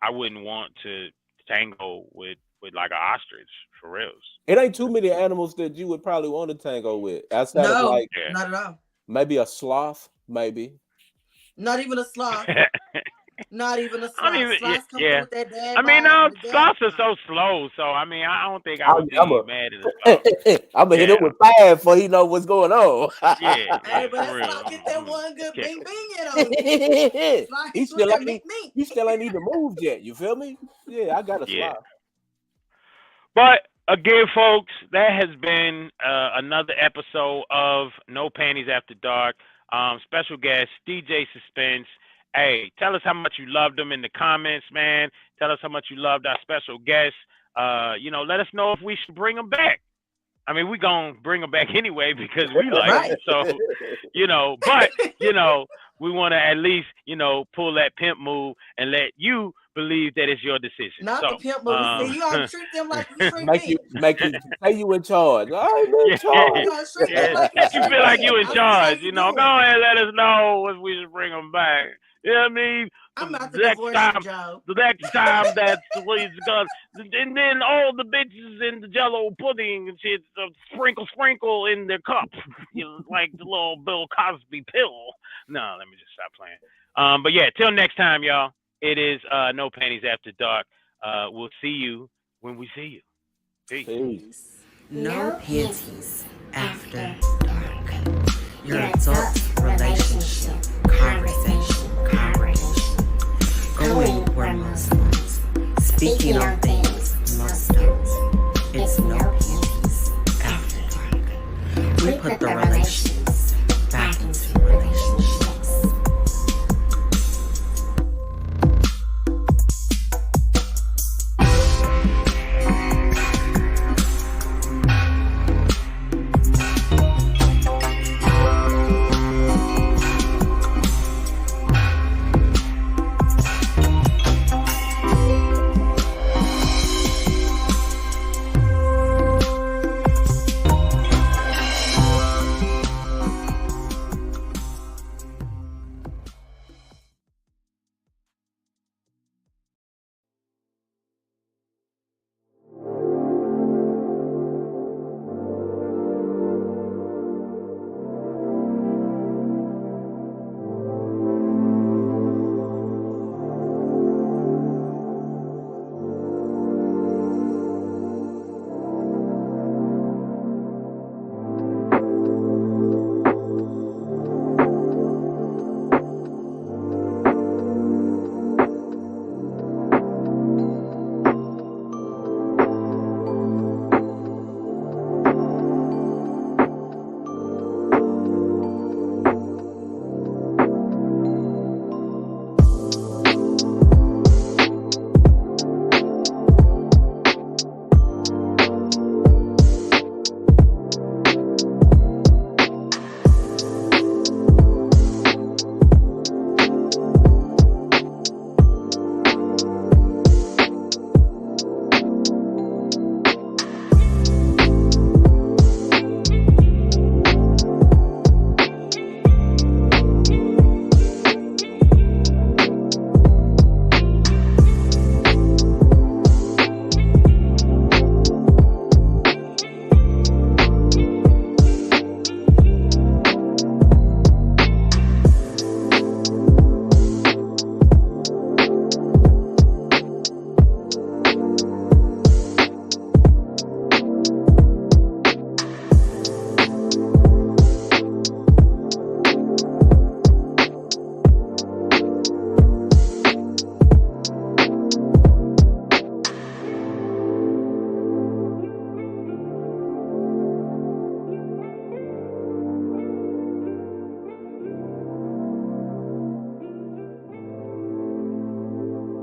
I wouldn't want to tango with like an ostrich, for reals. It ain't too many animals that you would probably want to tango with outside of No, like not at all. maybe a sloth, maybe. Not even a sloth. Not even a sloth. I mean, Sloths come yeah. with that dad I mean, bod, the dad sloths are bod. so slow. So I mean, I don't think I would be mad at a sloth. I'm gonna hit him with 5 before he know what's going on. Yeah, Hey, but for that real. sloth get that one good Check bing it. bing in on Sloth he hits still with that ain't mink mink. he still ain't even moved yet. You feel me? Yeah, I got a Yeah. sloth. But again, folks, that has been another episode of No Panties After Dark. Special guest DJ Suspense. Hey, tell us how much you loved them in the comments, man. Tell us how much you loved our special guests. Let us know if we should bring them back. I mean, we're going to bring them back anyway because we like them. So, but, we want to at least, pull that pimp move and let you believe that it's your decision. Not the pimp move. See, you ought to treat them like you treat me. Make you say you in charge. I'm in charge. You ought to treat them like Make you treat feel like me. you in I'm charge. saying Go do it. ahead and let us know if we should bring them back. You know what I mean? I'm about to The divorce you, Joe. The next time that's the way it's gone. And then all the bitches in the Jello pudding and shit, sprinkle in their cup, like the little Bill Cosby pill. No, let me just stop playing. But yeah, till next time, y'all. It is No Panties After Dark. We'll see you when we see you. Peace. No panties after dark. Your adult relationship conversation. Going where most ones. Speaking on things most don't. It's no panties after dark. We put the relationship